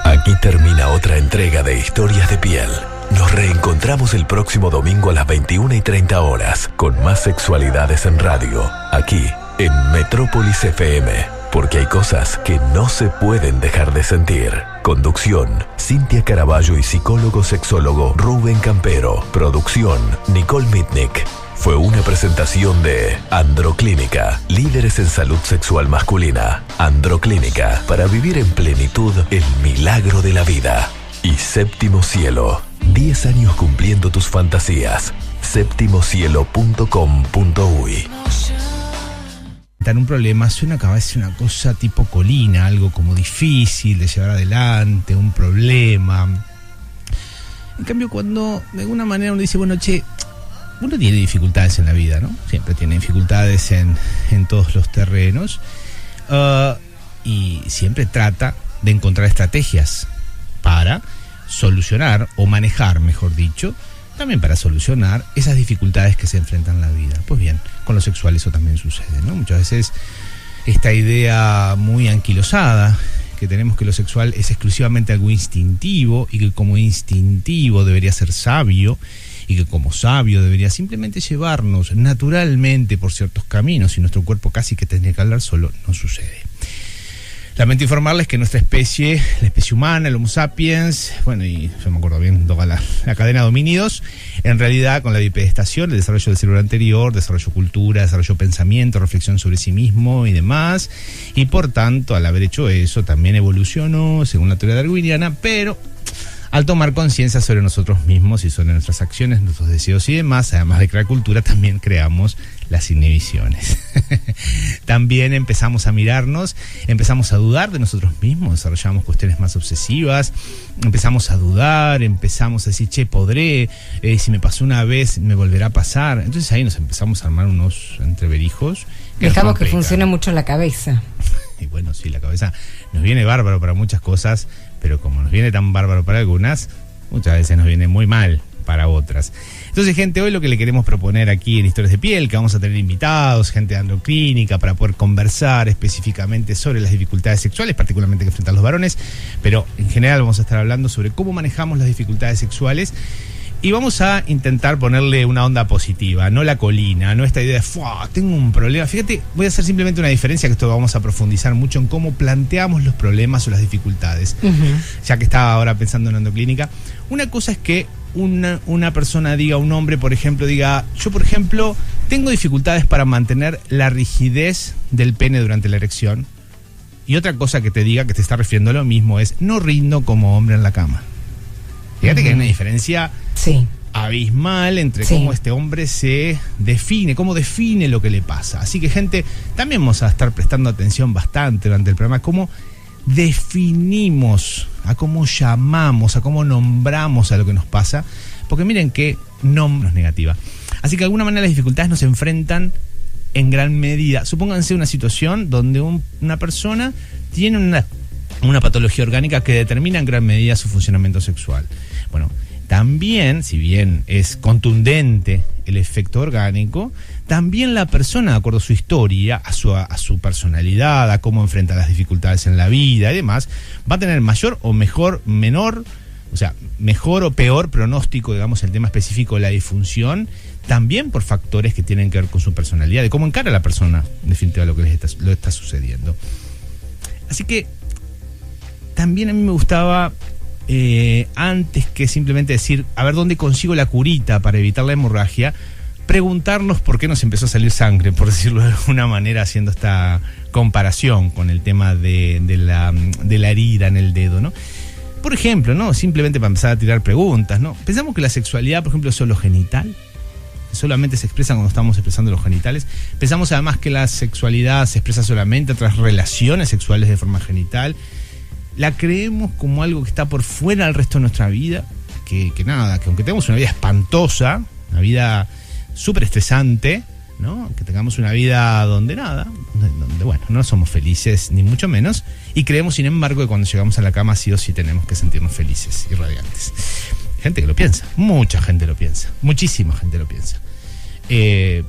Aquí termina otra entrega de Historias de Piel. Nos reencontramos el próximo domingo a las 21:30 horas con más sexualidades en radio, aquí en Metrópolis FM, porque hay cosas que no se pueden dejar de sentir. Conducción, Cintia Caraballo y psicólogo sexólogo Rubén Campero. Producción, Nicole Mitnick. Fue una presentación de Androclínica, líderes en salud sexual masculina. Androclínica, para vivir en plenitud el milagro de la vida. Y Séptimo Cielo, 10 años cumpliendo tus fantasías. septimocielo.com.uy. Un problema suena que a veces una cosa tipo colina, algo como difícil de llevar adelante, un problema. En cambio, cuando de alguna manera uno dice, bueno, uno tiene dificultades en la vida, ¿no? Siempre tiene dificultades en todos los terrenos, y siempre trata de encontrar estrategias para solucionar o manejar, mejor dicho, también para solucionar esas dificultades que se enfrentan en la vida. Pues bien, con lo sexual eso también sucede, ¿no? Muchas veces esta idea muy anquilosada que tenemos que lo sexual es exclusivamente algo instintivo y que como instintivo debería ser sabio y que como sabio debería simplemente llevarnos naturalmente por ciertos caminos y nuestro cuerpo casi que tendría que hablar solo, no sucede. Lamento informarles que nuestra especie, la especie humana, el Homo sapiens, bueno, y yo me acuerdo bien toda la cadena de homínidos, en realidad con la bipedestación, el desarrollo del cerebro anterior, desarrollo cultura, desarrollo pensamiento, reflexión sobre sí mismo y demás, y por tanto, al haber hecho eso, también evolucionó, según la teoría darwiniana, pero al tomar conciencia sobre nosotros mismos y sobre nuestras acciones, nuestros deseos y demás, además de crear cultura, también creamos las inhibiciones. También empezamos a mirarnos, empezamos a dudar de nosotros mismos, desarrollamos cuestiones más obsesivas, empezamos a dudar, empezamos a decir, che, podré, si me pasó una vez, me volverá a pasar. Entonces ahí nos empezamos a armar unos entreverijos. Dejamos que funcione mucho la cabeza. Y bueno, sí, la cabeza nos viene bárbaro para muchas cosas, pero como nos viene tan bárbaro para algunas, muchas veces nos viene muy mal para otras. Entonces, gente, hoy lo que le queremos proponer aquí en Historias de Piel, que vamos a tener invitados, gente de Androclínica, para poder conversar específicamente sobre las dificultades sexuales, particularmente que enfrentan los varones, pero en general vamos a estar hablando sobre cómo manejamos las dificultades sexuales. Y vamos a intentar ponerle una onda positiva, no la colina, no esta idea de tengo un problema. Fíjate, voy a hacer simplemente una diferencia, que esto vamos a profundizar mucho en cómo planteamos los problemas o las dificultades. Ya que estaba ahora pensando en Androclínica, una cosa es que una persona diga, un hombre, por ejemplo, diga, yo, por ejemplo, tengo dificultades para mantener la rigidez del pene durante la erección. Y otra cosa que te diga, que te está refiriendo a lo mismo, es no rindo como hombre en la cama. Fíjate que hay una diferencia abismal entre cómo este hombre se define, cómo define lo que le pasa. Así que, gente, también vamos a estar prestando atención bastante durante el programa, cómo definimos, a cómo llamamos, a cómo nombramos a lo que nos pasa, porque miren que no es negativa. Así que de alguna manera las dificultades nos enfrentan en gran medida. Supónganse una situación donde una persona tiene una patología orgánica que determina en gran medida su funcionamiento sexual. Bueno, también, si bien es contundente el efecto orgánico, también la persona, de acuerdo a su historia, a su personalidad, a cómo enfrenta las dificultades en la vida y demás, va a tener mayor o mejor o peor pronóstico, digamos, el tema específico de la disfunción, también por factores que tienen que ver con su personalidad, de cómo encara la persona, en definitiva, lo que le está sucediendo. Así que también a mí me gustaba, antes que simplemente decir, a ver dónde consigo la curita para evitar la hemorragia, preguntarnos por qué nos empezó a salir sangre, por decirlo de alguna manera, haciendo esta comparación con el tema de la herida en el dedo, ¿no? Por ejemplo, ¿no? Simplemente para empezar a tirar preguntas, ¿no? Pensamos que la sexualidad, por ejemplo, es solo genital, solamente se expresa cuando estamos expresando los genitales. Pensamos además que la sexualidad se expresa solamente a través de relaciones sexuales de forma genital. La creemos como algo que está por fuera del resto de nuestra vida, que aunque tengamos una vida espantosa, una vida súper estresante, ¿no? Que tengamos una vida donde bueno, no somos felices, ni mucho menos, y creemos, sin embargo, que cuando llegamos a la cama sí o sí tenemos que sentirnos felices y radiantes. Gente que lo piensa, mucha gente lo piensa, muchísima gente lo piensa.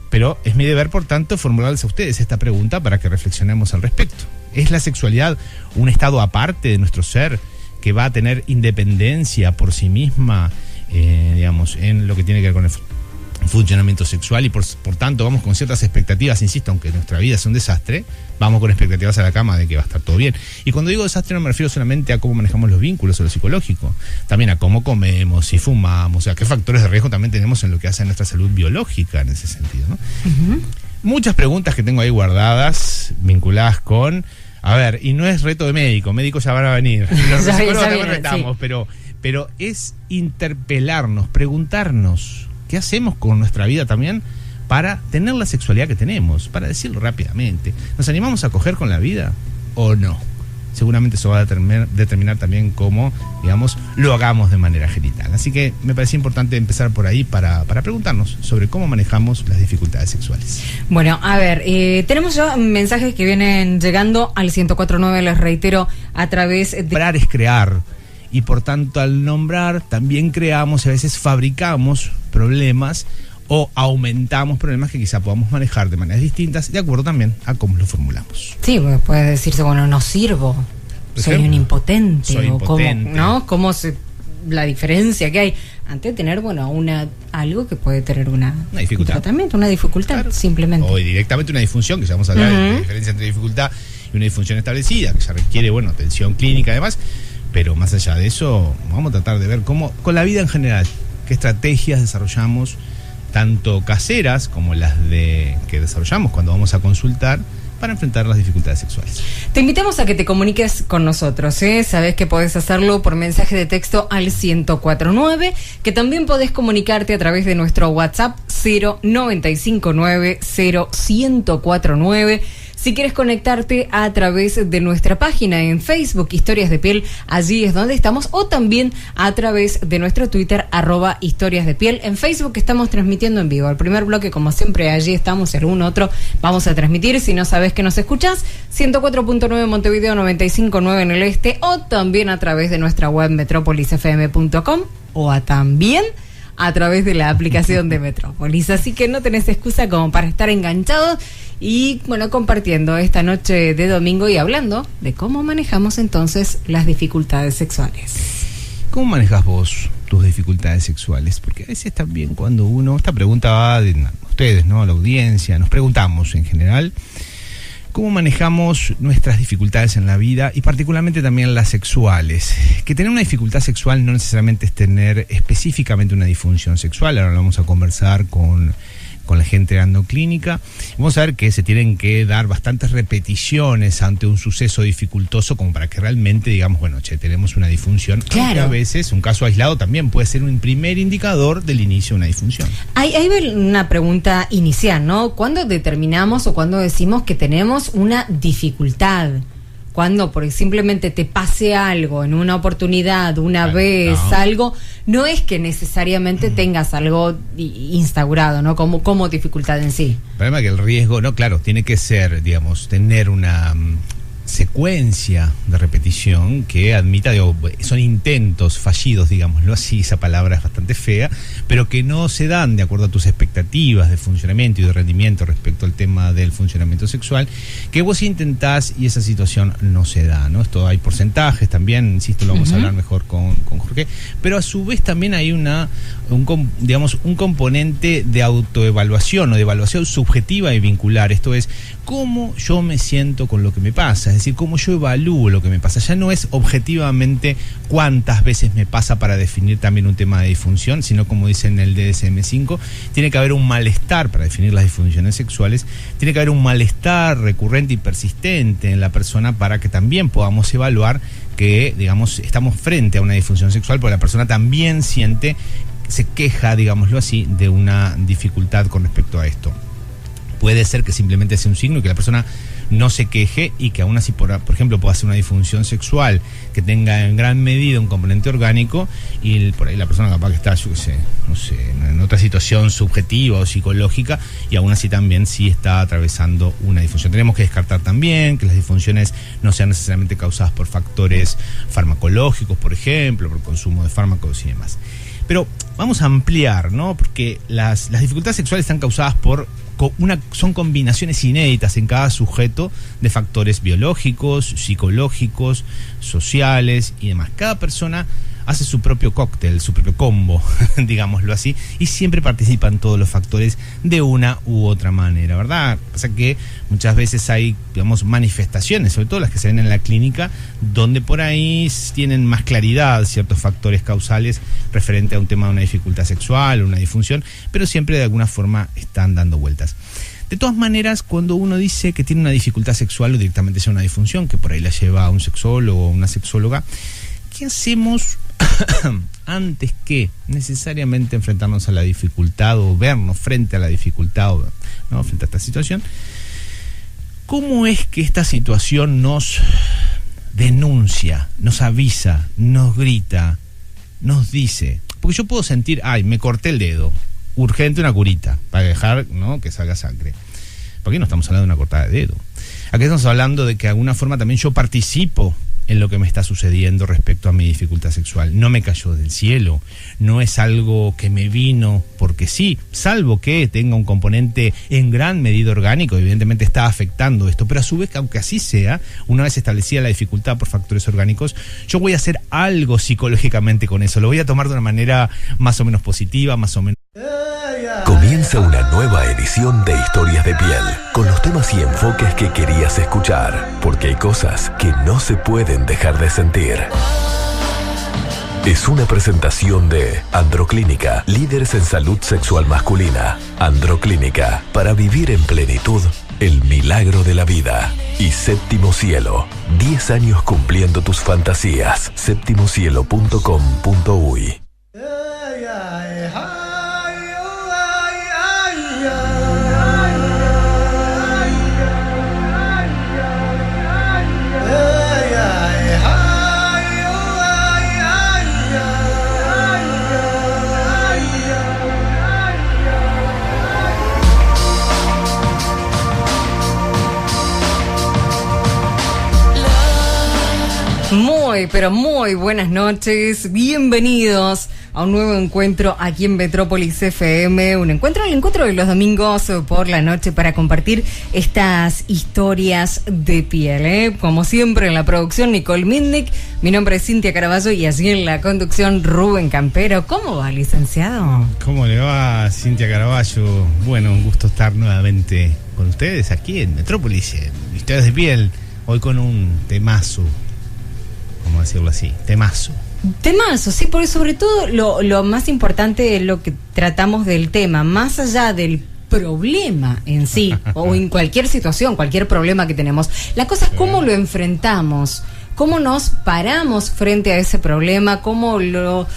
Pero es mi deber, por tanto, formularles a ustedes esta pregunta para que reflexionemos al respecto. ¿Es la sexualidad un estado aparte de nuestro ser que va a tener independencia por sí misma, digamos, en lo que tiene que ver con el funcionamiento sexual, y por tanto vamos con ciertas expectativas, insisto, aunque nuestra vida es un desastre, vamos con expectativas a la cama de que va a estar todo bien? Y cuando digo desastre no me refiero solamente a cómo manejamos los vínculos o lo psicológico, también a cómo comemos, si fumamos, o sea, qué factores de riesgo también tenemos en lo que hace a nuestra salud biológica en ese sentido, ¿no? Muchas preguntas que tengo ahí guardadas, vinculadas con, a ver, y no es reto de médicos ya van a venir, los psicólogos también retamos, sí. pero es interpelarnos, preguntarnos qué hacemos con nuestra vida también para tener la sexualidad que tenemos, para decirlo rápidamente. ¿Nos animamos a coger con la vida o no? Seguramente eso va a determinar también cómo, digamos, lo hagamos de manera genital. Así que me parece importante empezar por ahí para preguntarnos sobre cómo manejamos las dificultades sexuales. Bueno, a ver, tenemos ya mensajes que vienen llegando al 104.9, les reitero, a través de... Nombrar es crear, y por tanto al nombrar también creamos y a veces fabricamos problemas o aumentamos problemas que quizá podamos manejar de maneras distintas, de acuerdo también a cómo lo formulamos. Sí, puede decirse, bueno, no sirvo. soy un impotente, soy impotente. Cómo, ¿no? Cómo la diferencia que hay ante tener, algo que puede tener una dificultad. Un tratamiento, una dificultad, claro. Simplemente. O directamente una disfunción, que ya vamos a hablar de la diferencia entre dificultad y una disfunción establecida, que ya requiere, atención clínica además, pero más allá de eso, vamos a tratar de ver cómo, con la vida en general, qué estrategias desarrollamos, tanto caseras como las que desarrollamos cuando vamos a consultar, para enfrentar las dificultades sexuales. Te invitamos a que te comuniques con nosotros, Sabes que podés hacerlo por mensaje de texto al 1049, que también podés comunicarte a través de nuestro WhatsApp 0959-0149. Si quieres conectarte a través de nuestra página en Facebook, Historias de Piel, allí es donde estamos, o también a través de nuestro Twitter, @Historias de Piel. En Facebook estamos transmitiendo en vivo. El primer bloque, como siempre, allí estamos, y algún otro vamos a transmitir. Si no sabes que nos escuchás, 104.9 Montevideo, 95.9 en el este, o también a través de nuestra web metropolisfm.com, o también a través de la aplicación de Metrópolis. Así que no tenés excusa como para estar enganchados y, compartiendo esta noche de domingo y hablando de cómo manejamos entonces las dificultades sexuales. ¿Cómo manejas vos tus dificultades sexuales? Porque a veces también cuando esta pregunta va de ustedes, ¿no? La audiencia, nos preguntamos en general cómo manejamos nuestras dificultades en la vida y particularmente también las sexuales. Que tener una dificultad sexual no necesariamente es tener específicamente una disfunción sexual. Ahora lo vamos a conversar con la gente de Androclínica. Vamos a ver que se tienen que dar bastantes repeticiones ante un suceso dificultoso como para que realmente digamos, tenemos una disfunción. Claro. A veces un caso aislado también puede ser un primer indicador del inicio de una disfunción. Hay una pregunta inicial, ¿no? ¿Cuándo determinamos o cuándo decimos que tenemos una dificultad? Cuando simplemente te pase algo en una oportunidad, una vez, algo, no es que necesariamente tengas algo instaurado, ¿no? Como dificultad en sí. El problema es que el riesgo, tiene que ser, tener una secuencia de repetición que admita, son intentos fallidos, digámoslo así, esa palabra es bastante fea, pero que no se dan de acuerdo a tus expectativas de funcionamiento y de rendimiento respecto al tema del funcionamiento sexual, que vos intentás y esa situación no se da, ¿no? Esto hay porcentajes también, insisto, lo vamos a hablar mejor con Jorge, pero a su vez también hay un componente de autoevaluación o de evaluación subjetiva y vincular, esto es, cómo yo me siento con lo que me pasa, es decir, cómo yo evalúo lo que me pasa. Ya no es objetivamente cuántas veces me pasa para definir también un tema de disfunción, sino como dice en el DSM-5, tiene que haber un malestar para definir las disfunciones sexuales, tiene que haber un malestar recurrente y persistente en la persona para que también podamos evaluar que, estamos frente a una disfunción sexual, porque la persona también se queja, digámoslo así, de una dificultad con respecto a esto. Puede ser que simplemente sea un signo y que la persona no se queje y que aún así, por ejemplo, pueda ser una disfunción sexual que tenga en gran medida un componente orgánico y por ahí la persona capaz que está, en otra situación subjetiva o psicológica y aún así también sí está atravesando una disfunción. Tenemos que descartar también que las disfunciones no sean necesariamente causadas por factores farmacológicos, por ejemplo, por consumo de fármacos y demás. Pero vamos a ampliar, ¿no? Porque las dificultades sexuales están causadas son combinaciones inéditas en cada sujeto de factores biológicos, psicológicos, sociales y demás. Cada persona hace su propio cóctel, su propio combo, digámoslo así, y siempre participan todos los factores de una u otra manera, ¿verdad? Pasa que muchas veces hay, manifestaciones, sobre todo las que se ven en la clínica, donde por ahí tienen más claridad ciertos factores causales referente a un tema de una dificultad sexual, una disfunción, pero siempre de alguna forma están dando vueltas. De todas maneras, cuando uno dice que tiene una dificultad sexual o directamente sea una disfunción, que por ahí la lleva a un sexólogo o una sexóloga, ¿qué hacemos antes que necesariamente enfrentarnos a la dificultad o vernos frente a la dificultad, ¿no? Frente a esta situación? ¿Cómo es que esta situación nos denuncia, nos avisa, nos grita, nos dice? Porque yo puedo sentir, me corté el dedo, urgente una curita para dejar, ¿no?, que salga sangre. ¿Por qué no estamos hablando de una cortada de dedo? Aquí estamos hablando de que de alguna forma también yo participo en lo que me está sucediendo respecto a mi dificultad sexual. No me cayó del cielo, no es algo que me vino porque sí, salvo que tenga un componente en gran medida orgánico, evidentemente está afectando esto, pero a su vez, aunque así sea, una vez establecida la dificultad por factores orgánicos, yo voy a hacer algo psicológicamente con eso, lo voy a tomar de una manera más o menos positiva, más o menos... Comienza una nueva edición de Historias de Piel, con los temas y enfoques que querías escuchar, porque hay cosas que no se pueden dejar de sentir. Es una presentación de Androclínica, líderes en salud sexual masculina. Androclínica, para vivir en plenitud, el milagro de la vida. Y Séptimo Cielo, 10 años cumpliendo tus fantasías. septimocielo.com.uy. Muy, pero muy buenas noches. Bienvenidos a un nuevo encuentro aquí en Metrópolis FM. El encuentro de los domingos por la noche para compartir estas historias de piel. Como siempre en la producción Nicole Midnick. Mi nombre es Cintia Caraballo y así en la conducción Rubén Campero. ¿Cómo va, licenciado? ¿Cómo le va, Cintia Caraballo? Bueno, un gusto estar nuevamente con ustedes aquí en Metrópolis, en Historias de Piel. Hoy con un temazo. Vamos a decirlo así, temazo, sí, porque sobre todo lo más importante es lo que tratamos del tema, más allá del problema en sí, o en cualquier situación, cualquier problema que tenemos. La cosa es cómo lo enfrentamos, cómo nos paramos frente a ese problema, cómo lo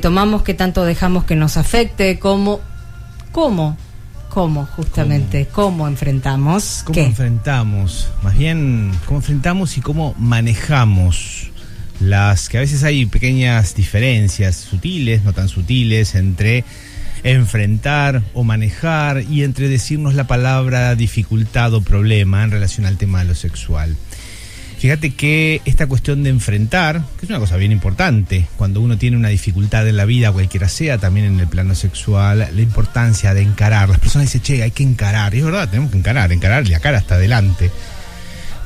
tomamos, qué tanto dejamos que nos afecte, cómo enfrentamos. ¿Cómo enfrentamos? Más bien, cómo enfrentamos y cómo manejamos las que a veces hay pequeñas diferencias sutiles, no tan sutiles, entre enfrentar o manejar y entre decirnos la palabra dificultad o problema en relación al tema de lo sexual. Fíjate que esta cuestión de enfrentar, que es una cosa bien importante, cuando uno tiene una dificultad en la vida, cualquiera sea, también en el plano sexual, la importancia de encarar. Las personas dicen, che, hay que encarar. Y es verdad, tenemos que encarar y la cara está adelante.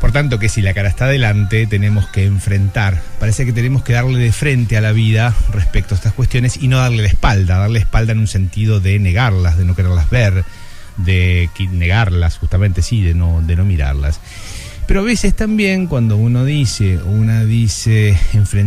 Por tanto, que si la cara está adelante, tenemos que enfrentar. Parece que tenemos que darle de frente a la vida respecto a estas cuestiones y no darle la espalda en un sentido de negarlas, de no quererlas ver, de negarlas, justamente, sí, de no mirarlas. Pero a veces también cuando uno dice, o una dice, enfrentar,